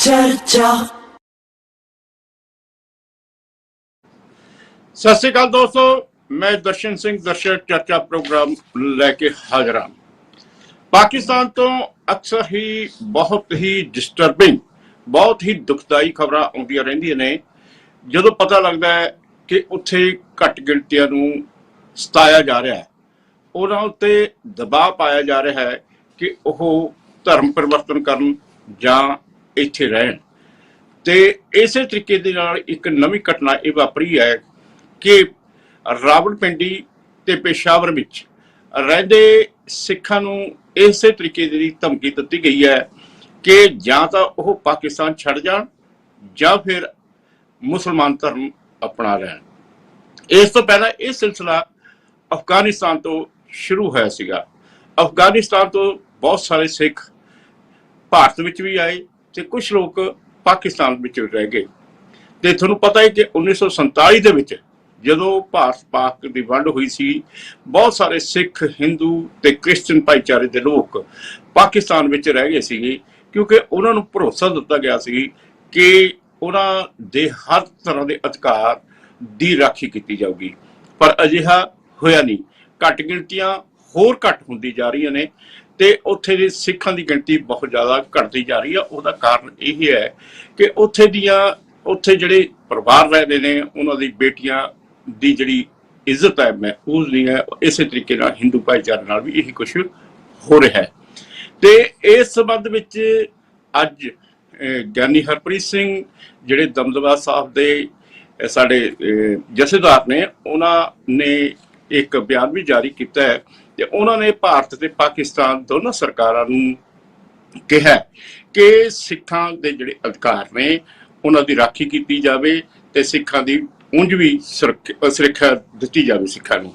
चर्चा। सत श्री अकाल दोस्तों, मैं दर्शन सिंह दर्शक चर्चा प्रोग्राम लेके हाजिर हाँ। पाकिस्तान तो अक्सर ही बहुत ही डिस्टर्बिंग, बहुत ही दुखदाई खबरां आउंदियां रहिंदियां ने। ਜਦੋਂ पता लगता है कि उत्थे घट गिणतियां नूं सताया जा रहा है, उन्हां उत्ते दबाव पाया जा रहा है कि वह धर्म परिवर्तन करन जां इत्थे रहण। ते इसे तरीके दे नाल एक नवीं घटना ये वापरी है कि रावलपिंडी ते पेशावर विच रहिंदे सिखां नूं इसे तरीके दी धमकी दित्ती गई है कि जां तां ओह पाकिस्तान छड्ड जाण जां फिर मुसलमान धर्म अपना लैण। इस तो पहला यह सिलसिला अफगानिस्तान तो शुरू होया सीगा। अफगानिस्तान तो बहुत सारे सिख भारत विच भी आए ते कुछ लोग पाकिस्तान विच रह गए। ते तुहानूं पता है कि 1947 दे विच जदों भारत पाक की वंड हुई सी, बहुत सारे सिख, हिंदू ते क्रिश्चियन भाईचारे के लोग पाकिस्तान विच रह गए सीगे, क्योंकि उन्हां नूं भरोसा दिता गया सी कि उन्हां दे हर तरह के अधिकार की राखी की जाऊगी। पर अजिहा होया नहीं। घट गिणतियां होर घट हुंदी जा रही ने ते उत्थे दे सिखां की गिणती बहुत ज़्यादा घटती जा रही है। उसका कारण यही है कि उत्थे जिहड़े परिवार रहते हैं उन्हां दी बेटियां दी जिहड़ी इज्जत है महफूज नहीं है। इस तरीके नाल हिंदू भाईचारे नाल भी यही कुछ हो रहा है। तो इस संबंध विच अज ज्ञानी हरप्रीत सिंह जिहड़े दमदमा साहब दे साडे जथेदार ने, उन्होंने एक बयान भी जारी किया है ते उन्होंने भारत ते पाकिस्तान दोनों सरकारां नूं कहा कि सिखां दे जिहड़े अधिकार ने उन्हां दी राखी की जाए ते सिखां दी उंज भी सुरक्षा दी जाए सिखां नूं।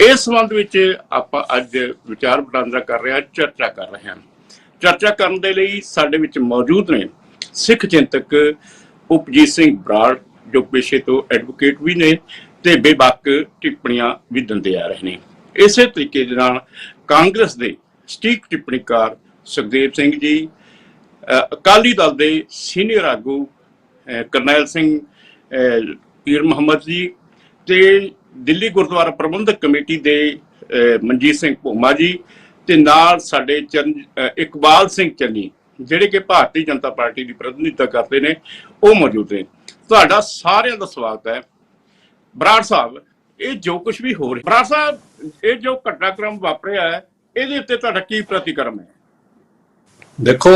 इस संबंध विच आपां अज विचार वटांदरा कर रहे हैं, चर्चा कर रहे हैं। चर्चा करने दे लई साडे विच मौजूद ने सिख चिंतक उपजीत सिंह बराड़, जो पेशे तो एडवोकेट भी ने ते बेबाक टिप्पणियां भी दिंदे आ रहे हैं। इस तरीके दे नाल कांग्रेस के सटीक टिप्पणीकार सुखदेव सिंह जी, अकाली दल के सीनियर आगू करनैल सिंह पीर मुहम्मद जी ते दिल्ली गुरुद्वारा प्रबंधक कमेटी के मनजीत सिंह भोमा जी ते नाल साडे इकबाल सिंह चन्नी जिहड़े कि भारतीय जनता पार्टी की प्रतिनिधित्व करते हैं, वो मौजूद ने। तुहाडा सारिਆਂ ਦਾ स्वागत है। बराड़ साहब, ये जो कुछ भी हो रहा है, बराड़ साहब ये जो घटनाक्रम वापरिया है, ਇਹਦੇ ਉੱਤੇ ਤੁਹਾਡਾ ਕੀ ਪ੍ਰਤੀਕਰਮ ਹੈ? देखो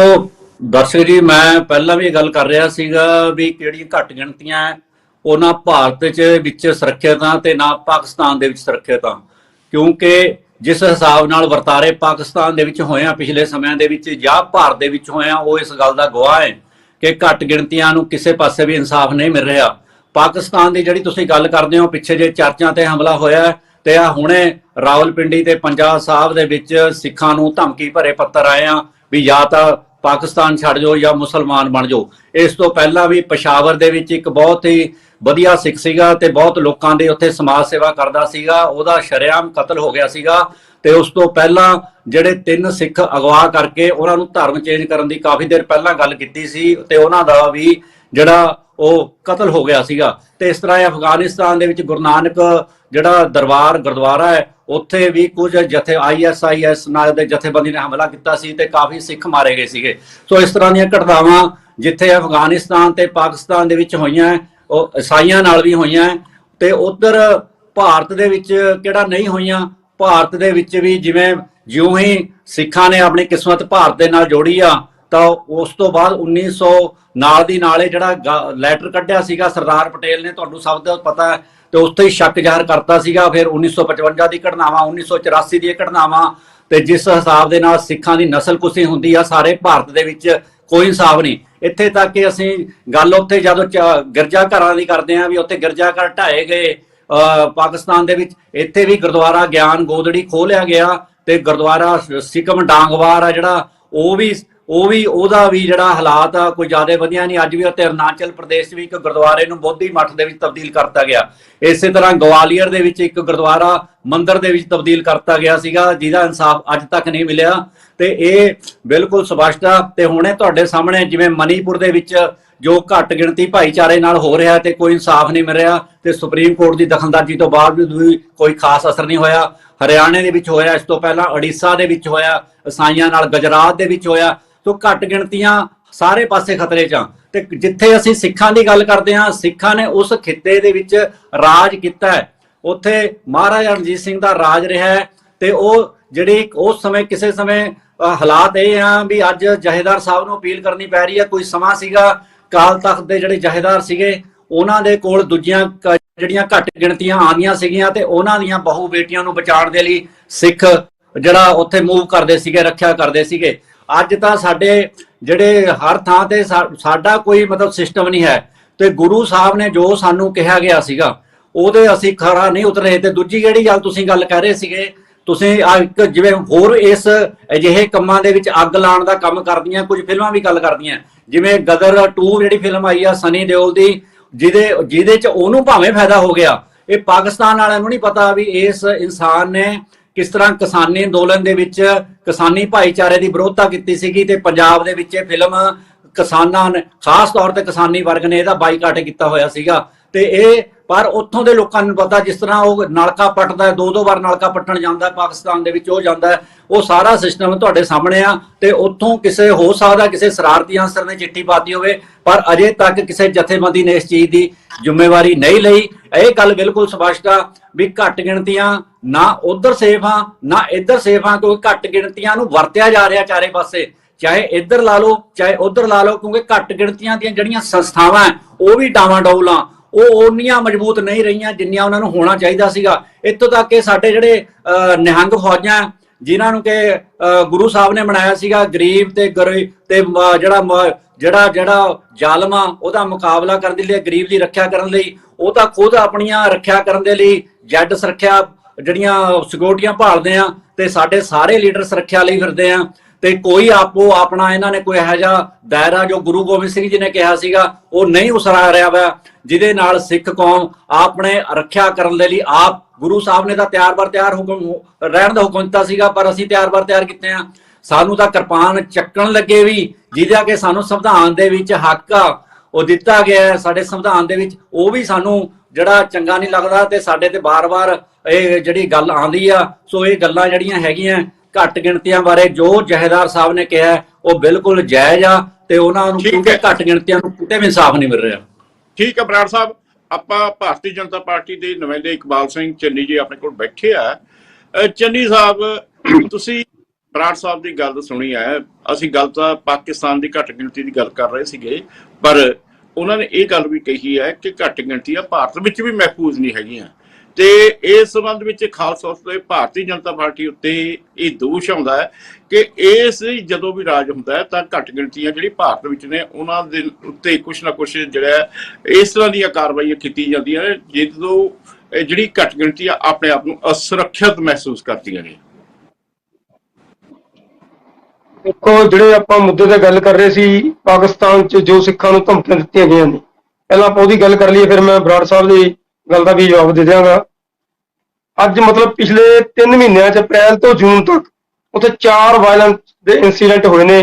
दर्शक जी, मैं पहला भी गल कर रहा सीगा भी किहड़ियां घट गिणतियां ਉਹ ਨਾ ਭਾਰਤ ਵਿੱਚ ਸੁਰੱਖਿਅਤ ਆ ਤੇ ਨਾ ਪਾਕਿਸਤਾਨ ਦੇ ਵਿੱਚ ਸੁਰੱਖਿਅਤ ਆ, ਕਿਉਂਕਿ ਜਿਸ ਹਿਸਾਬ ਨਾਲ ਵਰਤਾਰੇ ਪਾਕਿਸਤਾਨ ਦੇ ਵਿੱਚ ਹੋਏ ਆ ਪਿਛਲੇ ਸਮਿਆਂ ਦੇ ਵਿੱਚ ਜਾਂ ਭਾਰਤ ਦੇ ਵਿੱਚ ਹੋਏ ਆ, ਉਹ ਇਸ ਗੱਲ ਦਾ ਗਵਾਹ ਹੈ ਕਿ ਘੱਟ ਗਿਣਤੀਆਂ ਨੂੰ ਕਿਸੇ ਪਾਸੇ ਵੀ ਇਨਸਾਫ ਨਹੀਂ ਮਿਲ ਰਿਹਾ। ਪਾਕਿਸਤਾਨ ਦੀ ਜਿਹੜੀ ਤੁਸੀਂ ਗੱਲ ਕਰਦੇ ਹੋ, ਪਿੱਛੇ ਜੇ ਚਰਚਾਂ ਤੇ ਹਮਲਾ ਹੋਇਆ ਤੇ ਆ ਹੁਣੇ ਰਾਵਲਪਿੰਡੀ ਤੇ ਪੰਜਾਬ ਸਾਹਿਬ ਦੇ ਵਿੱਚ ਸਿੱਖਾਂ ਨੂੰ ਧਮਕੀ ਭਰੇ ਪੱਤਰ ਆਏ ਆ ਵੀ ਜਾਂ ਤਾਂ ਪਾਕਿਸਤਾਨ ਛੱਡ ਜਾਓ ਜਾਂ ਮੁਸਲਮਾਨ ਬਣ ਜਾਓ। ਇਸ ਤੋਂ ਪਹਿਲਾਂ ਵੀ ਪਸ਼ਾਵਰ ਦੇ ਵਿੱਚ ਇੱਕ ਬਹੁਤ ਹੀ ਵਧੀਆ ਸਿੱਖ ਸੀਗਾ ਤੇ ਬਹੁਤ ਲੋਕਾਂ ਦੇ ਉੱਥੇ ਸਮਾਜ ਸੇਵਾ ਕਰਦਾ ਸੀਗਾ, ਉਹਦਾ ਸ਼ਰੇਆਮ ਕਤਲ ਹੋ ਗਿਆ ਸੀਗਾ। ਤੇ ਉਸ ਤੋਂ ਪਹਿਲਾਂ ਜਿਹੜੇ 3 ਸਿੱਖ ਅਗਵਾ ਕਰਕੇ ਉਹਨਾਂ ਨੂੰ ਧਰਮ ਚੇਂਜ ਕਰਨ ਦੀ ਕਾਫੀ ਦੇਰ ਪਹਿਲਾਂ ਗੱਲ ਕੀਤੀ ਸੀ ਤੇ ਉਹਨਾਂ ਦਾ ਵੀ ਜਿਹੜਾ ਉਹ ਕਤਲ ਹੋ ਗਿਆ ਸੀਗਾ। ਤੇ ਇਸ ਤਰ੍ਹਾਂ ਅਫਗਾਨਿਸਤਾਨ ਦੇ ਵਿੱਚ ਗੁਰੂ ਨਾਨਕ ਜਿਹੜਾ ਦਰਬਾਰ ਗੁਰਦੁਆਰਾ ਹੈ, ਉੱਥੇ ਵੀ ਕੁਝ ਜਥੇ ISIS ਨਾਲ ਦੇ ਜਥੇਬੰਦੀ ਨੇ ਹਮਲਾ ਕੀਤਾ ਸੀ ਤੇ ਕਾਫੀ ਸਿੱਖ ਮਾਰੇ ਗਏ ਸੀਗੇ। ਸੋ ਇਸ ਤਰ੍ਹਾਂ ਦੀਆਂ ਘਟਨਾਵਾਂ ਜਿੱਥੇ ਅਫਗਾਨਿਸਤਾਨ ਤੇ ਪਾਕਿਸਤਾਨ ਦੇ ਵਿੱਚ ਹੋਈਆਂ, ਉਹ ਈਸਾਈਆਂ ਨਾਲ ਵੀ ਹੋਈਆਂ ਤੇ ਉਧਰ ਭਾਰਤ ਦੇ ਵਿੱਚ ਕਿਹੜਾ ਨਹੀਂ ਹੋਈਆਂ। ਭਾਰਤ ਦੇ ਵਿੱਚ ਵੀ ਜਿਉਂ ਹੀ ਸਿੱਖਾਂ ਨੇ ਆਪਣੀ ਕਿਸਮਤ ਭਾਰਤ ਦੇ ਨਾਲ ਜੋੜੀ ਆ, ਤਾਂ ਉਸ ਤੋਂ ਬਾਅਦ 1900 ਨਾਲ ਦੀ ਨਾਲੇ ਜਿਹੜਾ ਲੈਟਰ ਕੱਢਿਆ ਸੀਗਾ ਸਰਦਾਰ ਪਟੇਲ ਨੇ, ਤੁਹਾਨੂੰ ਸਭ ਦਾ ਪਤਾ ਹੈ, ਤੇ ਉੱਥੇ ਹੀ ਸ਼ੱਕ ਜ਼ਾਹਰ ਕਰਤਾ ਸੀਗਾ। ਫਿਰ 1955 ਦੀ ਘਟਨਾਵਾਂ, 1984 ਦੀਆਂ ਘਟਨਾਵਾਂ, ਤੇ ਜਿਸ ਹਿਸਾਬ ਦੇ ਨਾਲ ਸਿੱਖਾਂ ਦੀ ਨਸਲਕੁਸ਼ੀ ਹੁੰਦੀ ਆ ਸਾਰੇ ਭਾਰਤ ਦੇ ਵਿੱਚ, ਕੋਈ ਇਨਸਾਫ ਨਹੀਂ। ਇੱਥੇ ਤੱਕ ਕਿ ਅਸੀਂ ਗੱਲ ਉੱਥੇ ਜਦੋਂ ਗਿਰਜਾ ਘਰਾਂ ਦੀ ਕਰਦੇ ਹਾਂ ਵੀ ਉੱਥੇ ਗਿਰਜਾ ਘਰ ਢਾਏ ਗਏ ਪਾਕਿਸਤਾਨ ਦੇ ਵਿੱਚ, ਇੱਥੇ ਵੀ ਗੁਰਦੁਆਰਾ ਗਿਆਨ ਗੋਦੜੀ ਖੋਹ ਲਿਆ ਗਿਆ ਤੇ ਗੁਰਦੁਆਰਾ ਸਿਕਮ ਡਾਂਗਵਾਰ ਆ ਜਿਹੜਾ, ਉਹ ਵੀ ਉਹ ਵੀ ਉਹਦਾ ਵੀ ਜਿਹੜਾ ਹਾਲਾਤ ਆ ਕੋਈ ਜ਼ਿਆਦਾ ਵਧੀਆ ਨਹੀਂ। ਅੱਜ ਵੀ ਉੱਥੇ ਅਰੁਣਾਚਲ ਪ੍ਰਦੇਸ਼ ਵੀ ਇੱਕ ਗੁਰਦੁਆਰੇ ਨੂੰ ਬੋਧੀ ਮੱਠ ਦੇ ਵਿੱਚ ਤਬਦੀਲ ਕਰਤਾ ਗਿਆ। ਇਸੇ ਤਰ੍ਹਾਂ ਗਵਾਲੀਅਰ ਦੇ ਵਿੱਚ ਇੱਕ ਗੁਰਦੁਆਰਾ ਮੰਦਿਰ ਦੇ ਵਿੱਚ ਤਬਦੀਲ ਕਰਤਾ ਗਿਆ ਸੀਗਾ, ਜਿਹਦਾ ਇਨਸਾਫ ਅੱਜ ਤੱਕ ਨਹੀਂ ਮਿਲਿਆ। ਤੇ ਇਹ ਬਿਲਕੁਲ ਸਪਸ਼ਟ ਆ। ਤੇ ਹੁਣੇ ਤੁਹਾਡੇ ਸਾਹਮਣੇ ਜਿਵੇਂ ਮਨੀਪੁਰ ਦੇ ਵਿੱਚ ਜੋ ਘੱਟ ਗਿਣਤੀ ਭਾਈਚਾਰੇ ਨਾਲ ਹੋ ਰਿਹਾ ਤੇ ਕੋਈ ਇਨਸਾਫ ਨਹੀਂ ਮਿਲ ਰਿਹਾ, ਤੇ ਸੁਪਰੀਮ ਕੋਰਟ ਦੀ ਦਖਲਅੰਦਾਜ਼ੀ ਤੋਂ ਬਾਵਜੂਦ ਵੀ ਕੋਈ ਖਾਸ ਅਸਰ ਨਹੀਂ ਹੋਇਆ। ਹਰਿਆਣੇ ਦੇ ਵਿੱਚ ਹੋਇਆ, ਇਸ ਤੋਂ ਪਹਿਲਾਂ ਉੜੀਸਾ ਦੇ ਵਿੱਚ ਹੋਇਆ, ਈਸਾਈਆਂ ਨਾਲ ਗੁਜਰਾਤ ਦੇ ਵਿੱਚ ਹੋਇਆ। ਸੋ ਘੱਟ ਗਿਣਤੀਆਂ ਸਾਰੇ ਪਾਸੇ ਖਤਰੇ 'ਚ ਆ। ਤੇ ਜਿੱਥੇ ਅਸੀਂ ਸਿੱਖਾਂ ਦੀ ਗੱਲ ਕਰਦੇ ਹਾਂ, ਸਿੱਖਾਂ ਨੇ ਉਸ ਖਿੱਤੇ ਦੇ ਵਿੱਚ ਰਾਜ ਕੀਤਾ ਹੈ, ਉੱਥੇ ਮਹਾਰਾਜਾ ਰਣਜੀਤ ਸਿੰਘ ਦਾ ਰਾਜ ਰਿਹਾ ਹੈ। ਤੇ ਉਹ ਜਿਹੜੀ ਉਸ ਸਮੇਂ ਕਿਸੇ ਸਮੇਂ ਹਾਲਾਤ ਇਹ ਆ ਵੀ ਅੱਜ ਜਥੇਦਾਰ ਸਾਹਿਬ ਨੂੰ ਅਪੀਲ ਕਰਨੀ ਪੈ ਰਹੀ ਹੈ। ਕੋਈ ਸਮਾਂ ਸੀਗਾ ਕਾਲ ਤਖਤ ਦੇ ਜਿਹੜੇ ਜਥੇਦਾਰ ਸੀਗੇ, ਉਹਨਾਂ ਦੇ ਕੋਲ ਦੂਜੀਆਂ ਜਿਹੜੀਆਂ ਘੱਟ ਗਿਣਤੀਆਂ ਆਉਂਦੀਆਂ ਸੀਗੀਆਂ ਤੇ ਉਹਨਾਂ ਦੀਆਂ ਬਹੂ ਬੇਟੀਆਂ ਨੂੰ ਬਚਾਉਣ ਦੇ ਲਈ ਸਿੱਖ ਜਿਹੜਾ ਉੱਥੇ ਮੂਵ ਕਰਦੇ ਸੀਗੇ, ਰੱਖਿਆ ਕਰਦੇ ਸੀਗੇ। ਅੱਜ ਤਾਂ ਸਾਡੇ ਜਿਹੜੇ ਹਰ ਥਾਂ ਤੇ ਸਾਡਾ ਕੋਈ ਮਤਲਬ ਸਿਸਟਮ ਨਹੀਂ ਹੈ। ਤੇ ਗੁਰੂ ਸਾਹਿਬ ਨੇ ਜੋ ਸਾਨੂੰ ਕਿਹਾ ਗਿਆ ਸੀਗਾ ਉਹਦੇ ਅਸੀਂ ਖਰਾ ਨਹੀਂ ਉਤਰੇ। ਤੇ ਦੂਜੀ ਜਿਹੜੀ ਗੱਲ ਤੁਸੀਂ ਗੱਲ ਕਹਿ ਰਹੇ ਸੀਗੇ, ਤੁਸੀਂ ਇੱਕ ਜਿਵੇਂ ਹੋਰ ਇਸ ਅਜਿਹੇ ਕੰਮਾਂ ਦੇ ਵਿੱਚ ਅੱਗ ਲਾਉਣ ਦਾ ਕੰਮ ਕਰਦੀਆਂ ਕੁਝ ਫਿਲਮਾਂ ਵੀ ਗੱਲ ਕਰਦੀਆਂ, ਜਿਵੇਂ ਗਦਰ 2 ਜਿਹੜੀ ਫਿਲਮ ਆਈ ਆ ਸਨੀ ਦਿਓਲ ਦੀ, ਜਿਹਦੇ ਚ ਉਹਨੂੰ ਭਾਵੇਂ ਫਾਇਦਾ ਹੋ ਗਿਆ। ਇਹ ਪਾਕਿਸਤਾਨ ਵਾਲਿਆਂ ਨੂੰ ਨਹੀਂ ਪਤਾ ਵੀ ਇਸ ਇਨਸਾਨ ਨੇ ਕਿਸ ਤਰ੍ਹਾਂ ਕਿਸਾਨੀ ਅੰਦੋਲਨ ਦੇ ਵਿੱਚ ਕਿਸਾਨੀ ਭਾਈਚਾਰੇ ਦੀ ਵਿਰੋਧਤਾ ਕੀਤੀ ਸੀਗੀ। ਤੇ ਪੰਜਾਬ ਦੇ ਵਿੱਚ ਇਹ ਫਿਲਮ ਕਿਸਾਨਾਂ ਨੇ, ਖਾਸ ਤੌਰ ਤੇ ਕਿਸਾਨੀ ਵਰਗ ਨੇ ਇਹਦਾ ਬਾਈਕਾਟ ਕੀਤਾ ਹੋਇਆ ਸੀਗਾ। ਤੇ ਇਹ ਪਰ ਉੱਥੋਂ ਦੇ ਲੋਕਾਂ ਨੂੰ ਪਤਾ, ਜਿਸ ਤਰ੍ਹਾਂ ਉਹ ਨਲਕਾ ਪੱਟਦਾ, 2 ਵਾਰ ਨਲਕਾ ਪੱਟਣ ਜਾਂਦਾ ਪਾਕਿਸਤਾਨ ਦੇ ਵਿੱਚ, ਉਹ ਜਾਂਦਾ, ਉਹ ਸਾਰਾ ਸਿਸਟਮ ਤੁਹਾਡੇ ਸਾਹਮਣੇ ਆ। ਤੇ ਉੱਥੋਂ ਕਿਸੇ ਹੋ ਸਕਦਾ ਕਿਸੇ ਸ਼ਰਾਰਤੀ ਅਨਸਰ ਨੇ ਚਿੱਠੀ ਪਾਤੀ ਹੋਵੇ, ਪਰ ਅਜੇ ਤੱਕ ਕਿਸੇ ਜਥੇਬੰਦੀ ਨੇ ਇਸ ਚੀਜ਼ ਦੀ ਜ਼ਿੰਮੇਵਾਰੀ ਨਹੀਂ ਲਈ। ਇਹ ਗੱਲ ਬਿਲਕੁਲ ਸਪਸ਼ਟ ਆ ਵੀ ਘੱਟ ਗਿਣਤੀਆਂ ਨਾ ਉਧਰ ਸੇਫ ਆ ਨਾ ਇੱਧਰ ਸੇਫ ਆ, ਕਿਉਂਕਿ ਘੱਟ ਗਿਣਤੀਆਂ ਨੂੰ ਵਰਤਿਆ ਜਾ ਰਿਹਾ ਚਾਰੇ ਪਾਸੇ, ਚਾਹੇ ਇੱਧਰ ਲਾ ਲਓ ਚਾਹੇ ਉੱਧਰ ਲਾ ਲਓ। ਕਿਉਂਕਿ ਘੱਟ ਗਿਣਤੀਆਂ ਦੀਆਂ ਜਿਹੜੀਆਂ ਸੰਸਥਾਵਾਂ ਉਹ ਵੀ ਡਾਵਾਂਡੋਲ ਆ, ਉਹ ਓਨੀਆਂ ਮਜ਼ਬੂਤ ਨਹੀਂ ਰਹੀਆਂ ਜਿੰਨੀਆਂ ਉਹਨਾਂ ਨੂੰ ਹੋਣਾ ਚਾਹੀਦਾ ਸੀਗਾ। ਇੱਥੋਂ ਤੱਕ ਕਿ ਸਾਡੇ ਜਿਹੜੇ ਨਿਹੰਗ ਫੌਜਾਂ ਜਿਨ੍ਹਾਂ ਨੂੰ ਕਿ ਗੁਰੂ ਸਾਹਿਬ ਨੇ ਬਣਾਇਆ ਸੀਗਾ, ਗਰੀਬ ਤੇ ਜਿਹੜਾ ਜ਼ਾਲਮ ਆ ਉਹਦਾ ਮੁਕਾਬਲਾ ਕਰਨ ਦੇ ਲਈ, ਗਰੀਬ ਦੀ ਰੱਖਿਆ ਕਰਨ ਲਈ, ਉਹ ਤਾਂ ਖੁਦ ਆਪਣੀਆਂ ਰੱਖਿਆ ਕਰਨ ਦੇ ਲਈ ਜੈਡ ਸੁਰੱਖਿਆ ਜਿਹੜੀਆਂ ਸਿਕਿਉਰਟੀਆਂ ਭਾਲਦੇ ਆ, ਤੇ ਸਾਡੇ ਸਾਰੇ ਲੀਡਰ ਸੁਰੱਖਿਆ ਲਈ ਫਿਰਦੇ ਆ। ਤੇ ਕੋਈ ਆਪੋ ਆਪਣਾ ਇਹਨਾਂ ਨੇ ਕੋਈ ਇਹੋ ਜਿਹਾ ਦਾਇਰਾ ਜੋ ਗੁਰੂ ਗੋਬਿੰਦ ਸਿੰਘ ਜੀ ਨੇ ਕਿਹਾ ਸੀਗਾ ਉਹ ਨਹੀਂ ਉਸਰਾ ਰਿਹਾ ਵਾ, ਜਿਹਦੇ ਨਾਲ ਸਿੱਖ ਕੌਮ ਆਪਣੇ ਰੱਖਿਆ ਕਰਨ ਦੇ ਲਈ ਆਪ ਗੁਰੂ ਸਾਹਿਬ ਨੇ ਤਾਂ ਤਿਆਰ ਹੁਕਮ ਰਹਿਣ ਦਾ ਹੁਕਮ ਦਿੱਤਾ ਸੀਗਾ, ਪਰ ਅਸੀਂ ਤਿਆਰ ਕੀਤੇ ਆ। ਸਾਨੂੰ ਤਾਂ ਕਿਰਪਾਨ ਚੱਕਣ ਲੱਗੇ ਵੀ, ਜਿਹਦਾ ਕਿ ਸਾਨੂੰ ਸੰਵਿਧਾਨ ਦੇ ਵਿੱਚ ਹੱਕ ਆ ਉਹ ਦਿੱਤਾ ਗਿਆ ਹੈ ਸਾਡੇ ਸੰਵਿਧਾਨ ਦੇ ਵਿੱਚ, ਉਹ ਵੀ ਸਾਨੂੰ ਜਿਹੜਾ ਚੰਗਾ ਨਹੀਂ ਲੱਗਦਾ। ਤੇ ਸਾਡੇ ਤੇ ਬਾਰ-ਬਾਰ ਇਹ ਜਿਹੜੀ ਗੱਲ ਆਉਂਦੀ ਆ। ਸੋ ਇਹ ਗੱਲਾਂ ਜਿਹੜੀਆਂ ਹੈਗੀਆਂ ਘੱਟ ਗਿਣਤੀਆਂ ਬਾਰੇ ਜੋ ਜਥੇਦਾਰ ਸਾਹਿਬ ਨੇ ਕਿਹਾ ਉਹ ਬਿਲਕੁਲ ਜਾਇਜ਼ ਆ, ਤੇ ਉਹਨਾਂ ਨੂੰ ਕਿਉਂਕਿ ਘੱਟ ਗਿਣਤੀਆਂ ਨੂੰ ਕਿਤੇ ਵੀ ਇਨਸਾਫ ਨਹੀਂ ਮਿਲ ਰਿਹਾ। ਠੀਕ ਹੈ ਬਰਾੜ ਸਾਹਿਬ, ਆਪਾਂ ਭਾਰਤੀ ਜਨਤਾ ਪਾਰਟੀ ਦੇ ਨੁਮਾਇੰਦੇ ਇਕਬਾਲ ਸਿੰਘ ਚੰਨੀ ਜੀ ਆਪਣੇ ਕੋਲ ਬੈਠੇ ਆ। ਚੰਨੀ ਸਾਹਿਬ, ਤੁਸੀਂ ਬਰਾੜ ਸਾਹਿਬ ਦੀ ਗੱਲ ਸੁਣੀ ਹੈ। ਅਸੀਂ ਗੱਲ ਤਾਂ ਪਾਕਿਸਤਾਨ ਦੀ ਘੱਟ ਗਿਣਤੀ ਦੀ ਗੱਲ ਕਰ ਰਹੇ ਸੀਗੇ, ਪਰ ਉਹਨਾਂ ਨੇ ਇਹ ਗੱਲ ਵੀ ਕਹੀ ਹੈ ਕਿ ਘੱਟ ਗਿਣਤੀਆਂ ਭਾਰਤ ਵਿੱਚ ਵੀ ਮਹਿਫੂਜ਼ ਨਹੀਂ ਹੈਗੀਆਂ। ਤੇ ਇਸ ਸੰਬੰਧ ਵਿੱਚ ਖਾਸ ਤੌਰ ਤੇ ਭਾਰਤੀ ਜਨਤਾ ਪਾਰਟੀ ਉੱਤੇ ਇਹ ਦੋਸ਼ ਆਉਂਦਾ ਹੈ ਕਿ ਇਸ ਜਦੋਂ ਵੀ ਰਾਜ ਹੁੰਦਾ ਹੈ ਤਾਂ ਘੱਟ ਗਿਣਤੀਆਂ ਜਿਹੜੀ ਭਾਰਤ ਵਿੱਚ ਨੇ ਉਹਨਾਂ ਦੇ ਉੱਤੇ ਕੁਛ ਨਾ ਕੁਛ ਜਿਹੜਾ ਇਸ ਤਰ੍ਹਾਂ ਦੀਆਂ ਕਾਰਵਾਈਆਂ ਕੀਤੀ ਜਾਂਦੀਆਂ ਨੇ ਜਦੋਂ ਜਿਹੜੀ ਘੱਟ ਗਿਣਤੀਆਂ ਆਪਣੇ ਆਪ ਨੂੰ ਅਸੁਰੱਖਿਅਤ ਮਹਿਸੂਸ ਕਰਦੀਆਂ ਨੇ। ਦੇਖੋ, ਜਿਹੜੇ ਆਪਾਂ ਮੁੱਦੇ ਤੇ ਗੱਲ ਕਰ ਰਹੇ ਸੀ, ਪਾਕਿਸਤਾਨ 'ਚ ਜੋ ਸਿੱਖਾਂ ਨੂੰ ਧਮਕੀਆਂ ਦਿੱਤੀਆਂ ਗਈਆਂ ਨੇ, ਪਹਿਲਾਂ ਆਪਾਂ ਉਹਦੀ ਗੱਲ ਕਰ ਲਈਏ, ਫਿਰ ਮੈਂ ਬਰਾੜ ਸਾਹਿਬ ਦੀ ਗੱਲ ਦਾ ਵੀ ਜਵਾਬ ਦੇ ਦਿਆਂਗਾ। ਅੱਜ ਮਤਲਬ ਪਿਛਲੇ 3 ਮਹੀਨਿਆਂ 'ਚ ਅਪ੍ਰੈਲ ਤੋਂ ਜੂਨ ਤੱਕ ਉੱਥੇ 4 ਵਾਇਲੈਂਸ ਦੇ ਇਨਸੀਡੈਂਟ ਹੋਏ ਨੇ।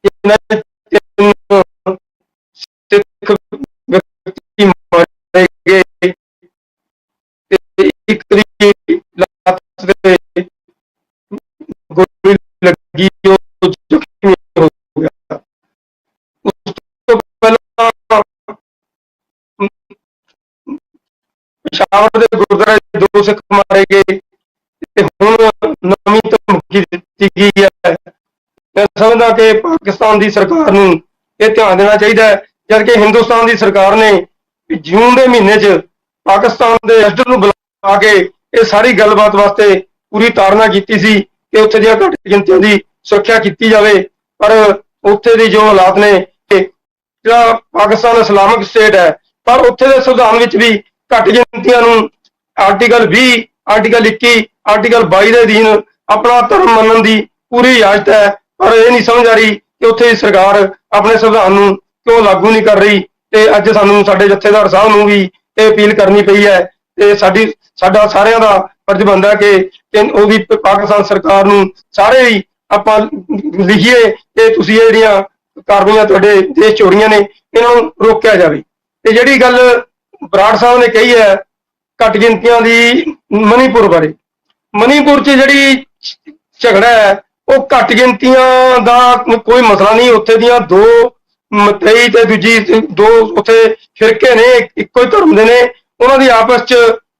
ਇਹਨਾਂ 3 ਸਿੱਖ ਵਿਅਕਤੀ ਮਾਰੇ ਗਏ ਤੇ ਇੱਕ ਦੀ ਲੱਤ ਤੇ ਗੋਲੀ ਲੱਗੀ, ਉਹ ਜ਼ਖਮੀ ਹੋ ਗਿਆ। ਉਸ ਤੋਂ ਪਹਿਲਾਂ ਪਿਸ਼ਾਵਰ ਦੇ ਗੁਰਦੁਆਰੇ 2 ਸਿੱਖ ਮਾਰੇ ਗਏ ਤੇ ਹੁਣ ਨਵੀਂ ਧਮਕੀ ਦਿੱਤੀ ਗਈ ਹੈ। ਮੈਂ ਸਮਝਦਾ ਕਿ ਪਾਕਿਸਤਾਨ ਦੀ ਸਰਕਾਰ ਨੂੰ ਇਹ ਧਿਆਨ ਦੇਣਾ ਚਾਹੀਦਾ ਹੈ, ਜਦਕਿ ਹਿੰਦੁਸਤਾਨ ਦੀ ਸਰਕਾਰ ਨੇ ਜੂਨ ਦੇ ਮਹੀਨੇ 'ਚ ਪਾਕਿਸਤਾਨ ਦੇ ਪ੍ਰੈਜ਼ੀਡੈਂਟ ਨੂੰ ਬੁਲਾ ਕੇ ਇਹ ਸਾਰੀ ਗੱਲਬਾਤ ਵਾਸਤੇ ਪੂਰੀ ਤਾੜਨਾ ਕੀਤੀ ਸੀ ਕਿ ਉੱਥੇ ਦੀਆਂ ਘੱਟ ਗਿਣਤੀਆਂ ਦੀ ਸੁਰੱਖਿਆ ਕੀਤੀ ਜਾਵੇ। ਪਰ ਉੱਥੇ ਦੀ ਜੋ ਹਾਲਾਤ ਨੇ, ਜਿਹੜਾ ਪਾਕਿਸਤਾਨ ਇਸਲਾਮਿਕ ਸਟੇਟ ਹੈ, ਪਰ ਉੱਥੇ ਦੇ ਸੰਵਿਧਾਨ ਵਿੱਚ ਵੀ ਘੱਟ ਗਿਣਤੀਆਂ ਨੂੰ ਆਰਟੀਕਲ 20, ਆਰਟੀਕਲ 21, ਆਰਟੀਕਲ 22 ਦੇ ਅਧੀਨ ਆਪਣਾ ਧਰਮ ਮੰਨਣ ਦੀ ਪੂਰੀ ਇਜਾਜ਼ਤ ਹੈ। ਪਰ ਇਹ ਨਹੀਂ ਸਮਝ ਆ ਰਹੀ ਕਿ ਉੱਥੇ ਦੀ ਸਰਕਾਰ ਆਪਣੇ ਸੰਵਿਧਾਨ ਨੂੰ ਕਿਉਂ ਲਾਗੂ ਨਹੀਂ ਕਰ ਰਹੀ। ਤੇ ਅੱਜ ਸਾਨੂੰ ਸਾਡੇ ਜਥੇਦਾਰ ਸਾਹਿਬ ਨੂੰ ਵੀ ਇਹ ਅਪੀਲ ਕਰਨੀ ਪਈ ਹੈ ਤੇ ਸਾਡਾ ਸਾਰਿਆਂ ਦਾ ਫਰਜ਼ ਬਣਦਾ ਕਿ ਉਹਦੀ ਪਾਕਿਸਤਾਨ ਸਰਕਾਰ ਨੂੰ ਸਾਰੇ ਹੀ ਆਪਾਂ ਲਿਖੀਏ ਕਿ ਤੁਸੀਂ ਇਹ ਜਿਹੜੀਆਂ ਕਾਰਵਾਈਆਂ ਤੁਹਾਡੇ ਦੇਸ਼ 'ਚ ਹੋ ਰਹੀਆਂ ਨੇ ਇਹਨਾਂ ਨੂੰ ਰੋਕਿਆ ਜਾਵੇ। ਤੇ ਜਿਹੜੀ ਗੱਲ ਬਰਾੜ ਸਾਹਿਬ ਨੇ ਕਹੀ ਹੈ ਘੱਟ ਗਿਣਤੀਆਂ ਦੀ ਮਣੀਪੁਰ ਬਾਰੇ, ਮਣੀਪੁਰ 'ਚ ਜਿਹੜੀ ਝਗੜਾ ਹੈ ਉਹ ਘੱਟ ਗਿਣਤੀਆਂ ਦਾ ਕੋਈ ਮਸਲਾ ਨਹੀਂ। ਉੱਥੇ ਦੀਆਂ ਦੋ ਮਤਈ ਤੇ ਦੂਜੀ ਦੋ ਉੱਥੇ ਫਿਰਕੇ ਨੇ, ਇੱਕੋ ਹੀ ਧਰਮ ਦੇ ਨੇ, ਉਹਨਾਂ ਦੀ ਆਪਸ 'ਚ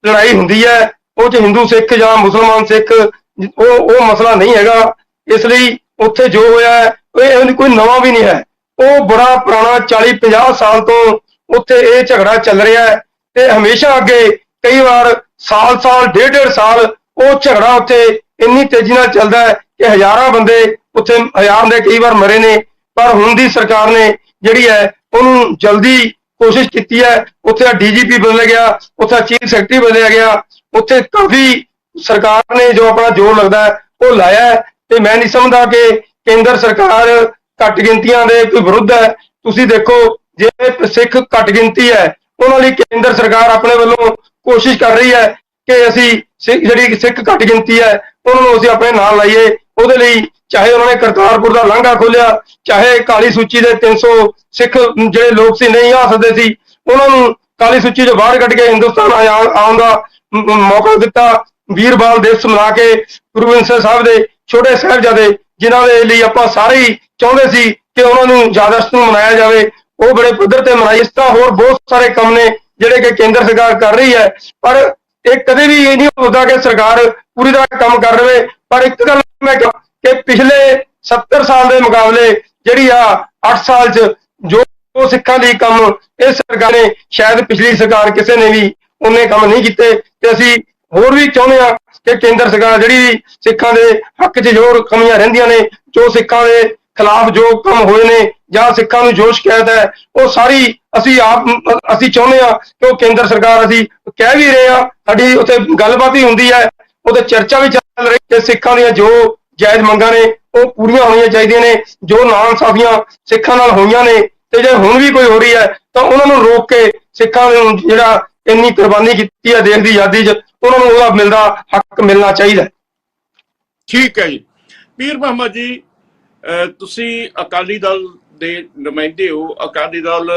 ਲੜਾਈ ਹੁੰਦੀ ਹੈ। ਉਹ 'ਚ ਹਿੰਦੂ ਸਿੱਖ ਜਾਂ ਮੁਸਲਮਾਨ ਸਿੱਖ ਉਹ ਮਸਲਾ ਨਹੀਂ ਹੈਗਾ। ਇਸ ਲਈ ਉੱਥੇ ਜੋ ਹੋਇਆ ਹੈ ਇਹ ਕੋਈ ਨਵਾਂ ਵੀ ਨਹੀਂ ਹੈ, ਉਹ ਬੜਾ ਪੁਰਾਣਾ 40-50 ਸਾਲ ਤੋਂ ਉੱਥੇ ਇਹ ਝਗੜਾ ਚੱਲ ਰਿਹਾ ਹੈ ਤੇ ਹਮੇਸ਼ਾ ਅੱਗੇ ਕਈ ਵਾਰ ਸਾਲ ਡੇਢ ਸਾਲ ਉਹ ਝਗੜਾ ਉੱਥੇ ਇੰਨੀ ਤੇਜ਼ੀ ਨਾਲ ਚੱਲਦਾ ਹੈ ਕਿ ਹਜ਼ਾਰਾਂ ਬੰਦੇ ਉੱਥੇ ਹਜ਼ਾਰ ਦੇ ਕਈ ਵਾਰ ਮਰੇ ਨੇ। ਪਰ ਹੁਣ ਦੀ ਸਰਕਾਰ ਨੇ ਜਿਹੜੀ ਹੈ ਉਹਨੂੰ ਜਲਦੀ ਕੋਸ਼ਿਸ਼ ਕੀਤੀ ਹੈ। ਉੱਥੇ DGP ਬਦਲ ਗਿਆ, ਉੱਥੇ ਚੀਫ ਸੈਕਟਰੀ ਬਦਲਿਆ ਗਿਆ, ਉੱਥੇ ਕਾਫੀ ਸਰਕਾਰ ਨੇ ਜੋ ਆਪਣਾ ਜ਼ੋਰ ਲੱਗਦਾ ਹੈ ਉਹ ਲਾਇਆ ਹੈ। ਤੇ ਮੈਂ ਨਹੀਂ ਸਮਝਦਾ ਕਿ ਕੇਂਦਰ ਸਰਕਾਰ ਘੱਟ ਗਿਣਤੀਆਂ ਦੇ ਕੋਈ ਵਿਰੁੱਧ ਹੈ। ਤੁਸੀਂ ਦੇਖੋ ਜੇ ਸਿੱਖ ਘੱਟ ਗਿਣਤੀ ਹੈ ਉਹਨਾਂ ਲਈ ਕੇਂਦਰ ਸਰਕਾਰ ਆਪਣੇ ਵੱਲੋਂ ਕੋਸ਼ਿਸ਼ ਕਰ ਰਹੀ ਹੈ ਕਿ ਅਸੀਂ ਜਿਹੜੀ ਸਿੱਖ ਘੱਟ ਗਿਣਤੀ ਹੈ ਉਹਨਾਂ ਨੂੰ ਅਸੀਂ ਆਪਣੇ ਨਾਲ ਲਾਈਏ। ਉਹਦੇ ਲਈ ਚਾਹੇ ਉਹਨਾਂ ਨੇ ਕਰਤਾਰਪੁਰ ਦਾ ਲਾਂਘਾ ਖੋਲਿਆ, ਚਾਹੇ ਕਾਲੀ ਸੂਚੀ ਦੇ 300 ਸਿੱਖ ਜਿਹੜੇ ਲੋਕ ਸੀ ਨਹੀਂ ਆ ਸਕਦੇ ਸੀ ਉਹਨਾਂ ਨੂੰ ਕਾਲੀ ਸੂਚੀ 'ਚੋਂ ਬਾਹਰ ਕੱਢ ਕੇ ਹਿੰਦੁਸਤਾਨ ਆਉਣ ਦਾ ਮੌਕਾ ਦਿੱਤਾ। ਵੀਰ ਬਾਲ ਦਿਵਸ ਮਨਾ ਕੇ ਗੁਰੂ ਗੋਬਿੰਦ ਸਿੰਘ ਸਾਹਿਬ ਦੇ ਛੋਟੇ ਸਾਹਿਬਜ਼ਾਦੇ ਜਿਨ੍ਹਾਂ ਦੇ ਲਈ ਆਪਾਂ ਸਾਰੇ ਹੀ ਚਾਹੁੰਦੇ ਸੀ ਕਿ ਉਹਨਾਂ ਨੂੰ ਯਾਦਦਾਸ਼ਤ ਨੂੰ ਮਨਾਇਆ ਜਾਵੇ, ਉਹ ਬੜੇ ਪੱਧਰ ਤੇ ਮਨਾਈ। ਇਸ ਤਰ੍ਹਾਂ ਹੋਰ ਬਹੁਤ ਸਾਰੇ ਕੰਮ ਨੇ ਜਿਹੜੇ ਕਿ ਕੇਂਦਰ ਸਰਕਾਰ ਕਰ ਰਹੀ ਹੈ। ਪਰ ਇਹ ਕਦੇ ਵੀ ਇਹ ਨਹੀਂ ਹੁੰਦਾ ਕਿ ਸਰਕਾਰ ਪੂਰੀ ਤਰ੍ਹਾਂ ਕੰਮ ਕਰ ਰਹੇ। ਪਰ ਇੱਕ ਗੱਲ ਮੈਂ ਕਹਾਂ ਕਿ ਪਿਛਲੇ 70 ਸਾਲ ਦੇ ਮੁਕਾਬਲੇ ਜਿਹੜੀ ਆ 8 ਸਾਲ 'ਚ ਜੋ ਸਿੱਖਾਂ ਲਈ ਕੰਮ ਇਹ ਸਰਕਾਰ ਨੇ ਸ਼ਾਇਦ ਪਿਛਲੀ ਸਰਕਾਰ ਕਿਸੇ ਨੇ ਵੀ ਉਹਨੇ ਕੰਮ ਨਹੀਂ ਕੀਤੇ। ਤੇ ਅਸੀਂ ਹੋਰ ਵੀ ਚਾਹੁੰਦੇ ਹਾਂ ਕਿ ਕੇਂਦਰ ਸਰਕਾਰ ਜਿਹੜੀ ਸਿੱਖਾਂ ਦੇ ਹੱਕ 'ਚ ਜੋ ਕਮੀਆਂ ਰਹਿੰਦੀਆਂ ਨੇ, ਜੋ ਸਿੱਖਾਂ ਦੇ ਖਿਲਾਫ ਜੋ ਕੰਮ ਹੋਏ ਨੇ ਜਾਂ ਸਿੱਖਾਂ ਨੂੰ ਜੋ ਸ਼ਿਕਾਇਤ ਹੈ ਉਹ ਸਾਰੀ ਅਸੀਂ ਚਾਹੁੰਦੇ ਹਾਂ ਕਿ ਉਹ ਕੇਂਦਰ ਸਰਕਾਰ, ਅਸੀਂ ਕਹਿ ਵੀ ਰਹੇ ਹਾਂ, ਸਾਡੀ ਉੱਥੇ ਗੱਲਬਾਤ ਹੀ ਹੁੰਦੀ ਹੈ, ਉਹਦੇ ਚਰਚਾ ਵੀ ਚੱਲ ਰਹੀ ਕਿ ਸਿੱਖਾਂ ਦੀਆਂ ਜੋ ਜਾਇਜ਼ ਮੰਗਾਂ ਨੇ ਉਹ ਪੂਰੀਆਂ ਹੋਣੀਆਂ ਚਾਹੀਦੀਆਂ ਨੇ। ਜੋ ਨਾਇਨਸਾਫੀਆਂ ਸਿੱਖਾਂ ਨਾਲ ਹੋਈਆਂ ਨੇ ਤੇ ਜੇ ਹੁਣ ਵੀ ਕੋਈ ਹੋ ਰਹੀ ਹੈ ਤਾਂ ਉਹਨਾਂ ਨੂੰ ਰੋਕ ਕੇ ਸਿੱਖਾਂ ਨੂੰ ਜਿਹੜਾ ਇੰਨੀ ਕੁਰਬਾਨੀ ਕੀਤੀ ਹੈ ਦੇਸ਼ ਦੀ ਆਜ਼ਾਦੀ 'ਚ ਉਹਨਾਂ ਨੂੰ ਉਹਦਾ ਮਿਲਦਾ ਹੱਕ ਮਿਲਣਾ ਚਾਹੀਦਾ। ਠੀਕ ਹੈ ਜੀ। ਪੀਰ ਮੁਹੰਮਦ ਜੀ, ਤੁਸੀਂ ਅਕਾਲੀ ਦਲ ਦੇ ਨੁਮਾਇੰਦੇ ਹੋ। ਅਕਾਲੀ ਦਲ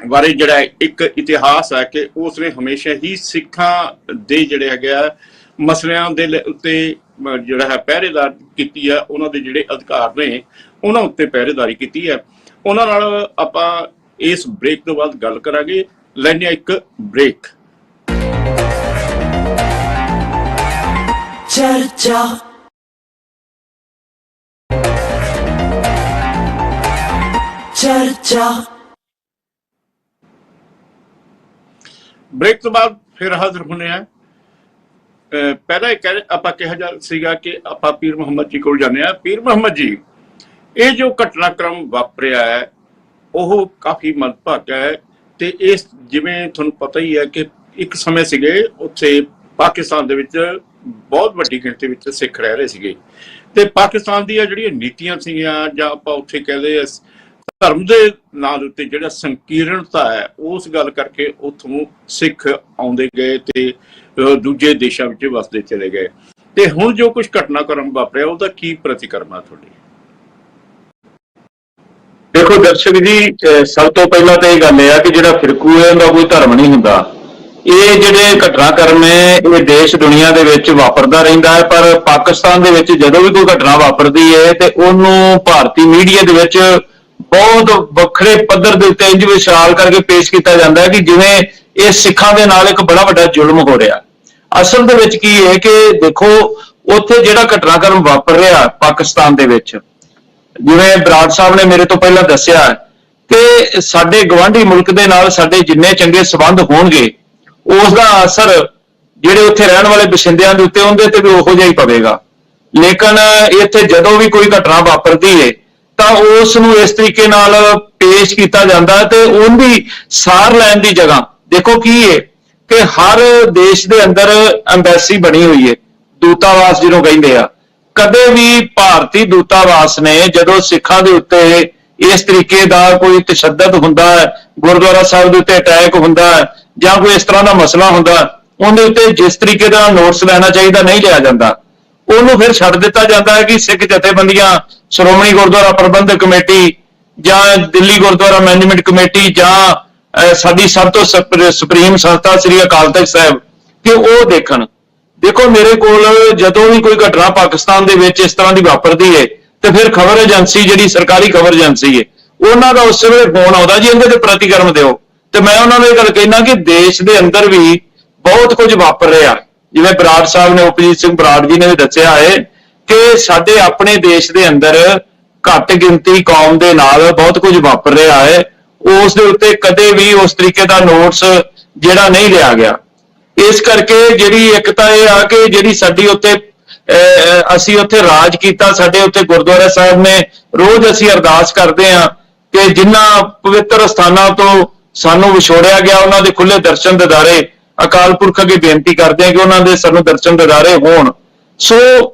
ਬਾਰੇ ਜਿਹੜਾ ਇੱਕ ਇਤਿਹਾਸ ਹੈ ਕਿ ਉਸਨੇ ਹਮੇਸ਼ਾ ਹੀ ਸਿੱਖਾਂ ਦੇ ਜਿਹੜੇ ਹੈਗੇ ਆ ਮਸਲਿਆਂ ਦੇ ਉੱਤੇ ਜਿਹੜਾ ਹੈ ਪਹਿਰੇਦਾਰ ਕੀਤੀ ਹੈ, ਉਹਨਾਂ ਦੇ ਜਿਹੜੇ ਅਧਿਕਾਰ ਨੇ ਉਹਨਾਂ ਉੱਤੇ ਪਹਿਰੇਦਾਰੀ ਕੀਤੀ ਹੈ। ਉਹਨਾਂ ਨਾਲ ਆਪਾਂ ਇਸ ਬ੍ਰੇਕ ਤੋਂ ਬਾਅਦ ਗੱਲ ਕਰਾਂਗੇ। ਲੈਂਦੇ ਹਾਂ ਇੱਕ ਬ੍ਰੇਕ। ਚਰਚਾ ਬ੍ਰੇਕ ਤੋਂ ਬਾਅਦ ਫਿਰ ਹਾਜ਼ਰ ਹੋਣੇ ਆ। ਪਹਿਲਾਂ ਆਪਾਂ ਕਿਹਾ ਜਾ ਸੀਗਾ ਕਿ ਆਪਾਂ ਪੀਰ ਮੁਹੰਮਦ ਜੀ ਕੋਲ ਜਾਂਦੇ ਆ। ਪੀਰ ਮੁਹੰਮਦ ਜੀ, ਇਹ ਜੋ ਘਟਨਾਕ੍ਰਮ ਵਾਪਰਿਆ ਹੈ ਉਹ ਕਾਫੀ ਮੰਦਭਾਗਾ ਹੈ ਤੇ ਇਸ ਜਿਵੇਂ ਤੁਹਾਨੂੰ ਪਤਾ ਹੀ ਹੈ ਕਿ ਇੱਕ ਸਮੇਂ ਸੀਗੇ ਉੱਥੇ ਪਾਕਿਸਤਾਨ ਦੇ ਵਿੱਚ ਬਹੁਤ ਵੱਡੀ ਗਿਣਤੀ ਵਿੱਚ ਸਿੱਖ ਰਹਿ ਰਹੇ ਸੀਗੇ ਤੇ ਪਾਕਿਸਤਾਨ ਦੀਆਂ ਜਿਹੜੀਆਂ ਨੀਤੀਆਂ ਸੀਗੀਆਂ ਜਾਂ ਆਪਾਂ ਉੱਥੇ ਕਹਿੰਦੇ ਧਰਮ ਦੇ ਨਾਂ ਦੇ ਉੱਤੇ ਜਿਹੜਾ ਸੰਕੀਰਣਤਾ ਹੈ ਉਸ ਗੱਲ ਕਰਕੇ ਉੱਥੋਂ ਸਿੱਖ ਆਉਂਦੇ ਗਏ ਤੇ ਦੂਜੇ ਦੇਸ਼ਾਂ ਵਿੱਚ ਵਸਦੇ ਚਲੇ ਗਏ। ਤੇ ਹੁਣ ਜੋ ਕੁਝ ਘਟਨਾਕ੍ਰਮ ਵਾਪਰਿਆ ਉਹਦਾ ਕੀ ਪ੍ਰਤੀਕਰਮ ਤੁਹਾਡੀ? ਦੇਖੋ ਦਰਸ਼ਕ ਜੀ, ਸਭ ਤੋਂ ਪਹਿਲਾਂ ਤਾਂ ਇਹ ਗੱਲ ਇਹ ਆ ਕਿ ਜਿਹੜਾ ਫਿਰਕੂ ਹੈ ਉਹਦਾ ਕੋਈ ਧਰਮ ਨਹੀਂ ਹੁੰਦਾ। ਇਹ ਜਿਹੜੇ ਘਟਨਾਕ੍ਰਮ ਹੈ ਇਹ ਦੇਸ਼ ਦੁਨੀਆ ਦੇ ਵਿੱਚ ਵਾਪਰਦਾ ਰਹਿੰਦਾ ਹੈ, ਪਰ ਪਾਕਿਸਤਾਨ ਦੇ ਵਿੱਚ ਜਦੋਂ ਵੀ ਕੋਈ ਘਟਨਾ ਵਾਪਰਦੀ ਹੈ ਤੇ ਉਹਨੂੰ ਭਾਰਤੀ ਮੀਡੀਆ ਦੇ ਵਿੱਚ ਬਹੁਤ ਵੱਖਰੇ ਪੱਧਰ ਦੇ ਉੱਤੇ ਇੰਜ ਵਿਸ਼ਾਲ ਕਰਕੇ ਪੇਸ਼ ਕੀਤਾ ਜਾਂਦਾ ਹੈ ਕਿ ਜਿਵੇਂ ਇਹ ਸਿੱਖਾਂ ਦੇ ਨਾਲ ਇੱਕ ਬੜਾ ਵੱਡਾ ਜ਼ੁਲਮ ਹੋ ਰਿਹਾ। ਅਸਲ ਦੇ ਵਿੱਚ ਕੀ ਹੈ ਕਿ ਦੇਖੋ ਉੱਥੇ ਜਿਹੜਾ ਘਟਨਾਕ੍ਰਮ ਵਾਪਰ ਰਿਹਾ ਪਾਕਿਸਤਾਨ ਦੇ ਵਿੱਚ, ਜਿਵੇਂ ਬਰਾੜ ਸਾਹਿਬ ਨੇ ਮੇਰੇ ਤੋਂ ਪਹਿਲਾਂ ਦੱਸਿਆ ਕਿ ਸਾਡੇ ਗਵਾਂਢੀ ਮੁਲਕ ਦੇ ਨਾਲ ਸਾਡੇ ਜਿੰਨੇ ਚੰਗੇ ਸੰਬੰਧ ਹੋਣਗੇ ਉਸ ਦਾ ਅਸਰ ਜਿਹੜੇ ਉੱਥੇ ਰਹਿਣ ਵਾਲੇ ਬਸਿੰਦਿਆਂ ਦੇ ਉੱਤੇ ਉਹਦੇ ਤੇ ਵੀ ਉਹੋ ਜਿਹਾ ਹੀ ਪਵੇਗਾ। ਲੇਕਿਨ ਇੱਥੇ ਜਦੋਂ ਵੀ ਕੋਈ ਘਟਨਾ ਵਾਪਰਦੀ ਹੈ ਤਾਂ ਉਸ ਨੂੰ ਇਸ ਤਰੀਕੇ ਨਾਲ ਪੇਸ਼ ਕੀਤਾ ਜਾਂਦਾ ਤੇ ਉਹਦੀ ਸਾਰ ਲੈਣ ਦੀ ਜਗ੍ਹਾ ਦੇਖੋ ਕੀ ਹੈ ਕਿ ਹਰ ਦੇਸ਼ ਦੇ ਅੰਦਰ ਐਮਬੈਸੀ ਬਣੀ ਹੋਈ ਹੈ, ਦੂਤਾਵਾਸ ਜਿਹਨੂੰ ਕਹਿੰਦੇ ਆ। ਕਦੇ ਵੀ ਭਾਰਤੀ ਦੂਤਾਵਾਸ ਨੇ ਜਦੋਂ ਸਿੱਖਾਂ ਦੇ ਉੱਤੇ ਇਸ ਤਰੀਕੇ ਦਾ ਕੋਈ ਤਸ਼ੱਦਦ ਹੁੰਦਾ ਹੈ, ਗੁਰਦੁਆਰਾ ਸਾਹਿਬ ਦੇ ਉੱਤੇ ਅਟੈਕ ਹੁੰਦਾ ਹੈ ਜਾਂ ਕੋਈ ਇਸ ਤਰ੍ਹਾਂ ਦਾ ਮਸਲਾ ਹੁੰਦਾ, ਉਹਦੇ ਉੱਤੇ ਜਿਸ ਤਰੀਕੇ ਦਾ ਨੋਟਿਸ ਲੈਣਾ ਚਾਹੀਦਾ ਨਹੀਂ ਲਿਆ ਜਾਂਦਾ। ਉਹਨੂੰ ਫਿਰ ਛੱਡ ਦਿੱਤਾ ਜਾਂਦਾ ਹੈ ਕਿ ਸਿੱਖ ਜਥੇਬੰਦੀਆਂ, ਸ਼੍ਰੋਮਣੀ ਗੁਰਦੁਆਰਾ ਪ੍ਰਬੰਧਕ ਕਮੇਟੀ ਜਾਂ ਦਿੱਲੀ ਗੁਰਦੁਆਰਾ ਮੈਨੇਜਮੈਂਟ ਕਮੇਟੀ ਜਾਂ ਸਾਡੀ ਸਭ ਤੋਂ ਸੁਪਰੀਮ ਸੰਸਥਾ ਸ੍ਰੀ ਅਕਾਲ ਤਖਤ ਸਾਹਿਬ, ਕਿ ਉਹ ਦੇਖਣ। ਦੇਖੋ, ਮੇਰੇ ਕੋਲ ਜਦੋਂ ਵੀ ਕੋਈ ਘਟਨਾ ਪਾਕਿਸਤਾਨ ਦੇ ਵਿੱਚ ਇਸ ਤਰ੍ਹਾਂ ਦੀ ਵਾਪਰਦੀ ਹੈ ਤੇ ਫਿਰ ਖਬਰ ਏਜੰਸੀ, ਜਿਹੜੀ ਸਰਕਾਰੀ ਖਬਰ ਏਜੰਸੀ ਹੈ, ਉਹਨਾਂ ਦਾ ਉਸ ਵੇਲੇ ਫੋਨ ਆਉਂਦਾ ਜੀ ਇਹਦੇ ਤੇ ਪ੍ਰਤੀਕਰਮ ਦਿਓ। ਤੇ ਮੈਂ ਉਹਨਾਂ ਨੂੰ ਇਹ ਗੱਲ ਕਹਿਣਾ ਕਿ ਦੇਸ਼ ਦੇ ਅੰਦਰ ਵੀ ਬਹੁਤ ਕੁਝ ਵਾਪਰ ਰਿਹਾ। ਜਿਵੇਂ ਬਰਾੜ ਸਾਹਿਬ ਨੇ, ਉਪਜੀਤ ਸਿੰਘ ਬਰਾੜ ਜੀ ਨੇ ਵੀ ਦੱਸਿਆ ਹੈ ਕਿ ਸਾਡੇ ਆਪਣੇ ਦੇਸ਼ ਦੇ ਅੰਦਰ ਘੱਟ ਗਿਣਤੀ ਕੌਮ ਦੇ ਨਾਲ ਬਹੁਤ ਕੁਝ ਵਾਪਰ ਰਿਹਾ ਹੈ। ਉਸ ਦੇ ਉੱਤੇ ਕਦੇ ਵੀ ਉਸ ਤਰੀਕੇ ਦਾ ਨੋਟਿਸ ਜਿਹੜਾ ਨਹੀਂ ਲਿਆ ਗਿਆ। ਇਸ ਕਰਕੇ ਜਿਹੜੀ ਇੱਕ ਤਾਂ ਇਹ ਆ ਕਿ ਜਿਹੜੀ ਸਾਡੀ ਉੱਤੇ ਅਸੀਂ ਉੱਥੇ ਰਾਜ ਕੀਤਾ, ਸਾਡੇ ਉੱਤੇ ਗੁਰਦੁਆਰਾ ਸਾਹਿਬ ਨੇ, ਰੋਜ਼ ਅਸੀਂ ਅਰਦਾਸ ਕਰਦੇ ਹਾਂ ਕਿ ਜਿਨ੍ਹਾਂ ਪਵਿੱਤਰ ਸਥਾਨਾਂ ਤੋਂ ਸਾਨੂੰ ਵਿਛੋੜਿਆ ਗਿਆ ਉਹਨਾਂ ਦੇ ਖੁੱਲੇ ਦਰਸ਼ਨ ਦਿਦਾਰੇ ਅਕਾਲ ਪੁਰਖ ਅੱਗੇ ਬੇਨਤੀ ਕਰਦੇ ਹਾਂ ਕਿ ਉਹਨਾਂ ਦੇ ਸਾਨੂੰ ਦਰਸ਼ਨ ਦਿਦਾਰੇ ਹੋਣ। ਸੋ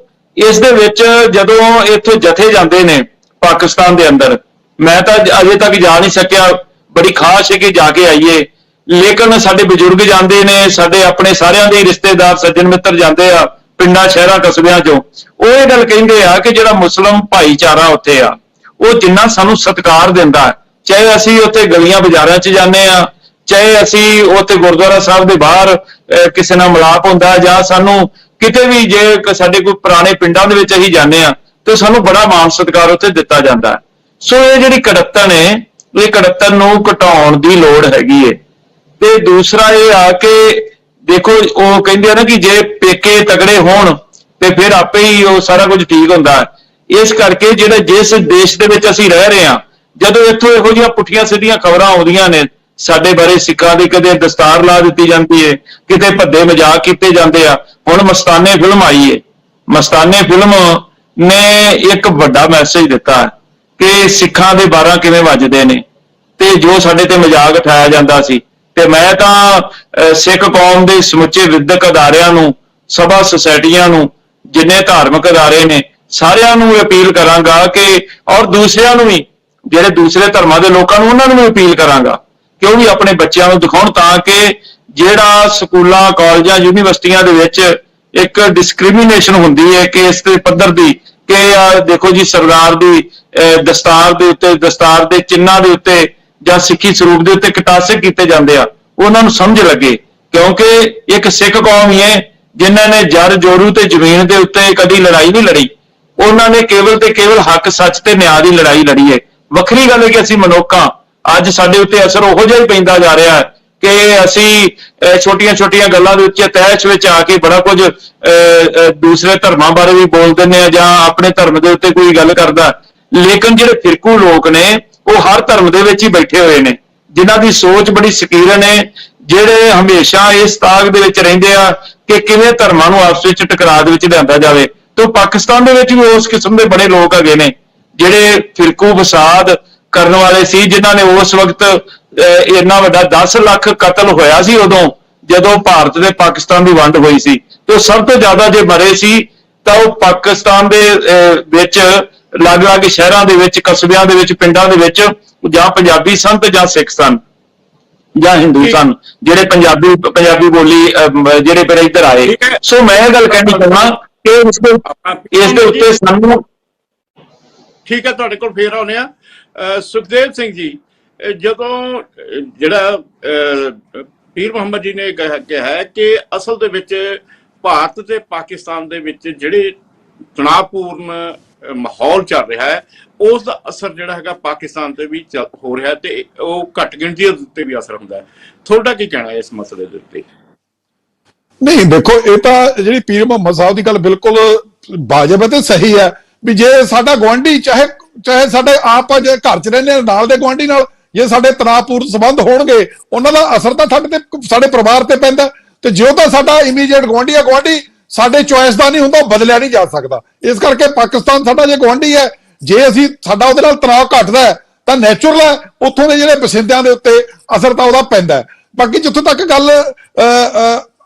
ਇਸ ਦੇ ਵਿੱਚ ਜਦੋਂ ਇੱਥੋਂ ਜਥੇ ਜਾਂਦੇ ਨੇ ਪਾਕਿਸਤਾਨ ਦੇ ਅੰਦਰ, ਮੈਂ ਤਾਂ ਅਜੇ ਤੱਕ ਜਾ ਨਹੀਂ ਸਕਿਆ, ਬੜੀ ਖਾਸ ਹੈ ਕਿ ਜਾ ਕੇ ਆਈਏ, ਲੇਕਿਨ ਸਾਡੇ ਬਜ਼ੁਰਗ ਜਾਂਦੇ ਨੇ, ਸਾਡੇ ਆਪਣੇ ਸਾਰਿਆਂ ਦੇ ਰਿਸ਼ਤੇਦਾਰ ਸੱਜਣ ਮਿੱਤਰ ਜਾਂਦੇ ਆ ਪਿੰਡਾਂ ਸ਼ਹਿਰਾਂ ਕਸਬਿਆਂ ਚੋਂ। ਉਹ ਇਹ ਗੱਲ ਕਹਿੰਦੇ ਆ ਕਿ ਜਿਹੜਾ ਮੁਸਲਮ ਭਾਈਚਾਰਾ ਉੱਥੇ ਆ, ਉਹ ਜਿੰਨਾ ਸਾਨੂੰ ਸਤਿਕਾਰ ਦਿੰਦਾ, ਚਾਹੇ ਅਸੀਂ ਉੱਥੇ ਗਲੀਆਂ ਬਾਜ਼ਾਰਾਂ 'ਚ ਜਾਂਦੇ ਆ, ਚਾਹੇ ਅਸੀਂ ਉੱਥੇ ਗੁਰਦੁਆਰਾ ਸਾਹਿਬ ਦੇ ਬਾਹਰ ਕਿਸੇ ਨਾਲ ਮਿਲਾਪ ਹੁੰਦਾ, ਜਾਂ ਸਾਨੂੰ ਕਿਤੇ ਵੀ ਜੇ ਸਾਡੇ ਕੋਈ ਪੁਰਾਣੇ ਪਿੰਡਾਂ ਦੇ ਵਿੱਚ ਅਸੀਂ ਜਾਂਦੇ ਆ ਤੇ ਸਾਨੂੰ ਬੜਾ ਮਾਣ ਸਤਿਕਾਰ ਉੱਥੇ ਦਿੱਤਾ ਜਾਂਦਾ। ਸੋ ਇਹ ਜਿਹੜੀ ਕੜੱਤਣ ਹੈ, ਇਹ ਕੜੱਤਣ ਨੂੰ ਘਟਾਉਣ ਦੀ ਲੋੜ ਹੈਗੀ ਹੈ। ਤੇ ਦੂਸਰਾ ਇਹ ਆ ਕਿ ਦੇਖੋ, ਉਹ ਕਹਿੰਦੇ ਆ ਨਾ ਕਿ ਜੇ ਪੇਕੇ ਤਗੜੇ ਹੋਣ ਤੇ ਫਿਰ ਆਪੇ ਹੀ ਉਹ ਸਾਰਾ ਕੁਝ ਠੀਕ ਹੁੰਦਾ ਹੈ। ਇਸ ਕਰਕੇ ਜਿਹੜਾ ਜਿਸ ਦੇਸ਼ ਦੇ ਵਿੱਚ ਅਸੀਂ ਰਹਿ ਰਹੇ ਹਾਂ, ਜਦੋਂ ਇੱਥੋਂ ਇਹੋ ਜਿਹੀਆਂ ਪੁੱਠੀਆਂ ਸਿੱਧੀਆਂ ਖਬਰਾਂ ਆਉਂਦੀਆਂ ਨੇ ਸਾਡੇ ਬਾਰੇ, ਸਿੱਖਾਂ ਦੀ ਕਦੇ ਦਸਤਾਰ ਲਾ ਦਿੱਤੀ ਜਾਂਦੀ ਹੈ, ਕਿਤੇ ਭੱਦੇ ਮਜ਼ਾਕ ਕੀਤੇ ਜਾਂਦੇ ਆ। ਹੁਣ ਮਸਤਾਨੇ ਫਿਲਮ ਆਈ ਹੈ, ਮਸਤਾਨੇ ਫਿਲਮ ਨੇ ਇੱਕ ਵੱਡਾ ਮੈਸੇਜ ਦਿੱਤਾ ਕਿ ਸਿੱਖਾਂ ਦੇ 12 ਕਿਵੇਂ ਵੱਜਦੇ ਨੇ, ਤੇ ਜੋ ਸਾਡੇ ਤੇ ਮਜ਼ਾਕ ਉਠਾਇਆ ਜਾਂਦਾ ਸੀ। ਤੇ ਮੈਂ ਤਾਂ ਸਿੱਖ ਕੌਮ ਦੇ ਸਮੁੱਚੇ ਵਿਦਿਅਕ ਅਦਾਰਿਆਂ ਨੂੰ, ਸਭਾ ਸੁਸਾਇਟੀਆਂ ਨੂੰ, ਜਿੰਨੇ ਧਾਰਮਿਕ ਅਦਾਰੇ ਨੇ, ਸਾਰਿਆਂ ਨੂੰ ਅਪੀਲ ਕਰਾਂਗਾ ਕਿ, ਔਰ ਦੂਸਰਿਆਂ ਨੂੰ ਵੀ, ਜਿਹੜੇ ਦੂਸਰੇ ਧਰਮਾਂ ਦੇ ਲੋਕਾਂ ਨੂੰ, ਉਹਨਾਂ ਨੂੰ ਵੀ ਅਪੀਲ ਕਰਾਂਗਾ ਕਿ ਉਹ ਵੀ ਆਪਣੇ ਬੱਚਿਆਂ ਨੂੰ ਦਿਖਾਉਣ, ਤਾਂ ਕਿ ਜਿਹੜਾ ਸਕੂਲਾਂ, ਕਾਲਜਾਂ, ਯੂਨੀਵਰਸਿਟੀਆਂ ਦੇ ਵਿੱਚ ਇੱਕ ਡਿਸਕ੍ਰਿਮੀਨੇਸ਼ਨ ਹੁੰਦੀ ਹੈ ਕਿ ਇਸ ਦੇ ਪੱਧਰ ਦੀ, ਕਿ ਦੇਖੋ ਜੀ ਸਰਦਾਰ ਦੀ ਦਸਤਾਰ ਦੇ ਉੱਤੇ, ਦਸਤਾਰ ਦੇ ਚਿੰਨ੍ਹਾਂ ਦੇ ਉੱਤੇ ਜਾਂ ਸਿੱਖੀ ਸਰੂਪ ਦੇ ਉੱਤੇ ਕਟਾਸੇ ਕੀਤੇ ਜਾਂਦੇ ਆ, ਉਹਨਾਂ ਨੂੰ ਸਮਝ ਲੱਗੇ। ਕਿਉਂਕਿ ਇੱਕ ਸਿੱਖ ਕੌਮ ਹੀ ਹੈ ਜਿਨ੍ਹਾਂ ਨੇ ਜਰ ਜੋਰੂ ਤੇ ਜ਼ਮੀਨ ਦੇ ਉੱਤੇ ਕਦੀ ਲੜਾਈ ਨਹੀਂ ਲੜੀ। ਉਹਨਾਂ ਨੇ ਕੇਵਲ ਤੇ ਕੇਵਲ ਹੱਕ, ਸੱਚ ਤੇ ਨਿਆਂ ਦੀ ਲੜਾਈ ਲੜੀ ਹੈ। ਵੱਖਰੀ ਗੱਲ ਹੈ ਕਿ ਅਸੀਂ ਮਨੁੱਖਾਂ, ਅੱਜ ਸਾਡੇ ਉੱਤੇ ਅਸਰ ਉਹੋ ਜਿਹਾ ਹੀ ਪੈਂਦਾ ਜਾ ਰਿਹਾ ਹੈ ਕਿ ਅਸੀਂ ਛੋਟੀਆਂ-ਛੋਟੀਆਂ ਗੱਲਾਂ ਦੇ ਉੱਤੇ ਤਹਿਸ਼ ਵਿੱਚ ਆ ਕੇ ਬੜਾ ਕੁਝ ਦੂਸਰੇ ਧਰਮਾਂ ਬਾਰੇ ਵੀ ਬੋਲ ਦਿੰਦੇ ਆ, ਜਾਂ ਆਪਣੇ ਧਰਮ ਦੇ ਉੱਤੇ ਕੋਈ ਗੱਲ ਕਰਦਾ। ਲੇਕਿਨ ਜਿਹੜੇ ਫਿਰਕੂ ਲੋਕ ਨੇ, ਉਹ ਹਰ ਧਰਮ ਦੇ ਵਿੱਚ ਹੀ ਬੈਠੇ ਹੋਏ ਨੇ, ਜਿਨ੍ਹਾਂ ਦੀ ਸੋਚ ਬੜੀ ਸਕੀਰਨ ਹੈ, ਜਿਹੜੇ ਹਮੇਸ਼ਾ ਇਸ ਤਾਕ ਦੇ ਵਿੱਚ ਰਹਿੰਦੇ ਆ ਕਿ ਕਿਵੇਂ ਧਰਮਾਂ ਨੂੰ ਆਪਸ ਵਿੱਚ ਟਕਰਾਅ ਦੇ ਵਿੱਚ ਲਿਆਂਦਾ ਜਾਵੇ। ਤੇ ਪਾਕਿਸਤਾਨ ਦੇ ਵਿੱਚ ਵੀ ਉਸ ਕਿਸਮ ਦੇ ਬੜੇ ਲੋਕ ਹੈਗੇ ਨੇ ਜਿਹੜੇ ਫਿਰਕੂ ਫਸਾਦ ਕਰਨ ਵਾਲੇ ਸੀ, ਜਿਨ੍ਹਾਂ ਨੇ ਉਸ ਵਕਤ ਇੰਨਾ ਵੱਡਾ 10 ਲੱਖ ਕਤਲ ਹੋਇਆ ਸੀ ਉਦੋਂ ਜਦੋਂ ਭਾਰਤ ਤੇ ਪਾਕਿਸਤਾਨ ਦੀ ਵੰਡ ਹੋਈ ਸੀ। ਤੇ ਸਭ ਤੋਂ ਜ਼ਿਆਦਾ ਜੇ ਮਰੇ ਸੀ ਤਾਂ ਉਹ ਪਾਕਿਸਤਾਨ ਦੇ ਵਿੱਚ ਅਲੱਗ-ਅਲੱਗ ਸ਼ਹਿਰਾਂ ਦੇ ਵਿੱਚ, ਕਸਬਿਆਂ ਦੇ ਵਿੱਚ, ਪਿੰਡਾਂ ਦੇ ਵਿੱਚ ਜਾਂ ਪੰਜਾਬੀ ਸਨ ਤੇ ਜਾਂ ਸਿੱਖ ਸਨ ਜਾਂ ਹਿੰਦੂ ਸਨ, ਜਿਹੜੇ ਪੰਜਾਬੀ ਬੋਲੀ ਜਿਹੜੇ ਫਿਰ ਇੱਧਰ ਆਏ। ਸੋ ਮੈਂ ਇਹ ਗੱਲ ਕਹਿਣੀ ਚਾਹੁੰਦਾ ਕਿ ਇਸ ਦੇ ਉੱਤੇ ਸਾਨੂੰ, ਠੀਕ ਹੈ, ਤੁਹਾਡੇ ਕੋਲ ਫੇਰ ਆਉਂਦੇ ਆ। ਸੁਖਦੇਵ ਸਿੰਘ ਜੀ, ਜਦੋਂ ਜਿਹੜਾ ਪੀਰ ਮੁਹੰਮਦ ਜੀ ਨੇ ਕਿਹਾ ਹੈ ਕਿ ਅਸਲ ਦੇ ਵਿੱਚ ਭਾਰਤ ਤੇ ਪਾਕਿਸਤਾਨ ਦੇ ਵਿੱਚ ਜਿਹੜੇ ਤਣਾਅਪੂਰਨ ਮਾਹੌਲ ਚੱਲ ਰਿਹਾ ਹੈ, ਉਸ ਦਾ ਅਸਰ ਜਿਹੜਾ ਹੈਗਾ ਪਾਕਿਸਤਾਨ ਤੇ ਵੀ ਹੋ ਰਿਹਾ ਤੇ ਉਹ ਘੱਟ ਗਿਣਤੀ ਦੇ ਉੱਤੇ ਵੀ ਅਸਰ ਹੁੰਦਾ ਹੈ। ਤੁਹਾਡਾ ਕੀ ਕਹਿਣਾ ਹੈ ਇਸ ਮਸਲੇ ਦੇ ਉੱਤੇ? ਨਹੀਂ, ਦੇਖੋ, ਇਹ ਤਾਂ ਜਿਹੜੀ ਪੀਰ ਮੁਹੰਮਦ ਸਾਹਿਬ ਦੀ ਗੱਲ ਬਿਲਕੁਲ ਵਾਜਬ ਹੈ ਤੇ ਸਹੀ ਹੈ ਵੀ ਜੇ ਸਾਡਾ ਗੁਆਂਢੀ, ਚਾਹੇ ਸਾਡੇ ਆਪ ਜੇ ਘਰ 'ਚ ਰਹਿੰਦੇ ਨਾਲ ਦੇ ਗੁਆਂਢੀ ਨਾਲ ਜੇ ਸਾਡੇ ਤਣਾਅਪੂਰਨ ਸੰਬੰਧ ਹੋਣਗੇ, ਉਹਨਾਂ ਦਾ ਅਸਰ ਤਾਂ ਸਾਡੇ ਪਰਿਵਾਰ ਤੇ ਪੈਂਦਾ। ਤੇ ਜੋ ਤਾਂ ਸਾਡਾ ਇਮੀਡੀਏਟ ਗੁਆਂਢੀ ਆ, ਗੁਆਂਢੀ ਸਾਡੇ ਚੁਆਇਸ ਦਾ ਨਹੀਂ ਹੁੰਦਾ, ਉਹ ਬਦਲਿਆ ਨਹੀਂ ਜਾ ਸਕਦਾ। ਇਸ ਕਰਕੇ ਪਾਕਿਸਤਾਨ ਸਾਡਾ ਜੇ ਗੁਆਂਢੀ ਹੈ, ਜੇ ਸਾਡਾ ਉਹਦੇ ਨਾਲ ਤਣਾਅ ਘਟਦਾ ਤਾਂ ਨੈਚੁਰਲ ਹੈ ਉੱਥੋਂ ਦੇ ਜਿਹੜੇ ਬਸਿੰਦਿਆਂ ਦੇ ਉੱਤੇ ਅਸਰ ਤਾਂ ਉਹਦਾ ਪੈਂਦਾ। ਬਾਕੀ ਜਿੱਥੋਂ ਤੱਕ ਗੱਲ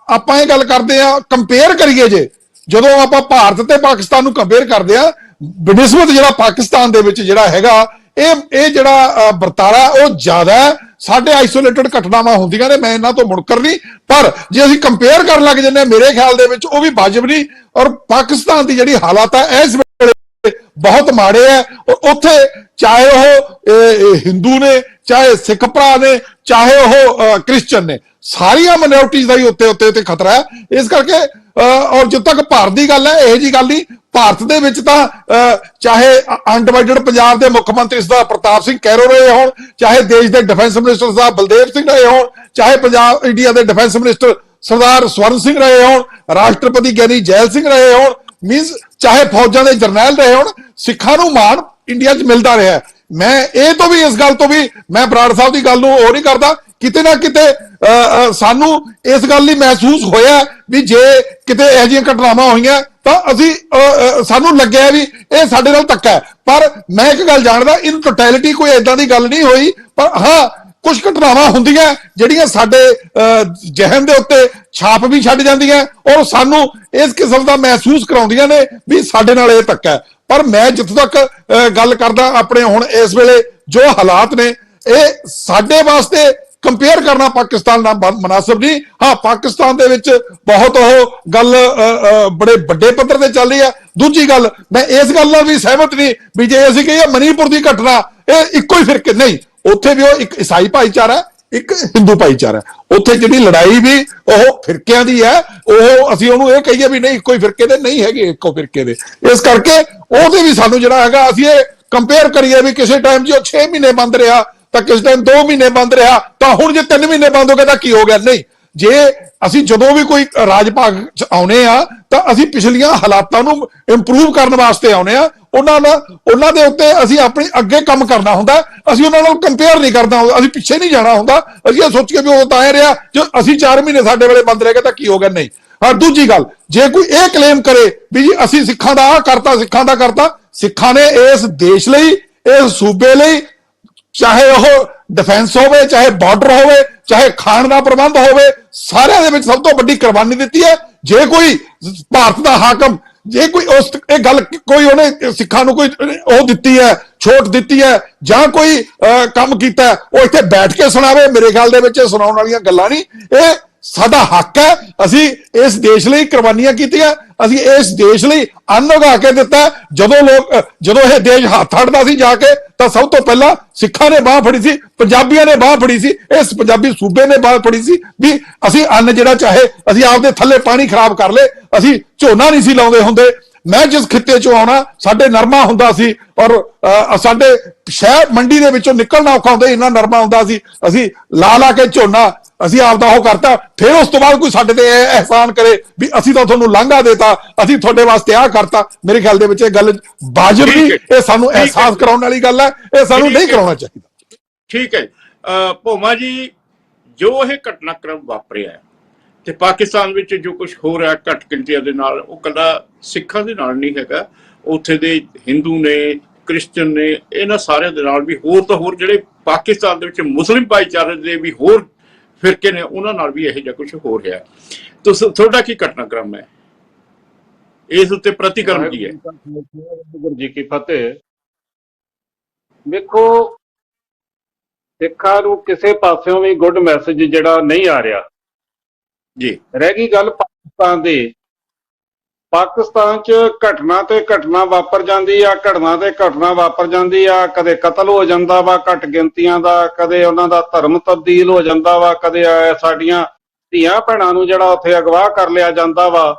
ਆਪਾਂ ਇਹ ਗੱਲ ਕਰਦੇ ਆ, ਕੰਪੇਅਰ ਕਰੀਏ ਜੇ ਜਦੋਂ ਆਪਾਂ ਭਾਰਤ ਤੇ ਪਾਕਿਸਤਾਨ ਨੂੰ ਕੰਪੇਅਰ ਕਰਦੇ ਆ, ਬਨਿਸਬਤ ਜਿਹੜਾ ਪਾਕਿਸਤਾਨ ਦੇ ਵਿੱਚ ਜਿਹੜਾ ਹੈਗਾ ਇਹ ਜਿਹੜਾ ਵਰਤਾਰਾ ਉਹ ਜ਼ਿਆਦਾ ਹੈ। ਸਾਡੇ ਆਈਸੋਲੇਟਡ ਘਟਨਾਵਾਂ ਹੁੰਦੀਆਂ ਨੇ, ਮੈਂ ਇਹਨਾਂ ਤੋਂ ਮੁਨਕਰ ਨਹੀਂ, ਪਰ ਜੇ ਅਸੀਂ ਕੰਪੇਅਰ ਕਰਨ ਲੱਗ ਜੰਨੇ ਮੇਰੇ ਖਿਆਲ ਦੇ ਵਿੱਚ ਉਹ ਵੀ ਵਾਜਬ ਨਹੀਂ। ਔਰ ਪਾਕਿਸਤਾਨ ਦੀ ਜਿਹੜੀ ਹਾਲਾਤ ਹੈ ਇਸ ਵੇਲੇ ਬਹੁਤ ਮਾੜੇ ਹੈ। ਉੱਥੇ ਚਾਹੇ ਉਹ ਹਿੰਦੂ ਨੇ, ਚਾਹੇ ਸਿੱਖ ਭਰਾ ਨੇ, ਚਾਹੇ ਉਹ ਕ੍ਰਿਸਚਨ ਨੇ, ਸਾਰੀਆਂ ਮਾਈਨੋਰਿਟੀਜ਼ ਦਾ ਹੀ ਉੱਤੇ ਖਤਰਾ ਹੈ। ਇਸ ਕਰਕੇ ਔਰ ਜਦ ਤੱਕ ਭਾਰਤ ਦੀ ਗੱਲ ਹੈ, ਇਹੋ ਜੀ ਗੱਲ ਨਹੀਂ, ਭਾਰਤ ਦੇ ਵਿੱਚ ਤਾਂ ਚਾਹੇ ਅਨਡਿਵਾਈਡਡ ਪੰਜਾਬ ਦੇ ਮੁੱਖ ਮੰਤਰੀ ਸਰਦਾਰ ਪ੍ਰਤਾਪ ਸਿੰਘ ਕੈਰੋ ਰਹੇ ਹੋਣ, ਚਾਹੇ ਦੇਸ਼ ਦੇ ਡਿਫੈਂਸ ਮਿਨਿਸਟਰ ਸਰਦਾਰ ਬਲਦੇਵ ਸਿੰਘ ਰਹੇ ਹੋਣ, ਚਾਹੇ ਪੰਜਾਬ ਇੰਡੀਆ ਦੇ ਡਿਫੈਂਸ ਮਿਨਿਸਟਰ ਸਰਦਾਰ ਸਵਰਨ ਸਿੰਘ ਰਹੇ ਹੋਣ, ਰਾਸ਼ਟਰਪਤੀ ਗਿਆਨੀ ਜੈਲ ਸਿੰਘ ਰਹੇ ਹੋਣ, ਮੀਨਸ ਚਾਹੇ ਫੌਜਾਂ ਦੇ ਜਰਨੈਲ ਰਹੇ ਹੋਣ, ਸਿੱਖਾਂ ਨੂੰ ਮਾਣ ਇੰਡੀਆ 'ਚ ਮਿਲਦਾ ਰਿਹਾ। ਮੈਂ ਇਹ ਤੋਂ ਵੀ, ਇਸ ਗੱਲ ਤੋਂ ਵੀ ਮੈਂ ਬਰਾੜ ਸਾਹਿਬ ਦੀ ਗੱਲ ਨੂੰ ਉਹ ਨਹੀਂ ਕਰਦਾ, ਕਿਤੇ ਨਾ ਕਿਤੇ ਸਾਨੂੰ ਇਸ ਗੱਲ ਲਈ ਮਹਿਸੂਸ ਹੋਇਆ ਵੀ ਜੇ ਕਿਤੇ ਇਹੋ ਜਿਹੀਆਂ ਘਟਨਾਵਾਂ ਹੋਈਆਂ ਤਾਂ ਅਸੀਂ ਸਾਨੂੰ ਲੱਗਿਆ ਵੀ ਇਹ ਸਾਡੇ ਨਾਲ ਧੱਕਾ ਹੈ। ਪਰ ਮੈਂ ਇੱਕ ਗੱਲ ਜਾਣਦਾ, ਇਨ ਟੋਟੈਲਿਟੀ ਕੋਈ ਏਦਾਂ ਦੀ ਗੱਲ ਨਹੀਂ ਹੋਈ, ਪਰ ਹਾਂ ਕੁਝ ਘਟਨਾਵਾਂ ਹੁੰਦੀਆਂ ਜਿਹੜੀਆਂ ਸਾਡੇ ਜ਼ਿਹਨ ਦੇ ਉੱਤੇ ਛਾਪ ਵੀ ਛੱਡ ਜਾਂਦੀਆਂ ਔਰ ਸਾਨੂੰ ਇਸ ਕਿਸਮ ਦਾ ਮਹਿਸੂਸ ਕਰਾਉਂਦੀਆਂ ਨੇ ਵੀ ਸਾਡੇ ਨਾਲ ਇਹ ਧੱਕਾ ਹੈ। ਪਰ ਮੈਂ ਜਿੱਥੋਂ ਤੱਕ ਗੱਲ ਕਰਦਾ ਆਪਣੇ ਹੁਣ ਇਸ ਵੇਲੇ ਜੋ ਹਾਲਾਤ ਨੇ, ਇਹ ਸਾਡੇ ਵਾਸਤੇ ਕੰਪੇਅਰ ਕਰਨਾ ਪਾਕਿਸਤਾਨ ਨਾਲ ਮੁਨਾਸਬ ਨਹੀਂ। ਹਾਂ, ਪਾਕਿਸਤਾਨ ਦੇ ਵਿੱਚ ਬਹੁਤ ਉਹ ਗੱਲ ਬੜੇ ਵੱਡੇ ਪੱਧਰ ਤੇ ਚੱਲ ਰਹੀ ਹੈ। ਦੂਜੀ ਗੱਲ, ਮੈਂ ਇਸ ਗੱਲ ਨਾਲ ਵੀ ਸਹਿਮਤ ਨਹੀਂ ਵੀ ਜੇ ਅਸੀਂ ਕਹੀਏ ਮਨੀਪੁਰ ਦੀ ਘਟਨਾ ਇਹ ਇੱਕੋ ਹੀ ਫਿਰਕੇ, ਨਹੀਂ, ਉੱਥੇ ਵੀ ਉਹ ਇੱਕ ਈਸਾਈ ਭਾਈਚਾਰਾ, ਇੱਕ ਹਿੰਦੂ ਭਾਈਚਾਰਾ, ਉੱਥੇ ਜਿਹੜੀ ਲੜਾਈ ਵੀ ਉਹ ਫਿਰਕਿਆਂ ਦੀ ਹੈ, ਉਹ ਅਸੀਂ ਉਹਨੂੰ ਇਹ ਕਹੀਏ ਵੀ ਨਹੀਂ ਇੱਕੋ ਹੀ ਫਿਰਕੇ ਦੇ ਨਹੀਂ ਹੈਗੇ, ਇੱਕੋ ਫਿਰਕੇ ਦੇ। ਇਸ ਕਰਕੇ ਉਹਦੇ ਵੀ ਸਾਨੂੰ ਜਿਹੜਾ ਹੈਗਾ ਅਸੀਂ ਇਹ ਕੰਪੇਅਰ ਕਰੀਏ ਵੀ ਕਿਸੇ ਟਾਈਮ ਜੇ 6 ਮਹੀਨੇ ਬੰਦ ਰਿਹਾ ਤਾਂ ਕਿਸ ਟਾਈਮ 2 ਮਹੀਨੇ ਬੰਦ ਰਿਹਾ ਤਾਂ ਹੁਣ ਜੇ 3 ਮਹੀਨੇ ਬੰਦ ਹੋ ਗਏ ਤਾਂ ਕੀ ਹੋ ਗਿਆ। ਨਹੀਂ, ਜੇ ਅਸੀਂ ਜਦੋਂ ਵੀ ਕੋਈ ਰਾਜ ਭਾਗ ਚ ਆਉਨੇ ਆ ਤਾਂ ਅਸੀਂ ਪਿਛਲੀਆਂ ਹਾਲਾਤਾਂ ਨੂੰ ਇੰਪਰੂਵ ਕਰਨ ਵਾਸਤੇ ਆਉਨੇ ਆ, ਉਹਨਾਂ ਦੇ ਉੱਤੇ ਅਸੀਂ ਆਪਣੇ ਅੱਗੇ ਕੰਮ ਕਰਨਾ ਹੁੰਦਾ, ਅਸੀਂ ਉਹਨਾਂ ਨਾਲ ਕੰਪੇਅਰ ਨਹੀਂ ਕਰਦਾ, ਅਸੀਂ ਪਿੱਛੇ ਨਹੀਂ ਜਾਣਾ ਹੁੰਦਾ। ਅਸੀਂ ਇਹ ਸੋਚੀਏ ਵੀ ਉਹ ਤਾਂ ਐ ਰਿਹਾ ਜੋ ਅਸੀਂ 4 ਮਹੀਨੇ ਸਾਡੇ ਵੇਲੇ ਬੰਦ ਰਹਿ ਗਏ ਤਾਂ ਕੀ ਹੋ ਗਿਆ। ਨਹੀਂ। ਹਾਂ, ਦੂਜੀ ਗੱਲ, ਜੇ ਕੋਈ ਇਹ ਕਲੇਮ ਕਰੇ ਵੀ ਜੀ ਅਸੀਂ ਸਿੱਖਾਂ ਦਾ ਆਹ ਕਰਤਾ, ਸਿੱਖਾਂ ਦਾ ਕਰਤਾ, ਸਿੱਖਾਂ ਨੇ ਇਸ ਦੇਸ਼ ਲਈ, ਇਸ ਸੂਬੇ ਲਈ, ਚਾਹੇ ਉਹ ਡਿਫੈਂਸ ਹੋਵੇ, ਚਾਹੇ ਬਾਰਡਰ ਹੋਵੇ, ਚਾਹੇ ਖਾਣ ਦਾ ਪ੍ਰਬੰਧ ਹੋਵੇ, ਸਾਰਿਆਂ ਦੇ ਵਿੱਚ ਸਭ ਤੋਂ ਵੱਡੀ ਕੁਰਬਾਨੀ ਦਿੱਤੀ ਹੈ। ਜੇ ਕੋਈ ਭਾਰਤ ਦਾ ਹਾਕਮ, ਜੇ ਕੋਈ ਉਸ ਇਹ ਗੱਲ ਕੋਈ ਉਹਨੇ ਸਿੱਖਾਂ ਨੂੰ ਕੋਈ ਉਹ ਦਿੱਤੀ ਹੈ, ਛੋਟ ਦਿੱਤੀ ਹੈ ਜਾਂ ਕੋਈ ਕੰਮ ਕੀਤਾ, ਉਹ ਇੱਥੇ ਬੈਠ ਕੇ ਸੁਣਾਵੇ, ਮੇਰੇ ਖਿਆਲ ਦੇ ਵਿੱਚ ਸੁਣਾਉਣ ਵਾਲੀਆਂ ਗੱਲਾਂ ਨਹੀਂ। ਇਹ ਸਾਡਾ ਹੱਕ ਹੈ, ਅਸੀਂ ਇਸ ਦੇਸ਼ ਲਈ ਕੁਰਬਾਨੀਆਂ ਕੀਤੀਆਂ, ਅਸੀਂ ਇਸ ਦੇਸ਼ ਲਈ ਅੰਨ ਉਗਾ ਕੇ ਦਿੱਤਾ। ਜਦੋਂ ਇਹ ਦੇਸ਼ ਹੱਥ ਅੜਦਾ ਸੀ ਜਾ ਕੇ ਤਾਂ ਸਭ ਤੋਂ ਪਹਿਲਾਂ ਸਿੱਖਾਂ ਨੇ ਬਾਹ ਫੜੀ ਸੀ, ਪੰਜਾਬੀਆਂ ਨੇ ਬਾਹ ਫੜੀ ਸੀ, ਇਸ ਪੰਜਾਬੀ ਸੂਬੇ ਨੇ ਬਾਹ ਫੜੀ ਸੀ ਵੀ ਅਸੀਂ ਅੰਨ ਜਿਹੜਾ ਚਾਹੇ ਅਸੀਂ ਆਪਦੇ ਥੱਲੇ ਪਾਣੀ ਖਰਾਬ ਕਰ ਲਏ, ਅਸੀਂ ਝੋਨਾ ਨਹੀਂ ਸੀ ਲਾਉਂਦੇ ਹੁੰਦੇ। ਮੈਂ ਜਿਸ ਖਿੱਤੇ ਚੋਂ ਆਉਣਾ ਸਾਡੇ ਨਰਮਾ ਹੁੰਦਾ ਸੀ ਔਰ ਸਾਡੇ ਸ਼ਹਿਰ ਮੰਡੀ ਦੇ ਵਿੱਚੋਂ ਨਿਕਲਣਾ ਔਖਾ ਹੁੰਦਾ, ਇੰਨਾ ਨਰਮਾ ਹੁੰਦਾ ਸੀ, ਅਸੀਂ ਲਾ ਕੇ ਝੋਨਾ ਅਸੀਂ ਆਪਦਾ ਉਹ ਕਰਤਾ। ਫਿਰ ਉਸ ਤੋਂ ਬਾਅਦ ਕੋਈ ਸਾਡੇ ਤੇ ਅਹਿਸਾਨ ਕਰੇ ਵੀ ਅਸੀਂ ਤਾਂ ਤੁਹਾਨੂੰ ਲਾਂਘਾ ਦੇਤਾ, ਅਸੀਂ ਤੁਹਾਡੇ ਵਾਸਤੇ ਆਹ ਕਰਤਾ, ਮੇਰੇ ਖਿਆਲ ਦੇ ਵਿੱਚ ਇਹ ਗੱਲ ਵਾਜਬ ਨਹੀਂ, ਇਹ ਸਾਨੂੰ ਅਹਿਸਾਸ ਕਰਾਉਣ ਵਾਲੀ ਗੱਲ ਹੈ, ਇਹ ਸਾਨੂੰ ਨਹੀਂ ਕਰਾਉਣਾ ਚਾਹੀਦਾ। ਠੀਕ ਹੈ ਭੋਮਾ ਜੀ, ਜੋ ਇਹ ਘਟਨਾਕ੍ਰਮ ਵਾਪਰਿਆ ਤੇ ਪਾਕਿਸਤਾਨ ਵਿੱਚ ਜੋ ਕੁਝ ਹੋ ਰਿਹਾ ਘੱਟ ਗਿਣਤੀਆਂ ਦੇ ਨਾਲ, ਉਹ ਕੱਲਾ ਸਿੱਖਾਂ ਦੇ ਨਾਲ ਨਹੀਂ ਹੈਗਾ, ਉੱਥੇ ਦੇ ਹਿੰਦੂ ਨੇ, ਕ੍ਰਿਸਚਨ ਨੇ, ਇਹਨਾਂ ਸਾਰਿਆਂ ਦੇ ਨਾਲ ਵੀ ਹੋਰ ਤਾਂ ਹੋਰ ਜਿਹੜੇ ਪਾਕਿਸਤਾਨ ਦੇ ਵਿੱਚ ਮੁਸਲਿਮ ਭਾਈਚਾਰੇ ਦੇ ਵੀ ਹੋਰ ਫਿਰਕੇ ਨੇ, ਉਹਨਾਂ ਨਾਲ ਵੀ ਇਹੋ ਜਿਹਾ ਕੁਝ ਹੋ ਰਿਹਾ। ਤੁਸੀਂ ਤੁਹਾਡਾ ਕੀ ਘਟਨਾਕ੍ਰਮ ਹੈ, ਇਸ ਉੱਤੇ ਪ੍ਰਤੀਕਰਮ ਕੀ ਹੈ? ਗੁਰੂ ਜੀ ਕੀ ਫਤਿਹ। ਵੇਖੋ, ਸਿੱਖਾਂ ਨੂੰ ਕਿਸੇ ਪਾਸਿਓਂ ਵੀ ਗੁੱਡ ਮੈਸੇਜ ਜਿਹੜਾ ਨਹੀਂ ਆ ਰਿਹਾ ਜੀ। ਰਹਿ ਗਈ ਗੱਲ ਪਾਕਿਸਤਾਨ ਦੀ, ਪਾਕਿਸਤਾਨ 'ਚ ਘਟਨਾ ਤੇ ਘਟਨਾ ਵਾਪਰ ਜਾਂਦੀ ਆ, ਘਟਨਾ ਤੇ ਘਟਨਾ ਵਾਪਰ ਜਾਂਦੀ ਆ, ਕਦੇ ਕਤਲ ਹੋ ਜਾਂਦਾ ਵਾ ਘੱਟ ਗਿਣਤੀਆਂ ਦਾ, ਕਦੇ ਉਹਨਾਂ ਦਾ ਧਰਮ ਤਬਦੀਲ ਹੋ ਜਾਂਦਾ ਵਾ, ਕਦੇ ਸਾਡੀਆਂ ਧੀਆਂ ਭੈਣਾਂ ਨੂੰ ਜਿਹੜਾ ਉੱਥੇ ਅਗਵਾ ਕਰ ਲਿਆ ਜਾਂਦਾ ਵਾ।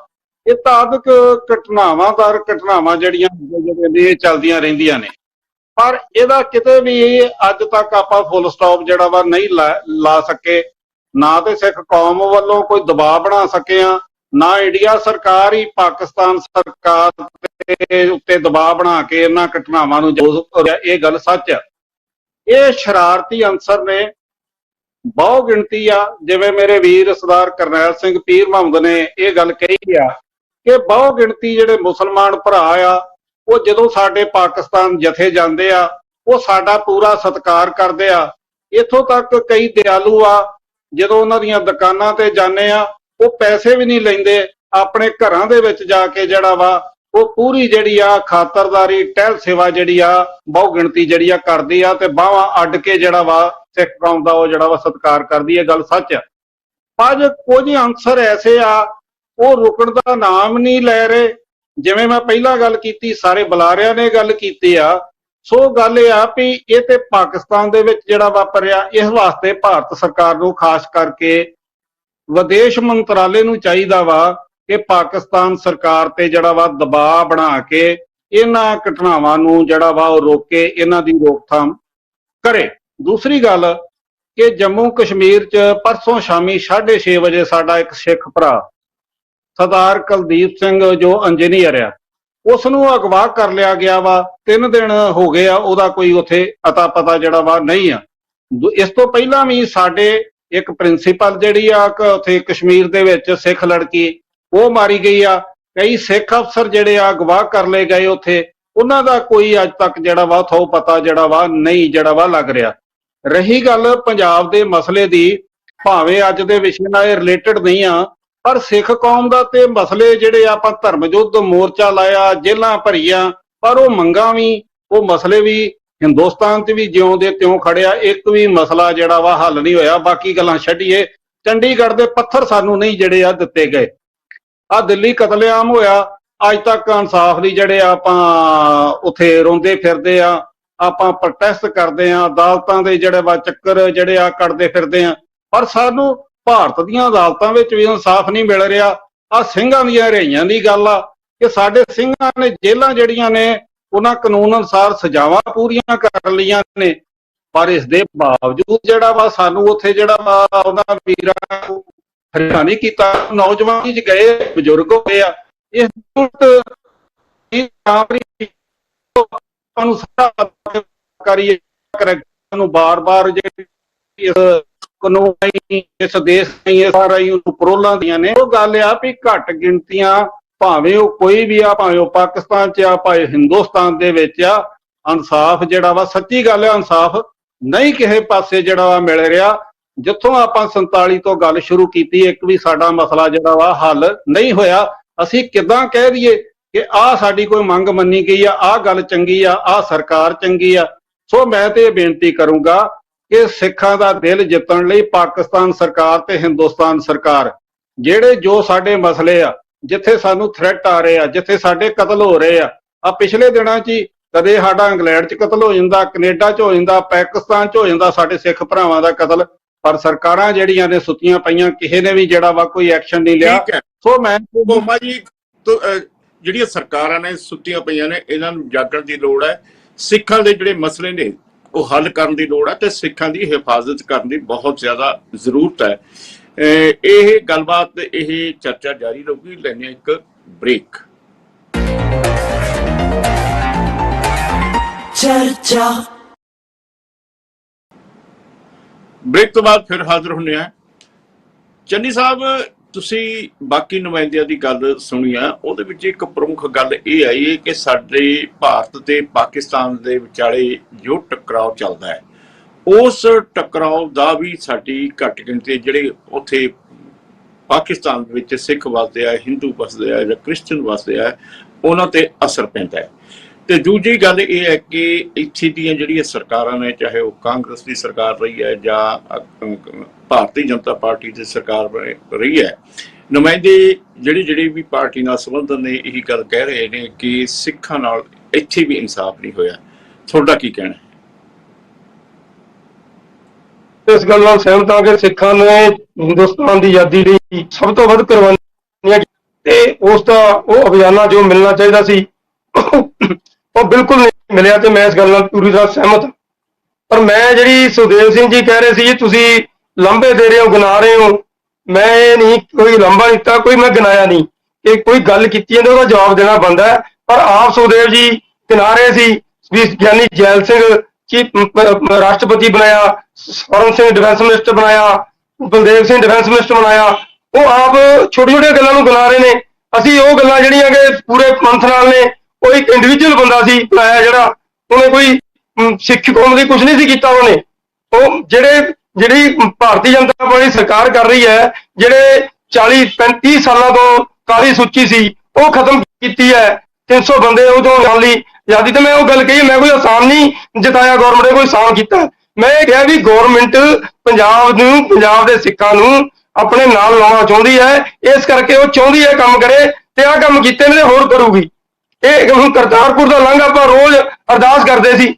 ਇਹ ਤਾਦਕ ਘਟਨਾਵਾਂ ਜਿਹੜੀਆਂ ਇਹ ਚੱਲਦੀਆਂ ਰਹਿੰਦੀਆਂ ਨੇ, ਪਰ ਇਹਦਾ ਕਿਤੇ ਵੀ ਅੱਜ ਤੱਕ ਆਪਾਂ ਫੁੱਲ ਸਟਾਪ ਜਿਹੜਾ ਵਾ ਨਹੀਂ ਲਾ ਸਕੇ। ਨਾ ਤੇ ਸਿੱਖ ਕੌਮ ਵੱਲੋਂ ਕੋਈ ਦਬਾਅ ਬਣਾ ਸਕੇ ਆ, ਨਾ ਇੰਡੀਆ ਸਰਕਾਰ ਹੀ ਪਾਕਿਸਤਾਨ ਸਰਕਾਰ ਦੇ ਉੱਤੇ ਦਬਾਅ ਬਣਾ ਕੇ ਇਹਨਾਂ ਘਟਨਾਵਾਂ ਨੂੰ, ਇਹ ਗੱਲ ਸੱਚ ਆ। ਇਹ ਸ਼ਰਾਰਤੀ ਅਨਸਰ ਨੇ, ਬਹੁ ਗਿਣਤੀ ਆ, ਜਿਵੇਂ ਮੇਰੇ ਵੀਰ ਸਰਦਾਰ ਕਰਨੈਲ ਸਿੰਘ ਪੀਰ ਮੁਹੰਮਦ ਨੇ ਇਹ ਗੱਲ ਕਹੀ ਆ ਕਿ ਬਹੁ ਗਿਣਤੀ ਜਿਹੜੇ ਮੁਸਲਮਾਨ ਭਰਾ ਆ, ਉਹ ਜਦੋਂ ਸਾਡੇ ਪਾਕਿਸਤਾਨ ਜਥੇ ਜਾਂਦੇ ਆ ਉਹ ਸਾਡਾ ਪੂਰਾ ਸਤਿਕਾਰ ਕਰਦੇ ਆ। ਇੱਥੋਂ ਤੱਕ ਕਈ ਦਿਆਲੂ ਆ, ਜਦੋਂ ਉਹਨਾਂ ਦੀਆਂ ਦੁਕਾਨਾਂ ਤੇ ਜਾਂਦੇ ਆ ਉਹ ਪੈਸੇ ਵੀ ਨਹੀਂ ਲੈਂਦੇ, ਆਪਣੇ ਘਰਾਂ ਦੇ ਵਿੱਚ ਜਾ ਕੇ ਜਿਹੜਾ ਵਾ ਉਹ ਪੂਰੀ ਜਿਹੜੀ ਆ ਖਾਤਰਦਾਰੀ ਟਹਿਲ ਸੇਵਾ ਜਿਹੜੀ ਆ ਬਹੁ ਗਿਣਤੀ ਜਿਹੜੀ ਆ ਕਰਦੀ ਆ ਤੇ ਬਾਹਾਂ ਅੱਡ ਕੇ ਜਿਹੜਾ ਵਾ ਸਿੱਖ ਕੌਮ ਦਾ ਉਹ ਜਿਹੜਾ ਵਾ ਸਤਿਕਾਰ ਕਰਦੀ ਹੈ। ਗੱਲ ਸੱਚ ਆ। ਪਰ ਕੁਝ ਅੰਸਰ ਐਸੇ ਆ ਉਹ ਰੁਕਣ ਦਾ ਨਾਮ ਨਹੀਂ ਲੈ ਰਹੇ। ਜਿਵੇਂ ਮੈਂ ਪਹਿਲਾਂ ਗੱਲ ਕੀਤੀ, ਸਾਰੇ ਬੁਲਾਰਿਆਂ ਨੇ ਗੱਲ ਕੀਤੀ ਆ। ਸੋ ਗੱਲ ਇਹ ਆ ਵੀ ਇਹ ਤੇ ਪਾਕਿਸਤਾਨ ਦੇ ਵਿੱਚ ਜਿਹੜਾ ਵਾਪਰਿਆ, ਇਸ ਵਾਸਤੇ ਭਾਰਤ ਸਰਕਾਰ ਨੂੰ ਖਾਸ ਕਰਕੇ ਵਿਦੇਸ਼ ਮੰਤਰਾਲੇ ਨੂੰ ਚਾਹੀਦਾ ਵਾ ਕਿ ਪਾਕਿਸਤਾਨ ਸਰਕਾਰ ਤੇ ਜਿਹੜਾ ਵਾ ਦਬਾਅ ਬਣਾ ਕੇ ਇਹਨਾਂ ਘਟਨਾਵਾਂ ਨੂੰ ਜਿਹੜਾ ਵਾ ਉਹ ਰੋਕੇ, ਇਹਨਾਂ ਦੀ ਰੋਕਥਾਮ ਕਰੇ। ਦੂਸਰੀ ਗੱਲ ਕਿ ਜੰਮੂ ਕਸ਼ਮੀਰ 'ਚ ਪਰਸੋਂ ਸ਼ਾਮੀ 6:30 ਵਜੇ ਸਾਡਾ ਇੱਕ ਸਿੱਖ ਭਰਾ ਸਰਦਾਰ ਕੁਲਦੀਪ ਸਿੰਘ ਜੋ ਇੰਜੀਨੀਅਰ ਆ, ਉਸ ਨੂੰ ਅਗਵਾ ਕਰ ਲਿਆ ਗਿਆ ਵਾ। 3 ਦਿਨ ਹੋ ਗਏ ਆ, ਉਹਦਾ ਕੋਈ ਉੱਥੇ ਅਤਾ ਪਤਾ ਜਿਹੜਾ ਵਾ ਨਹੀਂ ਆ। ਇਸ ਤੋਂ ਪਹਿਲਾਂ ਵੀ ਸਾਡੇ ਇੱਕ ਪ੍ਰਿੰਸੀਪਲ ਜਿਹੜੀ ਆ ਉੱਥੇ ਕਸ਼ਮੀਰ ਦੇ ਵਿੱਚ ਸਿੱਖ ਲੜਕੀ ਉਹ ਮਾਰੀ ਗਈ ਆ। ਕਈ ਸਿੱਖ ਅਫਸਰ ਜਿਹੜੇ ਆ ਅਗਵਾ ਕਰ ਲਏ ਗਏ ਉੱਥੇ, ਉਹਨਾਂ ਦਾ ਕੋਈ ਅੱਜ ਤੱਕ ਜਿਹੜਾ ਵਾ ਥੋ ਪਤਾ ਜਿਹੜਾ ਵਾ ਨਹੀਂ ਜਿਹੜਾ ਵਾ ਲੱਗ ਰਿਹਾ। ਰਹੀ ਗੱਲ ਪੰਜਾਬ ਦੇ ਮਸਲੇ ਦੀ, ਭਾਵੇਂ ਅੱਜ ਦੇ ਵਿਸ਼ੇ ਨਾਲ ਇਹ ਰਿਲੇਟਡ ਨਹੀਂ ਆ, ਪਰ ਸਿੱਖ ਕੌਮ ਦਾ ਤੇ ਮਸਲੇ ਜਿਹੜੇ ਆਪਾਂ ਧਰਮ ਯੁੱਧ ਮੋਰਚਾ ਲਾਇਆ, ਜੇਲ੍ਹਾਂ ਭਰੀਆਂ, ਪਰ ਉਹ ਮੰਗਾਂ ਵੀ ਉਹ ਮਸਲੇ ਵੀ ਹਿੰਦੁਸਤਾਨ 'ਚ ਵੀ ਜਿਉਂ ਦੇ ਤਿਉਂ ਖੜਿਆ। ਇੱਕ ਵੀ ਮਸਲਾ ਜਿਹੜਾ ਵਾ ਹੱਲ ਨਹੀਂ ਹੋਇਆ। ਬਾਕੀ ਗੱਲਾਂ ਛੱਡੀਏ, ਚੰਡੀਗੜ੍ਹ ਦੇ ਪੱਥਰ ਸਾਨੂੰ ਨਹੀਂ ਜਿਹੜੇ ਆ ਦਿੱਤੇ ਗਏ। ਆ ਦਿੱਲੀ ਕਤਲੇਆਮ ਹੋਇਆ, ਅੱਜ ਤੱਕ ਇਨਸਾਫ ਲਈ ਜਿਹੜੇ ਆਪਾਂ ਉੱਥੇ ਰੋਂਦੇ ਫਿਰਦੇ ਆ, ਆਪਾਂ ਪ੍ਰੋਟੈਸਟ ਕਰਦੇ ਆ, ਅਦਾਲਤਾਂ ਦੇ ਜਿਹੜੇ ਵਾ ਚੱਕਰ ਜਿਹੜੇ ਆ ਕੱਢਦੇ ਫਿਰਦੇ ਆ, ਪਰ ਸਾਨੂੰ ਭਾਰਤ ਦੀਆਂ ਅਦਾਲਤਾਂ ਵਿੱਚ ਵੀ ਇਨਸਾਫ ਨਹੀਂ ਮਿਲ ਰਿਹਾ। ਆ ਸਿੰਘਾਂ ਦੀਆਂ ਰਿਹਾਈਆਂ ਦੀ ਗੱਲ ਆ ਕਿ ਸਾਡੇ ਸਿੰਘਾਂ ਨੇ ਜੇਲ੍ਹਾਂ ਜਿਹੜੀਆਂ ਨੇ ਉਹਨਾਂ ਕਾਨੂੰਨ ਅਨੁਸਾਰ ਸਜ਼ਾਵਾਂ ਪੂਰੀਆਂ ਕਰ ਲਈਆਂ ਨੇ, ਪਰ ਇਸ ਦੇ ਬਾਵਜੂਦ ਜਿਹੜਾ ਵਾ ਸਾਨੂੰ ਉੱਥੇ ਜਿਹੜਾ ਵਾ ਉਹਨਾਂ ਵੀਰਾਂ ਨੂੰ ਹਰਿਆਣਾ ਨਹੀਂ ਕੀਤਾ। ਨੌਜਵਾਨ ਚ ਗਏ, ਬਜ਼ੁਰਗ ਹੋਏ ਆ। ਇਸ ਨੂੰ ਬਾਰ-ਬਾਰ ਇਸ ਕਾਨੂੰਨ ਇਸ ਦੇਸ਼ ਇਸ ਰਾਹੀਂ ਪਰੋਲਾਂ ਦੀਆਂ ਨੇ। ਉਹ ਗੱਲ ਆ ਵੀ ਘੱਟ ਗਿਣਤੀਆਂ, ਭਾਵੇਂ ਉਹ ਕੋਈ ਵੀ ਆ, ਭਾਵੇਂ ਉਹ ਪਾਕਿਸਤਾਨ 'ਚ ਆ, ਭਾਵੇਂ ਹਿੰਦੁਸਤਾਨ ਦੇ ਵਿੱਚ ਆ, ਇਨਸਾਫ ਜਿਹੜਾ ਵਾ, ਸੱਚੀ ਗੱਲ ਆ, ਇਨਸਾਫ ਨਹੀਂ ਕਿਸੇ ਪਾਸੇ ਜਿਹੜਾ ਵਾ ਮਿਲ ਰਿਹਾ। ਜਿੱਥੋਂ ਆਪਾਂ 47 ਤੋਂ ਗੱਲ ਸ਼ੁਰੂ ਕੀਤੀ, ਇੱਕ ਵੀ ਸਾਡਾ ਮਸਲਾ ਜਿਹੜਾ ਵਾ ਹੱਲ ਨਹੀਂ ਹੋਇਆ। ਅਸੀਂ ਕਿੱਦਾਂ ਕਹਿ ਦਈਏ ਕਿ ਆਹ ਸਾਡੀ ਕੋਈ ਮੰਗ ਮੰਨੀ ਗਈ ਆ, ਆਹ ਗੱਲ ਚੰਗੀ ਆ, ਆਹ ਸਰਕਾਰ ਚੰਗੀ ਆ। ਸੋ ਮੈਂ ਤੇ ਇਹ ਬੇਨਤੀ ਕਰੂੰਗਾ ਕਿ ਸਿੱਖਾਂ ਦਾ ਦਿਲ ਜਿੱਤਣ ਲਈ ਪਾਕਿਸਤਾਨ ਸਰਕਾਰ ਤੇ ਹਿੰਦੁਸਤਾਨ ਸਰਕਾਰ ਜਿਹੜੇ ਜੋ ਸਾਡੇ ਮਸਲੇ ਆ, ਜਿੱਥੇ ਸਾਨੂੰ ਥ੍ਰੈਟ ਆ ਰਹੇ ਆ, ਜਿੱਥੇ ਸਾਡੇ ਕਤਲ ਹੋ ਰਹੇ ਆ ਪਿਛਲੇ ਦਿਨਾਂ 'ਚ ਹੀ ਕਦੇ ਸਾਡਾ ਇੰਗਲੈਂਡ 'ਚ ਕਤਲ ਹੋ ਜਾਂਦਾ, ਕੈਨੇਡਾ 'ਚ ਹੋ ਜਾਂਦਾ, ਪਾਕਿਸਤਾਨ 'ਚ ਹੋ ਜਾਂਦਾ ਸਾਡੇ ਸਿੱਖ ਭਰਾਵਾਂ ਦਾ ਕਤਲ, ਪਰ ਸਰਕਾਰਾਂ ਜਿਹੜੀਆਂ ਨੇ ਸੁੱਤੀਆਂ ਪਈਆਂ, ਕਿਸੇ ਨੇ ਵੀ ਜਿਹੜਾ ਵਾ ਕੋਈ ਐਕਸ਼ਨ ਨਹੀਂ ਲਿਆ। ਸੋ ਮੈਂ ਕੋਮਾ ਜੀ, ਜਿਹੜੀਆਂ ਸਰਕਾਰਾਂ ਨੇ ਸੁੱਤੀਆਂ ਪਈਆਂ ਨੇ, ਇਹਨਾਂ ਨੂੰ ਜਾਗਣ ਦੀ ਲੋੜ ਹੈ। ਸਿੱਖਾਂ ਦੇ ਜਿਹੜੇ ਮਸਲੇ ਨੇ ਉਹ ਹੱਲ ਕਰਨ ਦੀ ਲੋੜ ਹੈ ਤੇ ਸਿੱਖਾਂ ਦੀ ਹਿਫਾਜ਼ਤ ਕਰਨ ਦੀ ਬਹੁਤ ਜ਼ਿਆਦਾ ਜ਼ਰੂਰਤ ਹੈ। ਇਹ ਗੱਲਬਾਤ, ਇਹ ਚਰਚਾ ਜਾਰੀ ਰਹੂਗੀ। ਲੈਂਦੇ ਹਾਂ ਇੱਕ ਬ੍ਰੇਕ। ਬ੍ਰੇਕ ਤੋਂ ਬਾਅਦ ਫਿਰ ਹਾਜ਼ਰ ਹੁੰਦੇ ਆ। ਚੰਨੀ ਸਾਹਿਬ, ਤੁਸੀਂ ਬਾਕੀ ਨੁਮਾਇੰਦਿਆਂ ਦੀ ਗੱਲ ਸੁਣੀ ਆ, ਉਹਦੇ ਵਿੱਚ ਇੱਕ ਪ੍ਰਮੁੱਖ ਗੱਲ ਇਹ ਆਈ ਹੈ ਕਿ ਸਾਡੇ ਭਾਰਤ ਤੇ ਪਾਕਿਸਤਾਨ ਦੇ ਵਿਚਾਲੇ ਜੋ ਟਕਰਾਅ ਚੱਲਦਾ ਹੈ, ਉਸ ਟਕਰਾਅ ਦਾ ਵੀ ਸਾਡੀ ਘੱਟ ਗਿਣਤੀ ਜਿਹੜੇ ਉੱਥੇ ਪਾਕਿਸਤਾਨ ਵਿੱਚ ਸਿੱਖ ਵਸਦੇ ਆ, ਹਿੰਦੂ ਵਸਦੇ ਆ ਜਾਂ ਕ੍ਰਿਸਚਨ ਵਸਦੇ ਆ, ਉਹਨਾਂ ਤੇ ਅਸਰ ਪੈਂਦਾ ਹੈ। ਤੇ ਦੂਜੀ ਗੱਲ ਇਹ ਹੈ ਕਿ ਇੱਥੇ ਦੀਆਂ ਜਿਹੜੀਆਂ ਸਰਕਾਰਾਂ ਨੇ, ਚਾਹੇ ਉਹ ਕਾਂਗਰਸ ਦੀ ਸਰਕਾਰ ਰਹੀ ਹੈ ਜਾਂ ਭਾਰਤੀ ਜਨਤਾ ਪਾਰਟੀ ਦੀ ਸਰਕਾਰ ਰਹੀ ਹੈ, ਨੁਮਾਇੰਦੇ ਜਿਹੜੀ ਵੀ ਪਾਰਟੀ ਨਾਲ ਸੰਬੰਧਤ ਨੇ ਇਹੀ ਗੱਲ ਕਹਿ ਰਹੇ ਨੇ ਕਿ ਸਿੱਖਾਂ ਨਾਲ ਇੱਥੇ ਵੀ ਇਨਸਾਫ ਨਹੀਂ ਹੋਇਆ। ਤੁਹਾਡਾ ਕੀ ਕਹਿਣਾ ਹੈ? ਇਸ ਗੱਲ ਨਾਲ ਸਹਿਮਤ ਹਾਂ ਕਿ ਸਿੱਖਾਂ ਨੇ ਹਿੰਦੁਸਤਾਨ ਦੀ ਆਜ਼ਾਦੀ ਲਈ ਸਭ ਤੋਂ ਵੱਧ ਕੁਰਬਾਨੀਆਂ ਤੇ ਉਸ ਦਾ ਉਹ ਅਭਿਆਨਾ ਜੋ ਮਿਲਣਾ ਚਾਹੀਦਾ ਸੀ ਉਹ ਬਿਲਕੁਲ ਨਹੀਂ ਮਿਲਿਆ, ਤੇ ਮੈਂ ਇਸ ਗੱਲ ਨਾਲ ਪੂਰੀ ਤਰ੍ਹਾਂ ਸਹਿਮਤ ਹਾਂ। ਪਰ ਮੈਂ ਜਿਹੜੀ ਸੁਖਦੇਵ ਸਿੰਘ ਜੀ ਕਹਿ ਰਹੇ ਸੀ, ਤੁਸੀਂ ਲੰਬੇ ਦੇ ਰਹੇ ਹੋ, ਗਿਣਾ ਰਹੇ ਹੋ, ਮੈਂ ਇਹ ਨਹੀਂ ਕੋਈ ਲੰਬਾ ਦਿੱਤਾ, ਕੋਈ ਮੈਂ ਗਿਣਾਇਆ ਨਹੀਂ। ਕਿ ਕੋਈ ਗੱਲ ਕੀਤੀ ਹੈ ਤਾਂ ਉਹਦਾ ਜਵਾਬ ਦੇਣਾ ਬਣਦਾ ਹੈ। ਪਰ ਆਪ ਸੁਖਦੇਵ ਜੀ ਗਿਣਾ ਰਹੇ ਸੀ ਵੀ ਗਿਆਨੀ ਜੈਲ ਸਿੰਘ ਰਾਸ਼ਟਰਪਤੀ ਬਣਾਇਆ, ਸਵਰਨ ਸਿੰਘ ਡਿਫੈਂਸ ਮਿਨਿਸਟਰ ਬਣਾਇਆ, ਬਲਦੇਵ ਸਿੰਘ ਡਿਫੈਂਸ ਮਿਨਿਸਟਰ ਬਣਾਇਆ। ਉਹ ਆਪ ਛੋਟੀ ਛੋਟੀਆਂ ਗੱਲਾਂ ਨੂੰ ਗਿਣਾ ਰਹੇ ਨੇ। ਅਸੀਂ ਉਹ ਗੱਲਾਂ ਜਿਹੜੀਆਂ ਕਿ ਪੂਰੇ ਪੰਥ ਨਾਲ ਨੇ, ਉਹ ਇੱਕ ਇੰਡੀਵਿਜੂਅਲ ਬੰਦਾ ਸੀ ਬਣਾਇਆ ਜਿਹੜਾ, ਉਹਨੇ ਕੋਈ ਸਿੱਖ ਕੌਮ ਲਈ ਕੁਝ ਨਹੀਂ ਸੀ ਕੀਤਾ। ਉਹਨੇ ਉਹ ਜਿਹੜੀ ਭਾਰਤੀ ਜਨਤਾ ਪਾਰਟੀ ਸਰਕਾਰ ਕਰ ਰਹੀ ਹੈ, ਜਿਹੜੇ 40-35 ਸਾਲਾਂ ਤੋਂ ਕਾਲੀ ਸੂਚੀ ਸੀ ਉਹ ਖਤਮ ਕੀਤੀ ਹੈ। 300 ਬੰਦੇ ਉਹ ਤੋਂ ਜਾਣ ਲਈ ਆਜ਼ਾਦੀ। ਤੇ ਮੈਂ ਉਹ ਗੱਲ ਕਹੀ, ਮੈਂ ਕੋਈ ਆਸਾਨ ਨਹੀਂ ਜਿਤਾਇਆ ਗੌਰਮੈਂਟ ਨੇ, ਕੋਈ ਆਸਾਨ ਕੀਤਾ। ਮੈਂ ਇਹ ਕਿਹਾ ਵੀ ਗੌਰਮੈਂਟ ਪੰਜਾਬ ਨੂੰ, ਪੰਜਾਬ ਦੇ ਸਿੱਖਾਂ ਨੂੰ ਆਪਣੇ ਨਾਲ ਲਾਉਣਾ ਚਾਹੁੰਦੀ ਹੈ, ਇਸ ਕਰਕੇ ਉਹ ਚਾਹੁੰਦੀ ਹੈ ਕੰਮ ਕਰੇ ਤੇ ਆਹ ਕੰਮ ਕੀਤੇ ਨੇ ਹੋਰ ਕਰੂਗੀ। ਇਹ ਹੁਣ ਕਰਤਾਰਪੁਰ ਦਾ ਲੰਘ ਆਪਾਂ ਰੋਜ਼ ਅਰਦਾਸ ਕਰਦੇ ਸੀ,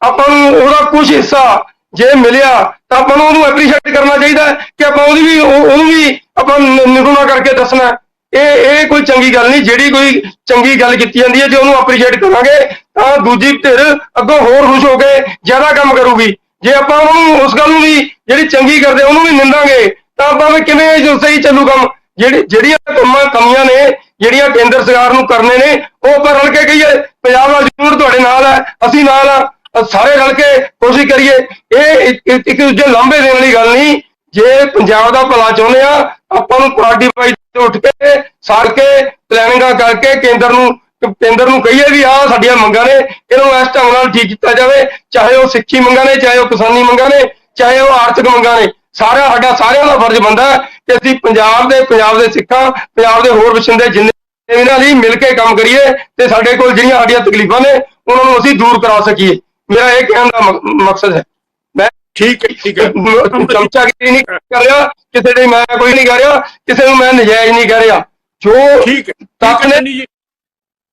ਆਪਾਂ ਨੂੰ ਉਹਦਾ ਕੁਝ ਹਿੱਸਾ ਜੇ ਮਿਲਿਆ ਤਾਂ ਆਪਾਂ ਨੂੰ ਉਹਨੂੰ ਐਪਰੀਸ਼ੀਏਟ ਕਰਨਾ ਚਾਹੀਦਾ ਕਿ ਆਪਾਂ ਉਹਨੂੰ ਵੀ ਆਪਾਂ ਨਿਗੁਣਾ ਕਰਕੇ ਦੱਸਣਾ। ਇਹ ਕੋਈ ਚੰਗੀ ਗੱਲ ਨਹੀਂ। ਜਿਹੜੀ ਕੋਈ ਚੰਗੀ ਗੱਲ ਕੀਤੀ ਜਾਂਦੀ ਹੈ ਜੇ ਉਹਨੂੰ ਐਪਰੀਸ਼ੀਏਟ ਕਰਾਂਗੇ ਤਾਂ ਦੂਜੀ ਧਿਰ ਅੱਗੋਂ ਹੋਰ ਖੁਸ਼ ਹੋ ਕੇ ਜ਼ਿਆਦਾ ਕੰਮ ਕਰੂਗੀ। ਜੇ ਆਪਾਂ ਉਹਨੂੰ ਉਸ ਗੱਲ ਨੂੰ ਵੀ ਜਿਹੜੀ ਚੰਗੀ ਕਰਦੇ ਉਹਨੂੰ ਵੀ ਨਿੰਦਾਂਗੇ ਤਾਂ ਆਪਾਂ ਵੀ ਕਿਵੇਂ ਸਹੀ ਚੱਲੂ ਕੰਮ। ਜਿਹੜੀਆਂ ਕਮੀਆਂ ਨੇ ਜਿਹੜੀਆਂ ਕੇਂਦਰ ਸਰਕਾਰ ਨੂੰ ਕਰਨੇ ਨੇ ਉਹ ਆਪਾਂ ਰਲ ਕੇ ਕਹੀਏ ਪੰਜਾਬ ਨਾਲ ਜ਼ਰੂਰ ਤੁਹਾਡੇ ਨਾਲ ਹੈ, ਅਸੀਂ ਨਾਲ ਆ, ਸਾਰੇ ਰਲ ਕੇ ਕੋਸ਼ਿਸ਼ ਕਰੀਏ। ਇਹ ਇੱਕ ਦੂਜੇ ਲਾਂਭੇ ਦੇਣ ਵਾਲੀ ਗੱਲ ਨਹੀਂ। ਜੇ ਪੰਜਾਬ ਦਾ ਭਲਾ ਚਾਹੁੰਦੇ ਆ ਆਪਾਂ ਨੂੰ ਪਾਰਟੀ ਵਾਈਜ਼ ਉੱਠ ਕੇ ਸਾਰ ਕੇ ਪਲੈਨਿੰਗਾਂ ਕਰਕੇ ਕੇਂਦਰ ਨੂੰ ਕਹੀਏ ਵੀ ਆਹ ਸਾਡੀਆਂ ਮੰਗਾਂ ਨੇ, ਇਹਨੂੰ ਇਸ ਢੰਗ ਨਾਲ ਠੀਕ ਕੀਤਾ ਜਾਵੇ। ਚਾਹੇ ਉਹ ਸਿੱਖੀ ਮੰਗਾਂ ਨੇ, ਚਾਹੇ ਉਹ ਕਿਸਾਨੀ ਮੰਗਾਂ ਨੇ, ਚਾਹੇ ਉਹ ਆਰਥਿਕ ਮੰਗਾਂ ਨੇ। ਸਾਰਿਆਂ ਦਾ ਫਰਜ਼ ਬਣਦਾ ਹੈ ਕਿ ਅਸੀਂ ਪੰਜਾਬ ਦੇ ਸਿੱਖਾਂ, ਪੰਜਾਬ ਦੇ ਹੋਰ ਵਸਿੰਦੇ ਜਿੰਨੇ ਇਹਨਾਂ ਲਈ ਮਿਲ ਕੇ ਕੰਮ ਕਰੀਏ ਤੇ ਸਾਡੇ ਕੋਲ ਜਿਹੜੀਆਂ ਸਾਡੀਆਂ ਤਕਲੀਫਾਂ ਨੇ ਉਹਨਾਂ ਨੂੰ ਅਸੀਂ ਦੂਰ ਕਰਾ ਸਕੀਏ। ਮੇਰਾ ਇਹ ਕਹਿਣ ਦਾ ਮਕਸਦ ਹੈ। ਮੈਂ ਠੀਕ ਹੈ ਚਮਚਾਗਿਰੀ ਨਹੀਂ ਕਰ ਰਿਹਾ ਕਿਸੇ ਦੀ, ਮੈਂ ਕੋਈ ਨਹੀਂ ਕਰ ਰਿਹਾ ਕਿਸੇ ਨੂੰ, ਮੈਂ ਨਜਾਇਜ਼ ਨਹੀਂ ਕਰ ਰਿਹਾ। ਜੋ ਠੀਕ ਹੈ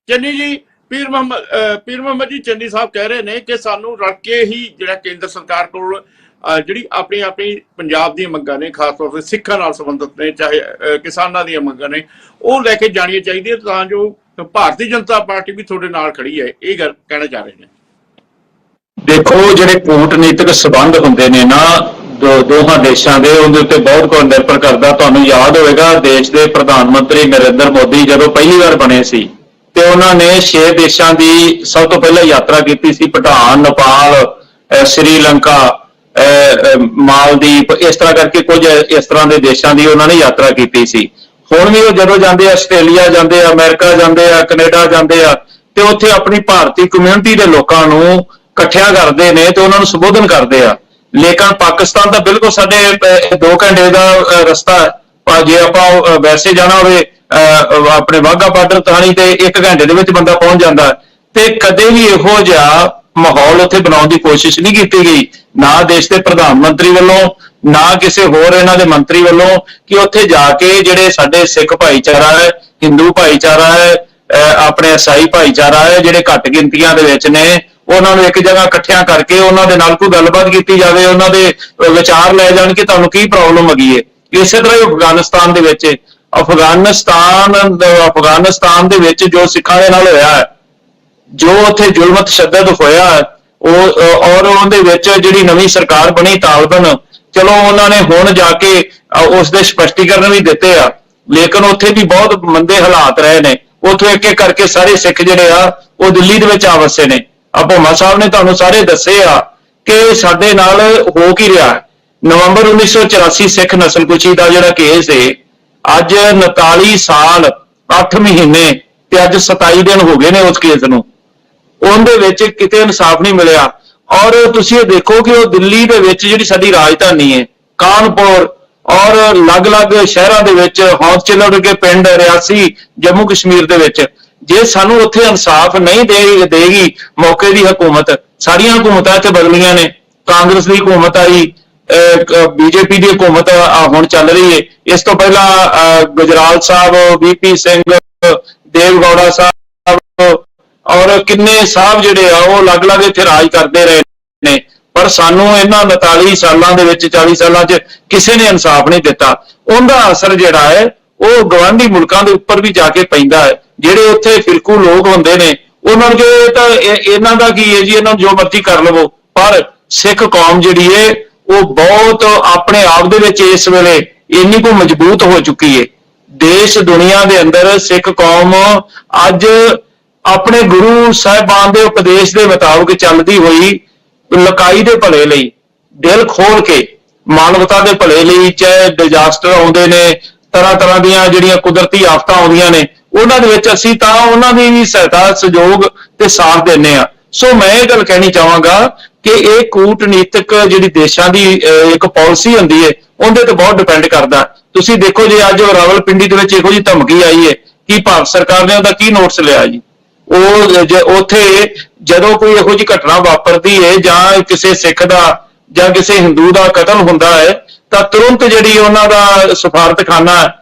ਚੰਨੀ ਜੀ, ਪੀਰ ਮੁਹੰਮਦ ਜੀ ਚੰਨੀ ਸਾਹਿਬ ਕਹਿ ਰਹੇ ਨੇ ਕਿ ਸਾਨੂੰ ਰਲ ਕੇ ਹੀ ਜਿਹੜਾ ਕੇਂਦਰ ਸਰਕਾਰ ਕੋਲ ਜਿਹੜੀ ਆਪਣੀ ਪੰਜਾਬ ਦੀਆਂ ਮੰਗਾਂ ਨੇ, ਖਾਸ ਤੌਰ ਤੇ ਸਿੱਖਾਂ ਨਾਲ ਸੰਬੰਧਿਤ ਨੇ, ਚਾਹੇ ਕਿਸਾਨਾਂ ਦੀਆਂ ਮੰਗਾਂ ਨੇ, ਉਹ ਲੈ ਕੇ ਜਾਣੀਆਂ ਚਾਹੀਦੀਆਂ ਤਾਂ ਜੋ ਭਾਰਤੀ ਜਨਤਾ ਪਾਰਟੀ ਵੀ ਤੁਹਾਡੇ ਨਾਲ ਖੜੀ ਹੈ। ਇਹ ਗੱਲ ਕਹਿਣਾ ਚਾਹ ਰਹੇ ਨੇ। ਦੇਖੋ, ਜਿਹੜੇ ਕੂਟਨੀਤਿਕ ਸਬੰਧ ਹੁੰਦੇ ਨੇ ਨਾ ਦੋਹਾਂ ਦੇਸ਼ਾਂ ਦੇ, ਉਹਦੇ ਉੱਤੇ ਬਹੁਤ ਕੁਝ ਨਿਰਭਰ ਕਰਦਾ। ਤੁਹਾਨੂੰ ਯਾਦ ਹੋਵੇਗਾ ਦੇਸ਼ ਦੇ ਪ੍ਰਧਾਨ ਮੰਤਰੀ ਨਰਿੰਦਰ ਮੋਦੀ ਜਦੋਂ ਪਹਿਲੀ ਵਾਰ ਬਣੇ ਸੀ ਤੇ ਉਹਨਾਂ ਨੇ 6 ਦੇਸ਼ਾਂ ਦੀ ਸਭ ਤੋਂ ਪਹਿਲਾਂ ਯਾਤਰਾ ਕੀਤੀ ਸੀ। ਭੂਟਾਨ, ਨੇਪਾਲ, ਸ੍ਰੀਲੰਕਾ, ਮਾਲਦੀਵ, ਇਸ ਤਰ੍ਹਾਂ ਕਰਕੇ ਕੁਝ ਇਸ ਤਰ੍ਹਾਂ ਦੇ ਦੇਸ਼ਾਂ ਦੀ ਉਹਨਾਂ ਨੇ ਯਾਤਰਾ ਕੀਤੀ ਸੀ। ਹੁਣ ਵੀ ਉਹ ਜਦੋਂ ਜਾਂਦੇ ਆ ਆਸਟ੍ਰੇਲੀਆ ਜਾਂਦੇ ਆ, ਅਮਰੀਕਾ ਜਾਂਦੇ ਆ, ਕੈਨੇਡਾ ਜਾਂਦੇ ਆ ਤੇ ਉੱਥੇ ਆਪਣੀ ਭਾਰਤੀ ਕਮਿਊਨਿਟੀ ਦੇ ਲੋਕਾਂ ਨੂੰ ਇਕੱਠਿਆਂ ਕਰਦੇ ਨੇ ਤੇ ਉਹਨਾਂ ਨੂੰ ਸੰਬੋਧਨ ਕਰਦੇ ਆ। ਲੇਕਿਨ ਪਾਕਿਸਤਾਨ ਤਾਂ ਬਿਲਕੁਲ ਸਾਡੇ 2 ਘੰਟੇ ਦਾ ਰਸਤਾ ਹੈ। ਜੇ ਆਪਾਂ ਵੈਸੇ ਜਾਣਾ ਹੋਵੇ ਆਪਣੇ ਵਾਘਾ ਬਾਰਡਰ ਥਾਣੀ ਤੇ 1 ਘੰਟੇ ਦੇ ਵਿੱਚ ਬੰਦਾ ਪਹੁੰਚ ਜਾਂਦਾ। ਤੇ ਕਦੇ ਵੀ ਇਹੋ ਜਿਹਾ ਮਾਹੌਲ ਉੱਥੇ ਬਣਾਉਣ ਦੀ ਕੋਸ਼ਿਸ਼ ਨਹੀਂ ਕੀਤੀ ਗਈ, ਨਾ ਦੇਸ਼ ਦੇ ਪ੍ਰਧਾਨ ਮੰਤਰੀ ਵੱਲੋਂ, ਨਾ ਕਿਸੇ ਹੋਰ ਇਹਨਾਂ ਦੇ ਮੰਤਰੀ ਵੱਲੋਂ, ਕਿ ਉੱਥੇ ਜਾ ਕੇ ਜਿਹੜੇ ਸਾਡੇ ਸਿੱਖ ਭਾਈਚਾਰਾ ਹੈ, ਹਿੰਦੂ ਭਾਈਚਾਰਾ ਹੈ, ਆਪਣੇ ਈਸਾਈ ਭਾਈਚਾਰਾ ਹੈ, ਜਿਹੜੇ ਘੱਟ ਗਿਣਤੀਆਂ ਦੇ ਵਿੱਚ ਨੇ, ਉਹਨਾਂ ਨੂੰ ਇੱਕ ਜਗ੍ਹਾ ਇਕੱਠਿਆਂ ਕਰਕੇ ਉਹਨਾਂ ਦੇ ਨਾਲ ਕੋਈ ਗੱਲਬਾਤ ਕੀਤੀ ਜਾਵੇ, ਉਹਨਾਂ ਦੇ ਵਿਚਾਰ ਲੈ ਜਾਣ ਕਿ ਤੁਹਾਨੂੰ ਕੀ ਪ੍ਰੋਬਲਮ ਹੈਗੀ ਹੈ। ਇਸੇ ਤਰ੍ਹਾਂ ਹੀ ਅਫਗਾਨਿਸਤਾਨ ਦੇ ਵਿੱਚ ਜੋ ਸਿੱਖਾਂ ਦੇ ਨਾਲ ਹੋਇਆ ਹੈ, ਜੋ ਉੱਥੇ ਜ਼ੁਲਮ ਤਸ਼ੱਦਦ ਹੋਇਆ ਹੈ, ਔਰ ਉਹਦੇ ਵਿੱਚ ਜਿਹੜੀ ਨਵੀਂ ਸਰਕਾਰ ਬਣੀ ਤਾਲਿਬਾਨ, ਚਲੋ ਉਹਨਾਂ ਨੇ ਹੁਣ ਜਾ ਕੇ ਉਸ ਦੇ ਸਪਸ਼ਟੀਕਰਨ ਵੀ ਦਿੱਤੇ ਆ, ਲੇਕਿਨ ਉੱਥੇ ਵੀ ਬਹੁਤ ਮੰਦੇ ਹਾਲਾਤ ਰਹੇ ਨੇ। ਉੱਥੋਂ ਇੱਕ ਇੱਕ ਕਰਕੇ ਸਾਰੇ ਸਿੱਖ ਜਿਹੜੇ ਆ ਉਹ ਦਿੱਲੀ ਦੇ ਵਿੱਚ ਆ ਵਸੇ ਨੇ। ਭੋਮਾ ਸਾਹਿਬ ਨੇ ਤੁਹਾਨੂੰ ਸਾਰੇ ਦੱਸੇ ਆ ਕਿ ਸਾਡੇ ਨਾਲ ਹੋ ਕੀ ਰਿਹਾ। ਨਵੰਬਰ 1984 ਸਿੱਖ ਨਸਲਕੁਸ਼ੀ ਦਾ ਜਿਹੜਾ ਕੇਸ ਹੈ, ਅੱਜ 39 ਸਾਲ 8 ਮਹੀਨੇ ਤੇ ਅੱਜ 27 ਦਿਨ ਹੋ ਗਏ ਨੇ ਉਸ ਕੇਸ ਨੂੰ। ਉਹਦੇ ਵਿੱਚ ਕਿਤੇ ਇਨਸਾਫ ਨਹੀਂ ਮਿਲਿਆ। ਔਰ ਤੁਸੀਂ ਇਹ ਦੇਖੋ ਕਿ ਉਹ ਦਿੱਲੀ ਦੇ ਵਿੱਚ ਜਿਹੜੀ ਸਾਡੀ ਰਾਜਧਾਨੀ ਹੈ, ਕਾਨਪੁਰ ਔਰ ਅਲੱਗ-ਅਲੱਗ ਸ਼ਹਿਰਾਂ ਦੇ ਵਿੱਚ, ਹੌਂਸਚਿਲਰ ਵਰਗੇ ਪਿੰਡ, ਰਿਆਸੀ, ਜੰਮੂ ਕਸ਼ਮੀਰ ਦੇ ਵਿੱਚ, ਜੇ ਸਾਨੂੰ ਉੱਥੇ ਇਨਸਾਫ ਨਹੀਂ ਦੇਗੀ ਮੌਕੇ ਦੀ ਹਕੂਮਤ, ਸਾਰੀਆਂ ਹਕੂਮਤਾਂ ਇੱਥੇ ਬਦਲੀਆਂ ਨੇ, ਕਾਂਗਰਸ ਦੀ ਹਕੂਮਤ ਆਈ, ਬੀਜੇਪੀ ਦੀ ਹਕੂਮਤ ਹੁਣ ਚੱਲ ਰਹੀ ਹੈ। ਇਸ ਤੋਂ ਪਹਿਲਾਂ ਗੁਜਰਾਲ ਸਾਹਿਬ, VP ਸਿੰਘ, ਦੇਵਗੌੜਾ ਸਾਹਿਬ ਔਰ ਕਿੰਨੇ ਸਾਹਿਬ ਜਿਹੜੇ ਆ ਉਹ ਅਲੱਗ-ਅਲੱਗ ਇੱਥੇ ਰਾਜ ਕਰਦੇ ਰਹੇ ਨੇ, ਪਰ ਸਾਨੂੰ ਇਹਨਾਂ 39 ਸਾਲਾਂ ਦੇ ਵਿੱਚ, 40 ਸਾਲਾਂ 'ਚ ਕਿਸੇ ਨੇ ਇਨਸਾਫ ਨਹੀਂ ਦਿੱਤਾ। ਉਹਦਾ ਅਸਰ ਜਿਹੜਾ ਹੈ ਉਹ ਗਵਾਂਢੀ ਮੁਲਕਾਂ ਦੇ ਉੱਪਰ ਵੀ ਜਾ ਕੇ ਪੈਂਦਾ ਹੈ। ਜਿਹੜੇ ਉੱਥੇ ਫਿਰਕੂ ਲੋਕ ਹੁੰਦੇ ਨੇ ਉਹਨਾਂ ਨੂੰ ਤਾਂ ਇਹਨਾਂ ਦਾ ਕੀ ਹੈ ਜੀ, ਇਹਨਾਂ ਨੂੰ ਜੋ ਮਰਜ਼ੀ ਕਰ ਲਵੋ, ਪਰ ਸਿੱਖ ਕੌਮ ਜਿਹੜੀ ਹੈ ਉਹ ਬਹੁਤ ਆਪਣੇ ਆਪ ਦੇ ਵਿੱਚ ਇਸ ਵੇਲੇ ਇੰਨੀ ਕੁ ਮਜ਼ਬੂਤ ਹੋ ਚੁੱਕੀ ਹੈ। ਦੇਸ਼ ਦੁਨੀਆ ਦੇ ਅੰਦਰ ਸਿੱਖ ਕੌਮ ਅੱਜ ਆਪਣੇ ਗੁਰੂ ਸਾਹਿਬਾਨ ਦੇ ਉਪਦੇਸ਼ ਦੇ ਮੁਤਾਬਕ ਚੱਲਦੀ ਹੋਈ, ਲਕਾਈ ਦੇ ਭਲੇ ਲਈ, ਦਿਲ ਖੋਲ ਕੇ ਮਾਨਵਤਾ ਦੇ ਭਲੇ ਲਈ, ਚਾਹੇ ਡਿਜ਼ਾਸਟਰ ਆਉਂਦੇ ਨੇ, ਤਰ੍ਹਾਂ ਦੀਆਂ ਜਿਹੜੀਆਂ ਕੁਦਰਤੀ ਆਫਤਾਂ ਆਉਂਦੀਆਂ ਨੇ, ਉਹਨਾਂ ਦੇ ਵਿੱਚ ਅਸੀਂ ਤਾਂ ਉਹਨਾਂ ਦੀ ਵੀ ਸਹਾਇਤਾ, ਸਹਿਯੋਗ ਤੇ ਸਾਥ ਦਿੰਦੇ ਆ। ਸੋ ਮੈਂ ਇਹ ਗੱਲ ਕਹਿਣੀ ਚਾਹਾਂਗਾ ਕਿ ਇਹ ਕੂਟਨੀਤਿਕ ਜਿਹੜੀ ਦੇਸ਼ਾਂ ਦੀ ਇੱਕ ਪਾਲਿਸੀ ਹੁੰਦੀ ਹੈ, ਉਹਦੇ ਤੇ ਬਹੁਤ ਡਿਪੈਂਡ ਕਰਦਾ। ਤੁਸੀਂ ਦੇਖੋ ਜੇ ਅੱਜ ਰਾਵਲਪਿੰਡੀ ਦੇ ਵਿੱਚ ਇਹੋ ਜਿਹੀ ਧਮਕੀ ਆਈ ਹੈ ਕਿ ਭਾਰਤ ਸਰਕਾਰ ਨੇ ਉਹਦਾ ਕੀ ਨੋਟਿਸ ਲਿਆ ਜੀ? ਉਹ ਉੱਥੇ ਜਦੋਂ ਕੋਈ ਇਹੋ ਜਿਹੀ ਘਟਨਾ ਵਾਪਰਦੀ ਹੈ ਜਾਂ ਕਿਸੇ ਸਿੱਖ ਦਾ ਜਾਂ ਕਿਸੇ ਹਿੰਦੂ ਦਾ ਕਤਲ ਹੁੰਦਾ ਹੈ ਤਾਂ ਤੁਰੰਤ ਜਿਹੜੀ ਉਹਨਾਂ ਦਾ ਸਫਾਰਤਖਾਨਾ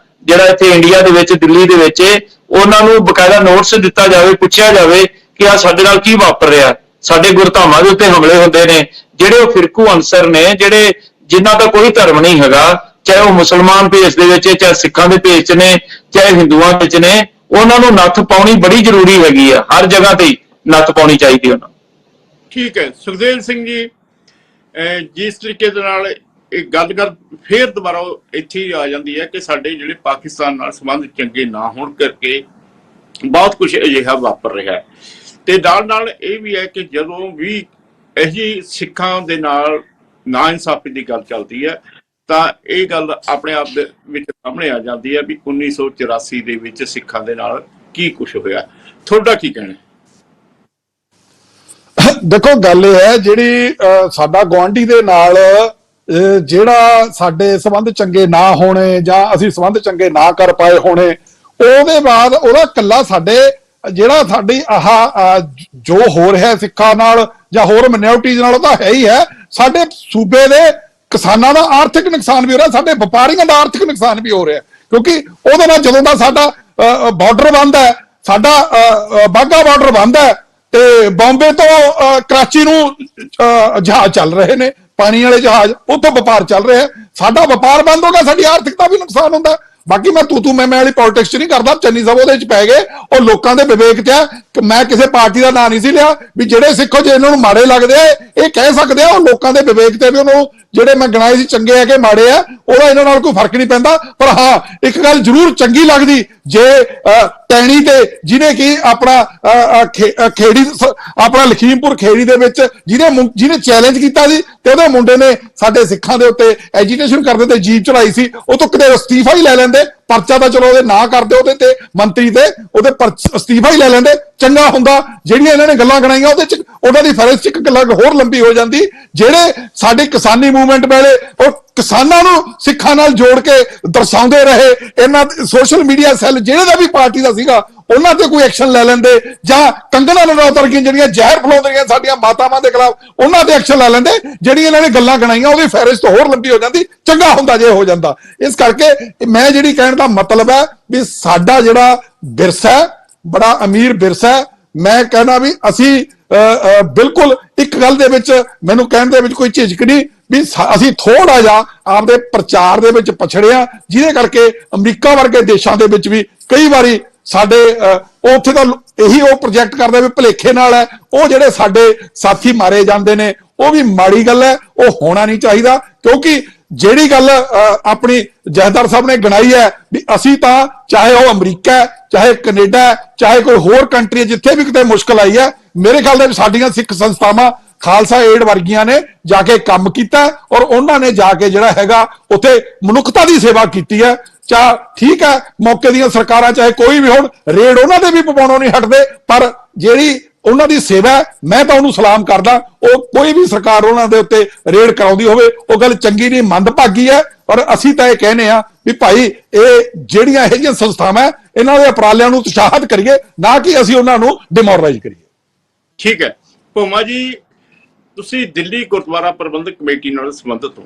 ਜਿਹੜਾ ਇੱਥੇ ਇੰਡੀਆ ਦੇ ਵਿੱਚ ਦਿੱਲੀ ਦੇ ਵਿੱਚ ਉਹਨਾਂ ਨੂੰ ਬਕਾਇਦਾ ਨੋਟਿਸ ਦਿੱਤਾ ਜਾਵੇ, ਪੁੱਛਿਆ ਜਾਵੇ ਕਿ ਆ ਸਾਡੇ ਨਾਲ ਕੀ ਵਾਪਰ ਰਿਹਾ। ਸਾਡੇ ਗੁਰਧਾਮਾਂ ਦੇ ਉੱਤੇ ਹਮਲੇ ਹੁੰਦੇ ਨੇ, ਜਿਹੜੇ ਉਹ ਫਿਰਕੂ ਅਨਸਰ ਨੇ, ਜਿਹੜੇ ਜਿਨ੍ਹਾਂ ਦਾ ਕੋਈ ਧਰਮ ਨਹੀਂ ਹੈਗਾ, ਚਾਹੇ ਉਹ ਮੁਸਲਮਾਨ ਭੇਸ ਦੇ ਵਿੱਚ, ਚਾਹੇ ਸਿੱਖਾਂ ਦੇ ਭੇਸ 'ਚ ਨੇ, ਚਾਹੇ ਹਿੰਦੂਆਂ ਵਿੱਚ ਨੇ, ਉਹਨਾਂ ਨੂੰ ਨੱਥ ਪਾਉਣੀ ਬੜੀ ਜ਼ਰੂਰੀ ਹੈਗੀ ਆ। ਹਰ ਜਗ੍ਹਾ ਤੇ ਨੱਥ ਪਾਉਣੀ ਚਾਹੀਦੀ ਉਹਨਾਂ ਨੂੰ। ਠੀਕ ਹੈ ਸੁਖਦੇਵ ਸਿੰਘ ਜੀ, ਜਿਸ ਤਰੀਕੇ ਦੇ ਨਾਲ ਇਹ ਗੱਲ ਫੇਰ ਦੁਬਾਰਾ ਇੱਥੇ ਹੀ ਆ ਜਾਂਦੀ ਹੈ ਕਿ ਸਾਡੇ ਜਿਹੜੇ ਪਾਕਿਸਤਾਨ ਨਾਲ ਸੰਬੰਧ ਚੰਗੇ ਨਾ ਹੋਣ ਕਰਕੇ ਬਹੁਤ ਕੁਝ ਅਜਿਹਾ ਵਾਪਰ ਰਿਹਾ ਹੈ, ਤੇ ਨਾਲ ਇਹ ਵੀ ਹੈ ਕਿ ਜਦੋਂ ਵੀ ਇਹੀ ਸਿੱਖਾਂ ਦੇ ਨਾਲ ਨਾ ਇਨਸਾਫੀ ਦੀ ਗੱਲ ਚੱਲਦੀ ਹੈ ਤਾਂ ਇਹ ਗੱਲ ਆਪਣੇ ਆਪ ਦੇ ਵਿੱਚ ਸਾਹਮਣੇ ਆ ਜਾਂਦੀ ਹੈ ਵੀ 1984 ਦੇ ਵਿੱਚ ਸਿੱਖਾਂ ਦੇ ਨਾਲ ਕੀ ਕੁਝ ਹੋਇਆ। ਤੁਹਾਡਾ ਕੀ ਕਹਿਣਾ? ਦੇਖੋ ਗੱਲ ਇਹ ਹੈ, ਜਿਹੜੀ ਸਾਡਾ ਗੁਆਂਢੀ ਦੇ ਨਾਲ ਜਿਹੜਾ ਸਾਡੇ ਸੰਬੰਧ ਚੰਗੇ ਨਾ ਹੋਣੇ ਜਾਂ ਅਸੀਂ ਸੰਬੰਧ ਚੰਗੇ ਨਾ ਕਰ ਪਾਏ ਹੋਣੇ, ਉਹਦੇ ਬਾਅਦ ਉਹਦਾ ਕੱਲਾ ਸਾਡੇ ਜਿਹੜਾ ਸਾਡੀ ਜੋ ਹੋ ਰਿਹਾ ਸਿੱਖਾਂ ਨਾਲ ਜਾਂ ਹੋਰ ਮਿਨੋਰਟੀਜ਼ ਨਾਲ, ਉਹ ਤਾਂ ਹੈ ਹੀ ਹੈ। ਸਾਡੇ ਸੂਬੇ ਦੇ ਕਿਸਾਨਾਂ ਦਾ ਆਰਥਿਕ ਨੁਕਸਾਨ ਵੀ ਹੋ ਰਿਹਾ, ਸਾਡੇ ਵਪਾਰੀਆਂ ਦਾ ਆਰਥਿਕ ਨੁਕਸਾਨ ਵੀ ਹੋ ਰਿਹਾ, ਕਿਉਂਕਿ ਉਹਦੇ ਨਾਲ ਜਦੋਂ ਦਾ ਸਾਡਾ ਬਾਰਡਰ ਬੰਦ ਹੈ, ਸਾਡਾ ਬਾਘਾ ਬਾਰਡਰ ਬੰਦ ਹੈ, ਤੇ ਬੰਬੇ ਤੋਂ ਕਰਾਚੀ ਨੂੰ ਜਹਾਜ਼ ਚੱਲ ਰਹੇ ਨੇ, ਪਾਣੀ ਵਾਲੇ ਜਹਾਜ਼, ਉੱਥੋਂ ਵਪਾਰ ਚੱਲ ਰਿਹਾ। ਸਾਡਾ ਵਪਾਰ ਬੰਦ ਹੋ ਗਿਆ, ਸਾਡੀ ਆਰਥਿਕਤਾ ਵੀ ਨੁਕਸਾਨ ਹੁੰਦਾ। ਬਾਕੀ ਮੈਂ ਤੂੰ ਮੈਂ ਵਾਲੀ ਪੋਲਿਟਿਕਸ 'ਚ ਨਹੀਂ ਕਰਦਾ। ਚੰਨੀ ਸਾਹਿਬ ਉਹਦੇ 'ਚ ਪੈ ਗਏ, ਉਹ ਲੋਕਾਂ ਦੇ ਵਿਵੇਕ 'ਚ ਹੈ ਕਿ ਮੈਂ ਕਿਸੇ ਪਾਰਟੀ ਦਾ ਨਾਂ ਨਹੀਂ ਸੀ ਲਿਆ ਵੀ ਜਿਹੜੇ ਸਿੱਖੋ ਜੇ ਇਹਨਾਂ ਨੂੰ ਮਾੜੇ ਲੱਗਦੇ ਆ ਇਹ ਕਹਿ ਸਕਦੇ ਆ, ਉਹ ਲੋਕਾਂ ਦੇ ਵਿਵੇਕ ਤੇ ਵੀ ਉਹਨੂੰ ਜਿਹੜੇ ਮੈਂ ਗਿਣਾਏ ਸੀ ਚੰਗੇ ਹੈ ਕਿ ਮਾੜੇ ਆ, ਉਹਦਾ ਇਹਨਾਂ ਨਾਲ ਕੋਈ ਫਰਕ ਨਹੀਂ ਪੈਂਦਾ। ਪਰ ਹਾਂ ਇੱਕ ਗੱਲ ਜ਼ਰੂਰ ਚੰਗੀ ਲੱਗਦੀ, ਜੇ ਟੈਣੀ ਤੇ ਜਿਹਨੇ ਕਿ ਆਪਣਾ ਖੇੜੀ ਆਪਣਾ ਲਖੀਮਪੁਰ ਖੇੜੀ ਦੇ ਵਿੱਚ ਜਿਹਨੇ ਚੈਲੰਜ ਕੀਤਾ ਸੀ ਤੇ ਉਹਦੇ ਮੁੰਡੇ ਨੇ ਸਾਡੇ ਸਿੱਖਾਂ ਦੇ ਉੱਤੇ ਐਜੀਟੇਸ਼ਨ ਕਰਦੇ ਤੇ ਜੀਪ ਚੜਾਈ ਸੀ, ਉਹ ਤੋਂ ਕਿਤੇ ਅਸਤੀਫਾ ਹੀ ਲੈ ਲੈਂਦੇ। ਪਰਚਾ ਤਾਂ ਚਲੋ ਉਹਦੇ ਨਾ ਕਰਦੇ, ਉਹਦੇ ਤੇ ਮੰਤਰੀ ਤੇ ਉਹਦੇ ਅਸਤੀਫਾ ਹੀ ਲੈ ਲੈਂਦੇ, ਚੰਗਾ ਹੁੰਦਾ। ਜਿਹੜੀਆਂ ਇਹਨਾਂ ਨੇ ਗੱਲਾਂ ਗਣਾਈਆਂ ਉਹਦੇ ਚ ਉਹਨਾਂ ਦੀ ਫਰਜ਼ ਚ ਇੱਕ ਗੱਲ ਹੋਰ ਲੰਬੀ ਹੋ ਜਾਂਦੀ। ਜਿਹੜੇ ਸਾਡੀ ਕਿਸਾਨੀ ਮੂਵਮੈਂਟ ਵੇਲੇ ਉਹ ਕਿਸਾਨਾਂ ਨੂੰ ਸਿੱਖਾਂ ਨਾਲ ਜੋੜ ਕੇ ਦਰਸਾਉਂਦੇ ਰਹੇ, ਇਹਨਾਂ ਸੋਸ਼ਲ ਮੀਡੀਆ ਸੈੱਲ ਜਿਹੜੇ ਦਾ ਵੀ ਪਾਰਟੀ ਦਾ ਸੀਗਾ ਉਹਨਾਂ ਤੇ ਕੋਈ ਐਕਸ਼ਨ ਲੈ ਲੈਂਦੇ, ਜਾਂ ਕੰਗਣਾ ਰਣੌਤ ਵਰਗੀਆਂ ਜਿਹੜੀਆਂ ਜ਼ਹਿਰ ਫੈਲਾਉਂਦੀਆਂ ਸਾਡੀਆਂ ਮਾਤਾਵਾਂ ਦੇ ਖਿਲਾਫ, ਉਹਨਾਂ ਤੇ ਐਕਸ਼ਨ ਲੈ ਲੈਂਦੇ। ਜਿਹੜੀਆਂ ਇਹਨਾਂ ਨੇ ਗੱਲਾਂ ਗਣਾਈਆਂ ਉਹਦੀ ਫੈਰਜ ਤੋਂ ਹੋਰ ਲੰਬੀ ਹੋ ਜਾਂਦੀ, ਚੰਗਾ ਹੁੰਦਾ ਜੇ ਹੋ ਜਾਂਦਾ। ਇਸ ਕਰਕੇ ਮੈਂ ਜਿਹੜੀ ਕਹਿਣ ਦਾ ਮਤਲਬ ਹੈ ਵੀ ਸਾਡਾ ਜਿਹੜਾ ਵਿਰਸਾ ਹੈ ਬੜਾ ਅਮੀਰ ਵਿਰਸਾ ਹੈ। ਮੈਂ ਕਹਿਣਾ ਵੀ ਅਸੀਂ ਬਿਲਕੁਲ ਇੱਕ ਗੱਲ ਦੇ ਵਿੱਚ ਮੈਨੂੰ ਕਹਿਣ ਦੇ ਵਿੱਚ ਕੋਈ ਝਿਜਕ ਨਹੀਂ ਵੀ ਅਸੀਂ ਥੋੜਾ ਜਿਹਾ ਆਪਦੇ ਪ੍ਰਚਾਰ ਦੇ ਵਿੱਚ ਪਛੜਿਆ, ਜਿਹਦੇ ਕਰਕੇ ਅਮਰੀਕਾ ਵਰਗੇ ਦੇਸ਼ਾਂ ਦੇ ਵਿੱਚ ਵੀ ਕਈ ਵਾਰੀ ਸਾਡੇ ਉੱਥੇ ਤਾਂ ਇਹੀ ਉਹ ਪ੍ਰੋਜੈਕਟ ਕਰਦੇ ਵੀ ਭੁਲੇਖੇ ਨਾਲ ਹੈ, ਉਹ ਜਿਹੜੇ ਸਾਡੇ ਸਾਥੀ ਮਾਰੇ ਜਾਂਦੇ ਨੇ, ਉਹ ਵੀ ਮਾੜੀ ਗੱਲ ਹੈ, ਉਹ ਹੋਣਾ ਨਹੀਂ ਚਾਹੀਦਾ। ਕਿਉਂਕਿ ਜਿਹੜੀ ਗੱਲ ਆਪਣੀ ਜਥੇਦਾਰ ਸਾਹਿਬ ਨੇ ਗਣਾਈ ਹੈ ਵੀ ਅਸੀਂ ਤਾਂ ਚਾਹੇ ਉਹ ਅਮਰੀਕਾ ਹੈ, ਚਾਹੇ ਕੈਨੇਡਾ ਹੈ, ਚਾਹੇ ਕੋਈ ਹੋਰ ਕੰਟਰੀ, ਜਿੱਥੇ ਵੀ ਕਿਤੇ ਮੁਸ਼ਕਲ ਆਈ ਹੈ, ਮੇਰੇ ਖਿਆਲ ਦੇ ਵਿੱਚ ਸਾਡੀਆਂ ਸਿੱਖ ਸੰਸਥਾਵਾਂ ਖਾਲਸਾ ਏਡ ਵਰਗੀਆਂ ਨੇ ਜਾ ਕੇ ਕੰਮ ਕੀਤਾ, ਔਰ ਉਹਨਾਂ ਨੇ ਜਾ ਕੇ ਜਿਹੜਾ ਹੈਗਾ ਉੱਥੇ ਮਨੁੱਖਤਾ ਦੀ ਸੇਵਾ ਕੀਤੀ ਹੈ। ਠੀਕ ਹੈ, ਮੌਕੇ ਦੀਆਂ ਸਰਕਾਰਾਂ ਚਾਹੇ ਕੋਈ ਵੀ ਹੋਣ, ਰੇਡ ਉਹਨਾਂ ਦੇ ਵੀ ਪਵਾਉਣੋਂ ਨਹੀਂ ਹਟਦੇ, ਪਰ ਜਿਹੜੀ ਉਹਨਾਂ ਦੀ ਸੇਵਾ ਮੈਂ ਤਾਂ ਉਹਨੂੰ ਸਲਾਮ ਕਰਦਾ। ਉਹ ਕੋਈ ਵੀ ਸਰਕਾਰ ਉਹਨਾਂ ਦੇ ਉੱਤੇ ਰੇਡ ਕਰਾਉਂਦੀ ਹੋਵੇ ਉਹ ਗੱਲ ਚੰਗੀ ਨਹੀਂ, ਮੰਦਭਾਗੀ ਹੈ। ਪਰ ਅਸੀਂ ਤਾਂ ਇਹ ਕਹਿੰਦੇ ਆ ਵੀ ਭਾਈ ਇਹ ਜਿਹੜੀਆਂ ਇਹ ਜਿਹੀਆਂ ਸੰਸਥਾਵਾਂ ਇਹਨਾਂ ਦੇ ਉਪਰਾਲਿਆਂ ਨੂੰ ਉਤਸ਼ਾਹਿਤ ਕਰੀਏ, ਨਾ ਕਿ ਅਸੀਂ ਉਹਨਾਂ ਨੂੰ ਡਿਮੋਰਲਾਈਜ਼ ਕਰੀਏ। ਠੀਕ ਹੈ ਭੋਮਾ ਜੀ, ਤੁਸੀਂ ਦਿੱਲੀ ਗੁਰਦੁਆਰਾ ਪ੍ਰਬੰਧਕ ਕਮੇਟੀ ਨਾਲ ਸੰਬੰਧਿਤ ਹੋ।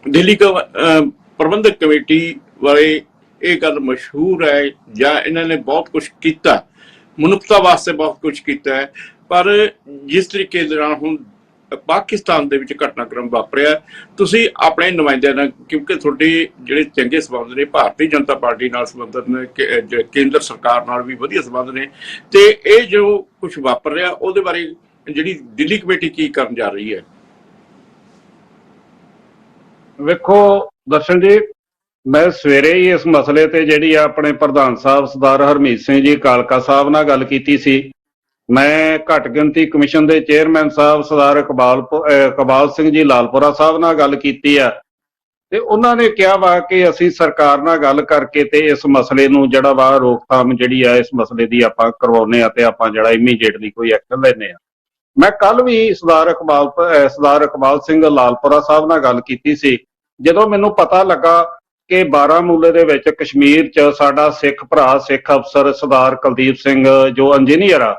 ਦਿੱਲੀ ਪ੍ਰਬੰਧਕ ਕਮੇਟੀ ਬਾਰੇ ਇਹ ਗੱਲ ਮਸ਼ਹੂਰ ਹੈ ਜਾਂ ਇਹਨਾਂ ਨੇ ਬਹੁਤ ਕੁਝ ਕੀਤਾ, ਮਨੁੱਖਤਾ ਵਾਸਤੇ ਬਹੁਤ ਕੁਝ ਕੀਤਾ ਹੈ, ਪਰ ਜਿਸ ਤਰੀਕੇ ਦੇ ਨਾਲ ਹੁਣ ਪਾਕਿਸਤਾਨ ਦੇ ਵਿੱਚ ਘਟਨਾਕ੍ਰਮ ਵਾਪਰਿਆ, ਤੁਸੀਂ ਆਪਣੇ ਨੁਮਾਇੰਦਿਆਂ ਨਾਲ, ਕਿਉਂਕਿ ਤੁਹਾਡੇ ਜਿਹੜੇ ਚੰਗੇ ਸੰਬੰਧ ਨੇ ਭਾਰਤੀ ਜਨਤਾ ਪਾਰਟੀ ਨਾਲ ਸੰਬੰਧਿਤ ਨੇ, ਕੇਂਦਰ ਸਰਕਾਰ ਨਾਲ ਵੀ ਵਧੀਆ ਸੰਬੰਧ ਨੇ, ਤੇ ਇਹ ਜੋ ਕੁਝ ਵਾਪਰ ਰਿਹਾ ਉਹਦੇ ਬਾਰੇ ਜਿਹੜੀ ਦਿੱਲੀ ਕਮੇਟੀ ਕੀ ਕਰਨ ਜਾ ਰਹੀ ਹੈ? ਵੇਖੋ ਦਰਸ਼ਨ ਜੀ, ਮੈਂ ਸਵੇਰੇ ਹੀ ਇਸ ਮਸਲੇ ਤੇ ਜਿਹੜੀ ਆ ਆਪਣੇ ਪ੍ਰਧਾਨ ਸਾਹਿਬ ਸਰਦਾਰ ਹਰਮੀਤ ਸਿੰਘ ਜੀ ਕਾਲਕਾ ਸਾਹਿਬ ਨਾਲ ਗੱਲ ਕੀਤੀ ਸੀ। ਮੈਂ ਘੱਟ ਗਿਣਤੀ ਕਮਿਸ਼ਨ ਦੇ ਚੇਅਰਮੈਨ ਸਾਹਿਬ ਸਰਦਾਰ ਇਕਬਾਲ ਸਿੰਘ ਜੀ ਲਾਲਪੁਰਾ ਸਾਹਿਬ ਨਾਲ ਗੱਲ ਕੀਤੀ ਆ, ਤੇ ਉਹਨਾਂ ਨੇ ਕਿਹਾ ਵਾ ਕਿ ਅਸੀਂ ਸਰਕਾਰ ਨਾਲ ਗੱਲ ਕਰਕੇ ਤੇ ਇਸ ਮਸਲੇ ਨੂੰ ਜਿਹੜਾ ਵਾ ਰੋਕਥਾਮ ਜਿਹੜੀ ਆ ਇਸ ਮਸਲੇ ਦੀ ਆਪਾਂ ਕਰਵਾਉਨੇ ਆ ਤੇ ਆਪਾਂ ਜਿਹੜਾ ਇਮੀਡੀਏਟਲੀ ਕੋਈ ਐਕਸ਼ਨ ਲੈਨੇ ਆ। ਮੈਂ ਕੱਲ ਵੀ ਸਰਦਾਰ ਇਕਬਾਲ ਸਿੰਘ ਲਾਲਪੁਰਾ ਸਾਹਿਬ ਨਾਲ ਗੱਲ ਕੀਤੀ ਸੀ, ਜਦੋਂ ਮੈਨੂੰ ਪਤਾ ਲੱਗਾ ਕਿ ਬਾਰਾਮੂਲੇ ਦੇ ਵਿੱਚ ਕਸ਼ਮੀਰ 'ਚ ਸਾਡਾ ਸਿੱਖ ਭਰਾ ਸਿੱਖ ਅਫਸਰ ਸਰਦਾਰ ਕੁਲਦੀਪ ਸਿੰਘ ਜੋ ਇੰਜੀਨੀਅਰ ਆ,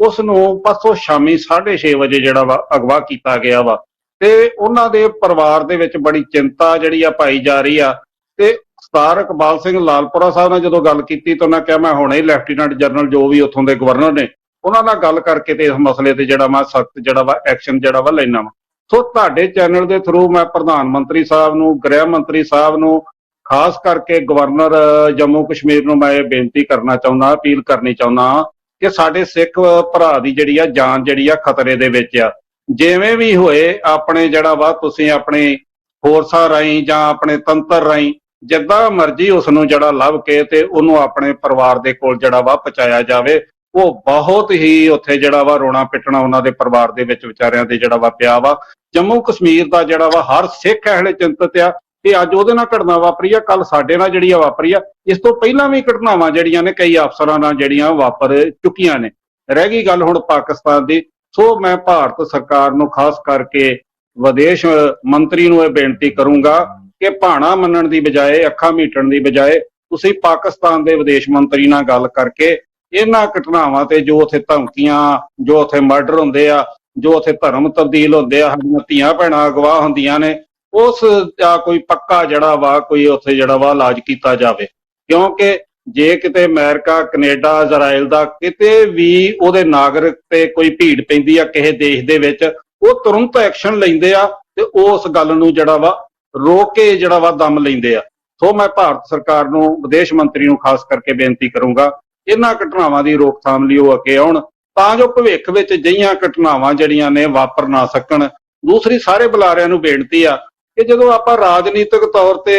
ਉਸ ਨੂੰ ਪਰਸੋਂ ਸ਼ਾਮੀ 6:30 ਵਜੇ ਜਿਹੜਾ ਵਾ ਅਗਵਾ ਕੀਤਾ ਗਿਆ ਵਾ, ਤੇ ਉਹਨਾਂ ਦੇ ਪਰਿਵਾਰ ਦੇ ਵਿੱਚ ਬੜੀ ਚਿੰਤਾ ਜਿਹੜੀ ਆ ਪਾਈ ਜਾ ਰਹੀ ਆ। ਤੇ ਸਰਦਾਰ ਇਕਬਾਲ ਸਿੰਘ ਲਾਲਪੁਰਾ ਸਾਹਿਬ ਨਾਲ ਜਦੋਂ ਗੱਲ ਕੀਤੀ ਤਾਂ ਉਹਨਾਂ ਕਿਹਾ ਮੈਂ ਹੁਣੇ ਹੀ ਲੈਫਟੀਨੈਂਟ ਜਨਰਲ ਜੋ ਵੀ ਉੱਥੋਂ ਦੇ ਗਵਰਨਰ ਨੇ ਉਹਨਾਂ ਨਾਲ ਗੱਲ ਕਰਕੇ ਤੇ ਇਸ ਮਸਲੇ ਤੇ ਜਿਹੜਾ ਮੈਂ ਸਖਤ ਜਿਹੜਾ ਵਾ ਐਕਸ਼ਨ ਜਿਹੜਾ ਵਾ ਲੈਣਾ ਵਾ। ਸੋ ਤੁਹਾਡੇ ਚੈਨਲ ਦੇ ਥਰੂ ਮੈਂ ਪ੍ਰਧਾਨ ਮੰਤਰੀ ਸਾਹਿਬ ਨੂੰ, ਗ੍ਰਹਿ ਮੰਤਰੀ ਸਾਹਿਬ ਨੂੰ, ਖਾਸ ਕਰਕੇ ਗਵਰਨਰ ਜੰਮੂ ਕਸ਼ਮੀਰ ਨੂੰ ਮੈਂ ਇਹ ਬੇਨਤੀ ਕਰਨਾ ਚਾਹੁੰਦਾ, ਅਪੀਲ ਕਰਨੀ ਚਾਹੁੰਦਾ ਕਿ ਸਾਡੇ ਸਿੱਖ ਭਰਾ ਦੀ ਜਿਹੜੀ ਆ ਜਾਨ ਜਿਹੜੀ ਆ ਖਤਰੇ ਦੇ ਵਿੱਚ ਆ। ਜਿਵੇਂ ਵੀ ਹੋਏ ਆਪਣੇ ਜਿਹੜਾ ਵਾ ਤੁਸੀਂ ਆਪਣੇ ਫੋਰਸਾਂ ਰਾਹੀਂ ਜਾਂ ਆਪਣੇ ਤੰਤਰ ਰਾਹੀਂ ਜਿੱਦਾਂ ਮਰਜ਼ੀ ਉਸ ਨੂੰ ਜਿਹੜਾ ਲੱਭ ਕੇ ਤੇ ਉਹਨੂੰ ਆਪਣੇ ਪਰਿਵਾਰ ਦੇ ਕੋਲ ਜਿਹੜਾ ਵਾ ਪਹੁੰਚਾਇਆ ਜਾਵੇ। ਉਹ ਬਹੁਤ ਹੀ ਉੱਥੇ ਜਿਹੜਾ ਵਾ ਰੋਣਾ ਪਿੱਟਣਾ ਉਹਨਾਂ ਦੇ ਪਰਿਵਾਰ ਦੇ ਵਿੱਚ ਵਿਚਾਰਿਆਂ ਦੇ ਜਿਹੜਾ ਵਾ ਪਿਆ ਵਾ। ਜੰਮੂ ਕਸ਼ਮੀਰ ਦਾ ਜਿਹੜਾ ਵਾ ਹਰ ਸਿੱਖ ਇਹਲੇ ਚਿੰਤਤ ਆ ਕਿ ਅੱਜ ਉਹਦੇ ਨਾਲ ਘਟਨਾ ਵਾਪਰੀ ਆ, ਕੱਲ ਸਾਡੇ ਨਾਲ ਜਿਹੜੀ ਆ ਵਾਪਰੀ ਆ। ਇਸ ਤੋਂ ਪਹਿਲਾਂ ਵੀ ਘਟਨਾਵਾਂ ਜਿਹੜੀਆਂ ਨੇ ਕਈ ਅਫਸਰਾਂ ਨਾਲ ਜਿਹੜੀਆਂ ਵਾਪਰ ਚੁੱਕੀਆਂ ਨੇ। ਰਹਿ ਗਈ ਗੱਲ ਹੁਣ ਪਾਕਿਸਤਾਨ ਦੀ। ਸੋ ਮੈਂ ਭਾਰਤ ਸਰਕਾਰ ਨੂੰ ਖਾਸ ਕਰਕੇ ਵਿਦੇਸ਼ ਮੰਤਰੀ ਨੂੰ ਇਹ ਬੇਨਤੀ ਕਰੂੰਗਾ ਕਿ ਭਾਣਾ ਮੰਨਣ ਦੀ ਬਜਾਏ, ਅੱਖਾਂ ਮੀਟਣ ਦੀ ਬਜਾਏ ਤੁਸੀਂ ਪਾਕਿਸਤਾਨ ਦੇ ਵਿਦੇਸ਼ ਮੰਤਰੀ ਨਾਲ ਗੱਲ ਕਰਕੇ ਇਹਨਾਂ ਘਟਨਾਵਾਂ ਤੇ ਜੋ ਉੱਥੇ ਧਮਕੀਆਂ, ਜੋ ਉੱਥੇ ਮਰਡਰ ਹੁੰਦੇ ਆ, ਜੋ ਉੱਥੇ ਧਰਮ ਤਬਦੀਲ ਹੁੰਦੇ ਆ, ਸਾਡੀਆਂ ਧੀਆਂ ਭੈਣਾਂ ਅਗਵਾ ਹੁੰਦੀਆਂ ਨੇ, ਉਸ ਦਾ ਕੋਈ ਪੱਕਾ ਜਿਹੜਾ ਵਾ ਕੋਈ ਉੱਥੇ ਜਿਹੜਾ ਵਾ ਇਲਾਜ ਕੀਤਾ ਜਾਵੇ। ਕਿਉਂਕਿ ਜੇ ਕਿਤੇ ਅਮਰੀਕਾ, ਕੈਨੇਡਾ, ਇਜ਼ਰਾਈਲ ਦਾ ਕਿਤੇ ਵੀ ਉਹਦੇ ਨਾਗਰਿਕ ਤੇ ਕੋਈ ਭੀੜ ਪੈਂਦੀ ਆ ਕਿਸੇ ਦੇਸ਼ ਦੇ ਵਿੱਚ, ਉਹ ਤੁਰੰਤ ਐਕਸ਼ਨ ਲੈਂਦੇ ਆ ਤੇ ਉਸ ਗੱਲ ਨੂੰ ਜਿਹੜਾ ਵਾ ਰੋਕ ਕੇ ਜਿਹੜਾ ਵਾ ਦਮ ਲੈਂਦੇ ਆ। ਸੋ ਮੈਂ ਭਾਰਤ ਸਰਕਾਰ ਨੂੰ, ਵਿਦੇਸ਼ ਮੰਤਰੀ ਨੂੰ ਖਾਸ ਕਰਕੇ ਬੇਨਤੀ ਕਰੂੰਗਾ ਇਹਨਾਂ ਘਟਨਾਵਾਂ ਦੀ ਰੋਕਥਾਮ ਲਈ ਉਹ ਅੱਗੇ ਆਉਣ ਤਾਂ ਜੋ ਭਵਿੱਖ ਵਿੱਚ ਅਜਿਹੀਆਂ ਘਟਨਾਵਾਂ ਜਿਹੜੀਆਂ ਨੇ ਵਾਪਰ ਨਾ ਸਕਣ। ਦੂਸਰੀ ਸਾਰੇ ਬੁਲਾਰਿਆਂ ਨੂੰ ਬੇਨਤੀ ਆ ਕਿ ਜਦੋਂ ਆਪਾਂ ਰਾਜਨੀਤਿਕ ਤੌਰ ਤੇ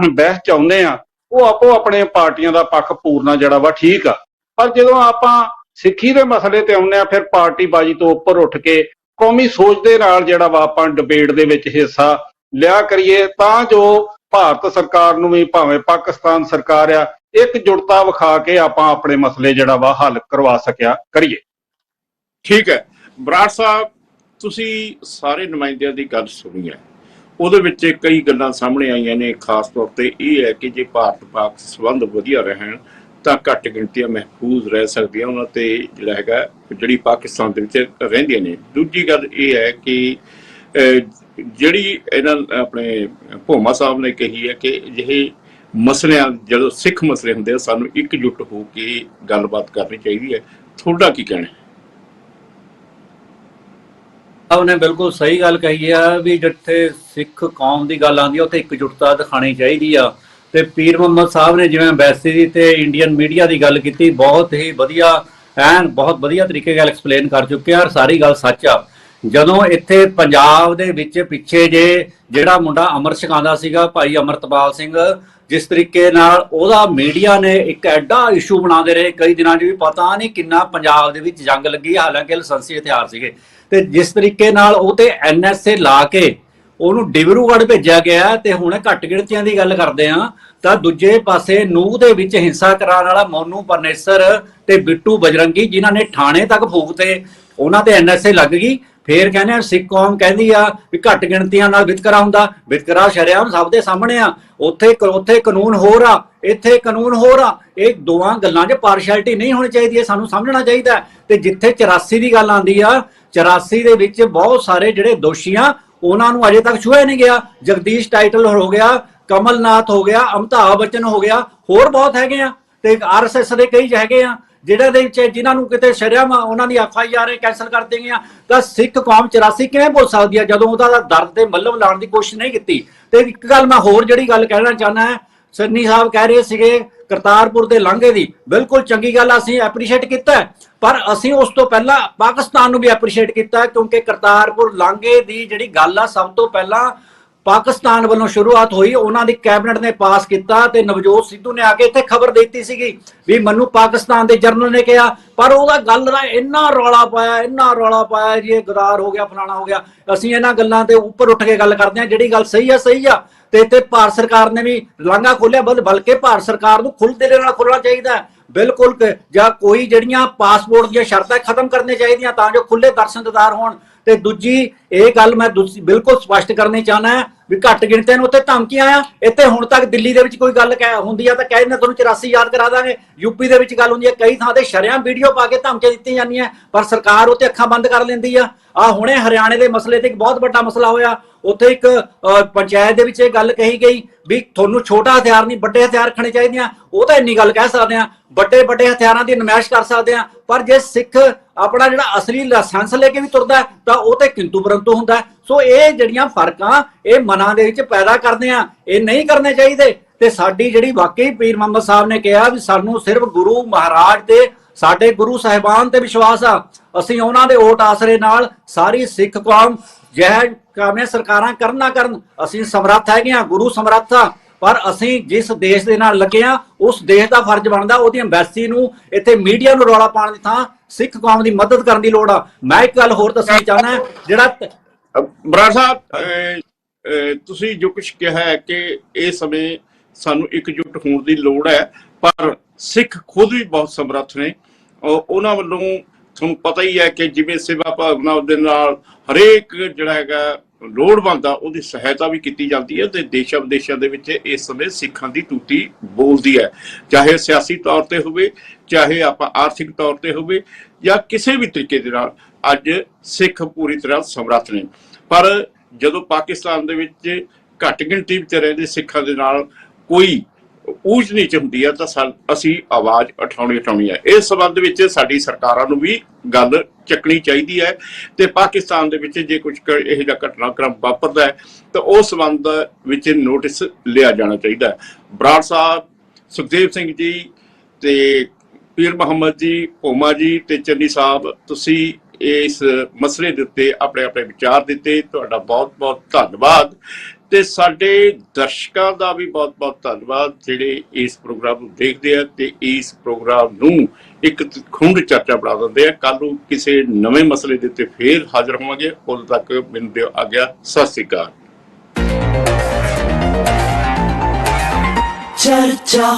ਬਹਿਸ ਚਾਹੁੰਦੇ ਆ, ਉਹ ਆਪੋ ਆਪਣੇ ਪਾਰਟੀਆਂ ਦਾ ਪੱਖ ਪੂਰਨਾ ਜਿਹੜਾ ਵਾ ਠੀਕ ਆ, ਪਰ ਜਦੋਂ ਆਪਾਂ ਸਿੱਖੀ ਦੇ ਮਸਲੇ ਤੇ ਆਉਂਦੇ ਆ ਫਿਰ ਪਾਰਟੀਬਾਜ਼ੀ ਤੋਂ ਉੱਪਰ ਉੱਠ ਕੇ ਕੌਮੀ ਸੋਚ ਦੇ ਨਾਲ ਜਿਹੜਾ ਵਾ ਆਪਾਂ ਡਿਬੇਟ ਦੇ ਵਿੱਚ ਹਿੱਸਾ ਲਿਆ ਕਰੀਏ ਤਾਂ ਜੋ ਭਾਰਤ ਸਰਕਾਰ ਨੂੰ ਵੀ ਭਾਵੇਂ ਪਾਕਿਸਤਾਨ ਸਰਕਾਰ ਆ ਇਕਜੁੱਟਤਾ ਵਿਖਾ ਕੇ ਆਪਾਂ ਆਪਣੇ ਮਸਲੇ ਜਿਹੜਾ ਵਾ ਹੱਲ ਕਰਵਾ ਸਕਿਆ ਕਰੀਏ। ਠੀਕ ਹੈ ਬਰਾੜ ਸਾਹਿਬ, ਤੁਸੀਂ ਸਾਰੇ ਨੁਮਾਇੰਦਿਆਂ ਦੀ ਗੱਲ ਸੁਣੀ ਹੈ, ਉਹਦੇ ਵਿੱਚ ਕਈ ਗੱਲਾਂ ਸਾਹਮਣੇ ਆਈਆਂ ਨੇ। ਖਾਸ ਤੌਰ ਤੇ ਇਹ ਹੈ ਕਿ ਜੇ ਭਾਰਤ ਪਾਕ ਸੰਬੰਧ ਵਧੀਆ ਰਹਿਣ ਤਾਂ ਘੱਟ ਗਿਣਤੀਆਂ ਮਹਿਫੂਜ਼ ਰਹਿ ਸਕਦੀਆਂ ਉਹਨਾਂ ਤੇ ਜਿਹੜਾ ਹੈਗਾ ਜਿਹੜੀ ਪਾਕਿਸਤਾਨ ਦੇ ਵਿੱਚ ਰਹਿੰਦੀਆਂ ਨੇ। ਦੂਜੀ ਗੱਲ ਇਹ ਹੈ ਕਿ ਜਿਹੜੀ ਇਹਨਾਂ ਆਪਣੇ ਭੋਮਾ ਸਾਹਿਬ ਨੇ ਕਹੀ ਹੈ ਕਿ ਅਜਿਹੇ ਮਸਲਿਆਂ ਜਦੋਂ ਸਿੱਖ ਮਸਲੇ ਹੁੰਦੇ ਆ ਸਾਨੂੰ ਇਕਜੁੱਟ ਹੋ ਕੇ ਗੱਲਬਾਤ ਕਰਨੀ ਚਾਹੀਦੀ ਹੈ। ਤੁਹਾਡਾ ਕੀ ਕਹਿਣਾ ਹੈ? ਉਹਨੇ ਬਿਲਕੁਲ ਸਹੀ ਗੱਲ ਕਹੀ ਆ ਵੀ ਜਿੱਥੇ ਸਿੱਖ ਕੌਮ ਦੀ ਗੱਲ ਆਉਂਦੀ ਆ ਉੱਥੇ ਇਕਜੁੱਟਤਾ ਦਿਖਾਣੀ ਚਾਹੀਦੀ ਆ। ਤੇ ਪੀਰ ਮੁਹੰਮਦ ਸਾਹਿਬ ਨੇ ਜਿਵੇਂ ਐਮਬੈਸੀ ਦੀ ਤੇ ਇੰਡੀਅਨ ਮੀਡੀਆ ਦੀ ਗੱਲ ਕੀਤੀ, ਬਹੁਤ ਹੀ ਵਧੀਆ ਬਹੁਤ ਵਧੀਆ ਤਰੀਕੇ ਨਾਲ ਐਕਸਪਲੇਨ ਕਰ ਚੁੱਕੇ ਆ। ਸਾਰੀ ਗੱਲ ਸੱਚ ਆ। ਜਦੋਂ ਇੱਥੇ ਪੰਜਾਬ ਦੇ ਵਿੱਚ ਪਿੱਛੇ ਜਿਹੜਾ ਮੁੰਡਾ ਅੰਮ੍ਰਿਤ ਛਕਾਉਂਦਾ ਸੀਗਾ ਭਾਈ ਅਮਰਤਪਾਲ ਸਿੰਘ, ਜਿਸ ਤਰੀਕੇ ਨਾਲ ਉਹਦਾ ਮੀਡੀਆ ਨੇ ਇੱਕ ਐਡਾ ਇਸ਼ੂ ਬਣਾਉਂਦੇ ਰਹੇ ਕਈ ਦਿਨਾਂ 'ਚ ਵੀ ਪਤਾ ਨਹੀਂ ਕਿੰਨਾ ਪੰਜਾਬ ਦੇ ਵਿੱਚ ਜੰਗ ਲੱਗੀ, ਹਾਲਾਂਕਿ ਲਾਇਸੈਂਸੀ ਹਥਿਆਰ ਸੀਗੇ। ਤੇ ਜਿਸ ਤਰੀਕੇ ਨਾਲ ਉਹ ਤੇ NSA ਲਾ ਕੇ ਉਹਨੂੰ ਡਿਬਰੂਗੜ੍ਹ ਭੇਜਿਆ ਗਿਆ। ਤੇ ਹੁਣ ਘੱਟ ਗਿਣਤੀਆਂ ਦੀ ਗੱਲ ਕਰਦੇ ਆ ਤਾਂ ਦੂਜੇ ਪਾਸੇ ਨੂਹ ਦੇ ਵਿੱਚ ਹਿੰਸਾ ਕਰਾਉਣ ਵਾਲਾ ਮੋਨੂ ਪਰਨੇਸਰ ਤੇ ਬਿੱਟੂ ਬਜਰੰਗੀ ਜਿਨ੍ਹਾਂ ਨੇ ਥਾਣੇ ਤੱਕ ਫੂਕਤੇ, ਉਹਨਾਂ ਤੇ NSA ਲੱਗ ਗਈ। ਫੇਰ ਕਹਿੰਦੇ ਸਿੱਖ ਕੌਮ ਕਹਿੰਦੀ ਆ ਵੀ ਘੱਟ ਗਿਣਤੀਆਂ ਨਾਲ ਵਿਤਕਰਾ ਹੁੰਦਾ। ਵਿਤਕਰਾ ਸ਼ਰੇਆਮ ਸਭ ਦੇ ਸਾਹਮਣੇ ਆ। ਉੱਥੇ ਕਾਨੂੰਨ ਹੋਰ ਆ, ਇੱਥੇ ਕਾਨੂੰਨ ਹੋਰ ਆ। ਇਹ ਦੋਵਾਂ ਗੱਲਾਂ 'ਚ ਪਾਰਸ਼ੈਲਿਟੀ ਨਹੀਂ ਹੋਣੀ ਚਾਹੀਦੀ, ਇਹ ਸਾਨੂੰ ਸਮਝਣਾ ਚਾਹੀਦਾ। ਤੇ ਜਿੱਥੇ 84 ਦੀ ਗੱਲ ਆਉਂਦੀ ਆ, 84 ਦੇ ਵਿੱਚ ਬਹੁਤ ਸਾਰੇ ਜਿਹੜੇ ਦੋਸ਼ੀ ਆ ਉਹਨਾਂ ਨੂੰ ਅਜੇ ਤੱਕ ਛੁਆ ਨਹੀਂ ਗਿਆ। ਜਗਦੀਸ਼ ਟਾਈਟਲ ਹੋ ਗਿਆ, ਕਮਲਨਾਥ ਹੋ ਗਿਆ, ਅਮਿਤਾਭ ਬੱਚਨ ਹੋ ਗਿਆ, ਹੋਰ ਬਹੁਤ ਹੈਗੇ ਆ। ਤੇ RSS ਦੇ ਕਈ ਹੈਗੇ ਆ ਜਿਹੜੇ ਦੇ ਵਿੱਚ ਜਿਨ੍ਹਾਂ ਨੂੰ ਕਿਤੇ ਸ਼ਰੇਆਮ ਉਹਨਾਂ ਦੀ FIR ਕੈਂਸਲ ਕਰ ਦੇਣਗੀਆਂ। ਤਾਂ ਸਿੱਖ ਕੌਮ 84 ਕਿਵੇਂ ਭੁੱਲ ਸਕਦੀ ਆ ਜਦੋਂ ਉਹਦਾ ਦਰਦ ਤੇ ਮੱਲਮ ਲਾਉਣ ਦੀ ਕੋਸ਼ਿਸ਼ ਨਹੀਂ ਕੀਤੀ। ਤੇ ਇੱਕ ਗੱਲ ਮੈਂ ਹੋਰ ਜਿਹੜੀ ਗੱਲ ਕਹਿਣਾ ਚਾਹੁੰਦਾ ਹੈ, ਸੰਨੀ ਸਾਹਿਬ ਕਹਿ ਰਹੇ ਸੀਗੇ ਕਰਤਾਰਪੁਰ ਦੇ ਲਾਂਘੇ ਦੀ, ਬਿਲਕੁਲ ਚੰਗੀ ਗੱਲ ਅਸੀਂ ਐਪਰੀਸ਼ੀਏਟ ਕੀਤਾ, ਪਰ ਅਸੀਂ ਉਸ ਤੋਂ ਪਹਿਲਾਂ ਪਾਕਿਸਤਾਨ ਨੂੰ ਵੀ ਐਪਰੀਸ਼ੀਏਟ ਕੀਤਾ ਕਿਉਂਕਿ ਕਰਤਾਰਪੁਰ ਲਾਂਘੇ ਦੀ ਜਿਹੜੀ ਗੱਲ ਆ ਸਭ ਤੋਂ ਪਹਿਲਾਂ ਪਾਕਿਸਤਾਨ ਵੱਲੋਂ ਸ਼ੁਰੂਆਤ ਹੋਈ। ਉਹਨਾਂ ਦੀ ਕੈਬਨਿਟ ਨੇ ਪਾਸ ਕੀਤਾ ਤੇ ਨਵਜੋਤ ਸਿੱਧੂ ਨੇ ਆ ਕੇ ਇੱਥੇ ਖਬਰ ਦਿੱਤੀ ਸੀਗੀ ਵੀ ਮੈਨੂੰ ਪਾਕਿਸਤਾਨ ਦੇ ਜਰਨਲ ਨੇ ਕਿਹਾ, ਪਰ ਉਹਦਾ ਗੱਲ ਦਾ ਇੰਨਾ ਰੌਲਾ ਪਾਇਆ ਜੀ ਇਹ ਗਦਾਰ ਹੋ ਗਿਆ, ਫਲਾਣਾ ਹੋ ਗਿਆ। ਅਸੀਂ ਇਹਨਾਂ ਗੱਲਾਂ ਤੇ ਉੱਪਰ ਉੱਠ ਕੇ ਗੱਲ ਕਰਦੇ ਹਾਂ, ਜਿਹੜੀ ਗੱਲ ਸਹੀ ਆ। ਤੇ ਇੱਥੇ ਭਾਰਤ ਸਰਕਾਰ ਨੇ ਵੀ ਲਾਂਘਾ ਖੋਲਿਆ, ਬਲਕਿ ਭਾਰਤ ਸਰਕਾਰ ਨੂੰ ਖੁੱਲ੍ਹ ਦਿਲ ਨਾਲ ਖੋਲ੍ਹਣਾ ਚਾਹੀਦਾ ਬਿਲਕੁਲ। ਜਾਂ ਕੋਈ ਜਿਹੜੀਆਂ ਪਾਸਪੋਰਟ ਦੀਆਂ ਸ਼ਰਤਾਂ ਖਤਮ ਕਰਨੀਆਂ ਚਾਹੀਦੀਆਂ ਤਾਂ ਜੋ ਖੁੱਲੇ ਦਰਸ਼ਨ ਦਿਦਾਰ ਹੋਣ। ਤੇ ਦੂਜੀ ਇਹ ਗੱਲ ਮੈਂ ਬਿਲਕੁਲ ਸਪਸ਼ਟ ਕਰਨੀ ਚਾਹਨਾ ਹੈ ਵੀ ਘੱਟ ਗਿਣਤੀਆਂ ਨੂੰ ਉੱਥੇ ਧਮਕੀਆਂ ਆ। ਇੱਥੇ ਹੁਣ ਤੱਕ ਦਿੱਲੀ ਦੇ ਵਿੱਚ ਕੋਈ ਗੱਲ ਹੁੰਦੀ ਆ ਤਾਂ ਕਹਿ ਦਿੰਦੇ ਤੁਹਾਨੂੰ 84 ਯਾਦ ਕਰਾ ਦਾਂਗੇ। ਯੂਪੀ ਦੇ ਵਿੱਚ ਗੱਲ ਹੁੰਦੀ ਹੈ, ਕਈ ਥਾਂ ਤੇ ਸ਼ਰੇਆਮ ਵੀਡੀਓ ਪਾ ਕੇ ਧਮਕੀਆਂ ਦਿੱਤੀਆਂ ਜਾਂਦੀਆਂ, ਪਰ ਸਰਕਾਰ ਉੱਤੇ ਅੱਖਾਂ ਬੰਦ ਕਰ ਲੈਂਦੀ ਆ। ਹੁਣੇ ਹਰਿਆਣੇ ਦੇ ਮਸਲੇ ਤੇ ਇੱਕ ਬਹੁਤ ਵੱਡਾ ਮਸਲਾ ਹੋਇਆ, ਉੱਥੇ ਇੱਕ ਪੰਚਾਇਤ ਦੇ ਵਿੱਚ ਇਹ ਗੱਲ ਕਹੀ ਗਈ ਵੀ ਤੁਹਾਨੂੰ ਛੋਟਾ ਹਥਿਆਰ ਨਹੀਂ ਵੱਡੇ ਹਥਿਆਰ ਰੱਖਣੇ ਚਾਹੀਦੇ ਆ। ਉਹ ਤਾਂ ਇੰਨੀ ਗੱਲ ਕਹਿ ਸਕਦੇ ਆ, ਵੱਡੇ ਹਥਿਆਰਾਂ ਦੀ ਨਮਾਇਸ਼ ਕਰ ਸਕਦੇ ਆ, ਪਰ ਜੇ ਸਿੱਖ ਆਪਣਾ ਜਿਹੜਾ ਅਸਲੀ ਲਾਇਸੈਂਸ ਲੈ ਕੇ ਵੀ ਤੁਰਦਾ ਤਾਂ ਉਹ ਤੇ ਕਿੰਤੂ ਪਰੰਤੂ ਹੁੰਦਾ। ਸੋ ਇਹ ਜਿਹੜੀਆਂ ਫਰਕਾਂ ਇਹ ਮਨਾਂ ਦੇ ਵਿੱਚ ਪੈਦਾ ਕਰਦੇ ਆ, ਇਹ ਨਹੀਂ ਕਰਨੇ ਚਾਹੀਦੇ। ਤੇ ਸਾਡੀ ਜਿਹੜੀ ਵਾਕਈ ਪੀਰ ਮੁਹੰਮਦ ਸਾਹਿਬ ਨੇ ਕਿਹਾ ਵੀ ਸਾਨੂੰ ਸਿਰਫ ਗੁਰੂ ਮਹਾਰਾਜ ਤੇ ਸਾਡੇ ਗੁਰੂ ਸਾਹਿਬਾਨ ਤੇ ਵਿਸ਼ਵਾਸ ਆ, ਅਸੀਂ ਉਹਨਾਂ ਦੇ ਓਟ ਆਸਰੇ ਨਾਲ ਸਾਰੀ ਸਿੱਖ ਕੌਮ ਜਿਹੇ ਕਾਮੇ ਸਰਕਾਰਾਂ ਕਰਨ ਨਾ ਕਰਨ ਅਸੀਂ ਸਮਰੱਥ ਹੈਗੇ ਆ, ਗੁਰੂ ਸਮਰੱਥ ਆ, ਪਰ ਅਸੀਂ ਜਿਸ ਦੇਸ਼ ਦੇ ਨਾਲ ਲੱਗੇ ਆ ਉਸ ਦੇਸ਼ ਦਾ ਫਰਜ਼ ਬਣਦਾ ਉਹਦੀ ਐਮਬੈਸੀ ਨੂੰ ਇੱਥੇ ਮੀਡੀਆ ਨੂੰ ਰੌਲਾ ਪਾਉਣ ਦੀ ਥਾਂ ਸਿੱਖ ਕੌਮ ਦੀ ਮਦਦ ਕਰਨ ਦੀ ਲੋੜ ਆ। ਮੈਂ ਇੱਕ ਗੱਲ ਹੋਰ ਦੱਸਣੀ ਚਾਹੁੰਦਾ, ਜਿਹੜਾ ਬਰਾੜ ਸਾਹਿਬ ਤੁਸੀਂ ਜੋ ਕੁਝ ਕਿਹਾ ਹੈ ਕਿ ਇਸ ਸਮੇਂ ਸਾਨੂੰ ਇਕਜੁੱਟ ਹੋਣ ਦੀ ਲੋੜ ਹੈ, ਪਰ ਸਿੱਖ ਖੁਦ ਵੀ ਬਹੁਤ ਸਮਰੱਥ ਨੇ। ਉਹਨਾਂ ਵੱਲੋਂ ਤੁਹਾਨੂੰ ਪਤਾ ਹੀ ਹੈ ਕਿ ਜਿਵੇਂ ਸੇਵਾ ਭਾਵਨਾ ਦੇ ਨਾਲ ਹਰੇਕ ਜਿਹੜਾ ਹੈਗਾ ਲੋੜਵੰਦ ਆ ਉਹਦੀ ਸਹਾਇਤਾ ਵੀ ਕੀਤੀ ਜਾਂਦੀ ਹੈ, ਤੇ ਦੇਸ਼ਾਂ ਵਿਦੇਸ਼ਾਂ ਦੇ ਵਿੱਚ ਇਸ ਸਮੇਂ ਸਿੱਖਾਂ ਦੀ ਟੂਟੀ ਬੋਲਦੀ ਹੈ, ਚਾਹੇ ਸਿਆਸੀ ਤੌਰ ਤੇ ਹੋਵੇ, ਚਾਹੇ ਆਪਾਂ ਆਰਥਿਕ ਤੌਰ ਤੇ ਹੋਵੇ, ਜਾਂ ਕਿਸੇ ਵੀ ਤਰੀਕੇ ਦੇ ਨਾਲ ਅੱਜ ਸਿੱਖ ਪੂਰੀ ਤਰ੍ਹਾਂ ਸਮਰੱਥ ਨੇ। ਪਰ ਜਦੋਂ ਪਾਕਿਸਤਾਨ ਦੇ ਵਿੱਚ ਘੱਟ ਗਿਣਤੀ ਵਿੱਚ ਰਹਿੰਦੇ ਸਿੱਖਾਂ ਦੇ ਨਾਲ ਕੋਈ ਊਚ ਨੀਚ ਹੁੰਦੀ ਹੈ ਤਾਂ ਅਸੀਂ ਆਵਾਜ਼ ਉਠਾਉਣੀ ਹੈ। ਇਸ ਸੰਬੰਧ ਵਿੱਚ ਸਾਡੀ ਸਰਕਾਰਾਂ ਨੂੰ ਵੀ ਗੱਲ ਚੱਕਣੀ ਚਾਹੀਦੀ ਹੈ, ਤੇ ਪਾਕਿਸਤਾਨ ਦੇ ਵਿੱਚ ਜੇ ਕੁਝ ਇਹੋ ਜਿਹਾ ਘਟਨਾਕ੍ਰਮ ਵਾਪਰਦਾ ਹੈ ਤਾਂ ਉਸ ਸੰਬੰਧ ਵਿੱਚ ਨੋਟਿਸ ਲਿਆ ਜਾਣਾ ਚਾਹੀਦਾ ਹੈ। ਬਰਾੜ ਸਾਹਿਬ, ਸੁਖਦੇਵ ਸਿੰਘ ਜੀ ਤੇ ਪੀਰ ਮੁਹੰਮਦ ਜੀ, ਭੋਮਾ ਜੀ ਤੇ ਚੰਨੀ ਸਾਹਿਬ, ਤੁਸੀਂ ਇਸ ਮਸਲੇ ਦੇ ਉੱਤੇ ਆਪਣੇ ਆਪਣੇ ਵਿਚਾਰ ਦਿੱਤੇ, ਤੁਹਾਡਾ ਬਹੁਤ ਬਹੁਤ ਧੰਨਵਾਦ। ਤੇ ਸਾਡੇ ਦਰਸ਼ਕਾਂ ਦਾ ਵੀ ਬਹੁਤ ਬਹੁਤ ਧੰਨਵਾਦ ਜਿਹੜੇ ਇਸ ਪ੍ਰੋਗਰਾਮ ਨੂੰ ਦੇਖਦੇ ਆ ਤੇ ਇਸ ਪ੍ਰੋਗਰਾਮ ਨੂੰ ਇੱਕ ਖੁੰਡ ਚਰਚਾ ਬਣਾ ਦਿੰਦੇ ਆ। ਕੱਲ ਨੂੰ ਕਿਸੇ ਨਵੇਂ ਮਸਲੇ ਦੇ ਉੱਤੇ ਫੇਰ ਹਾਜ਼ਰ ਹੋਵਾਂਗੇ। ਉਦੋਂ ਤੱਕ ਮੈਨੂੰ ਦਿਓ ਆਗਿਆ। ਸਤਿ ਸ੍ਰੀ ਅਕਾਲ। ਚਰਚਾ।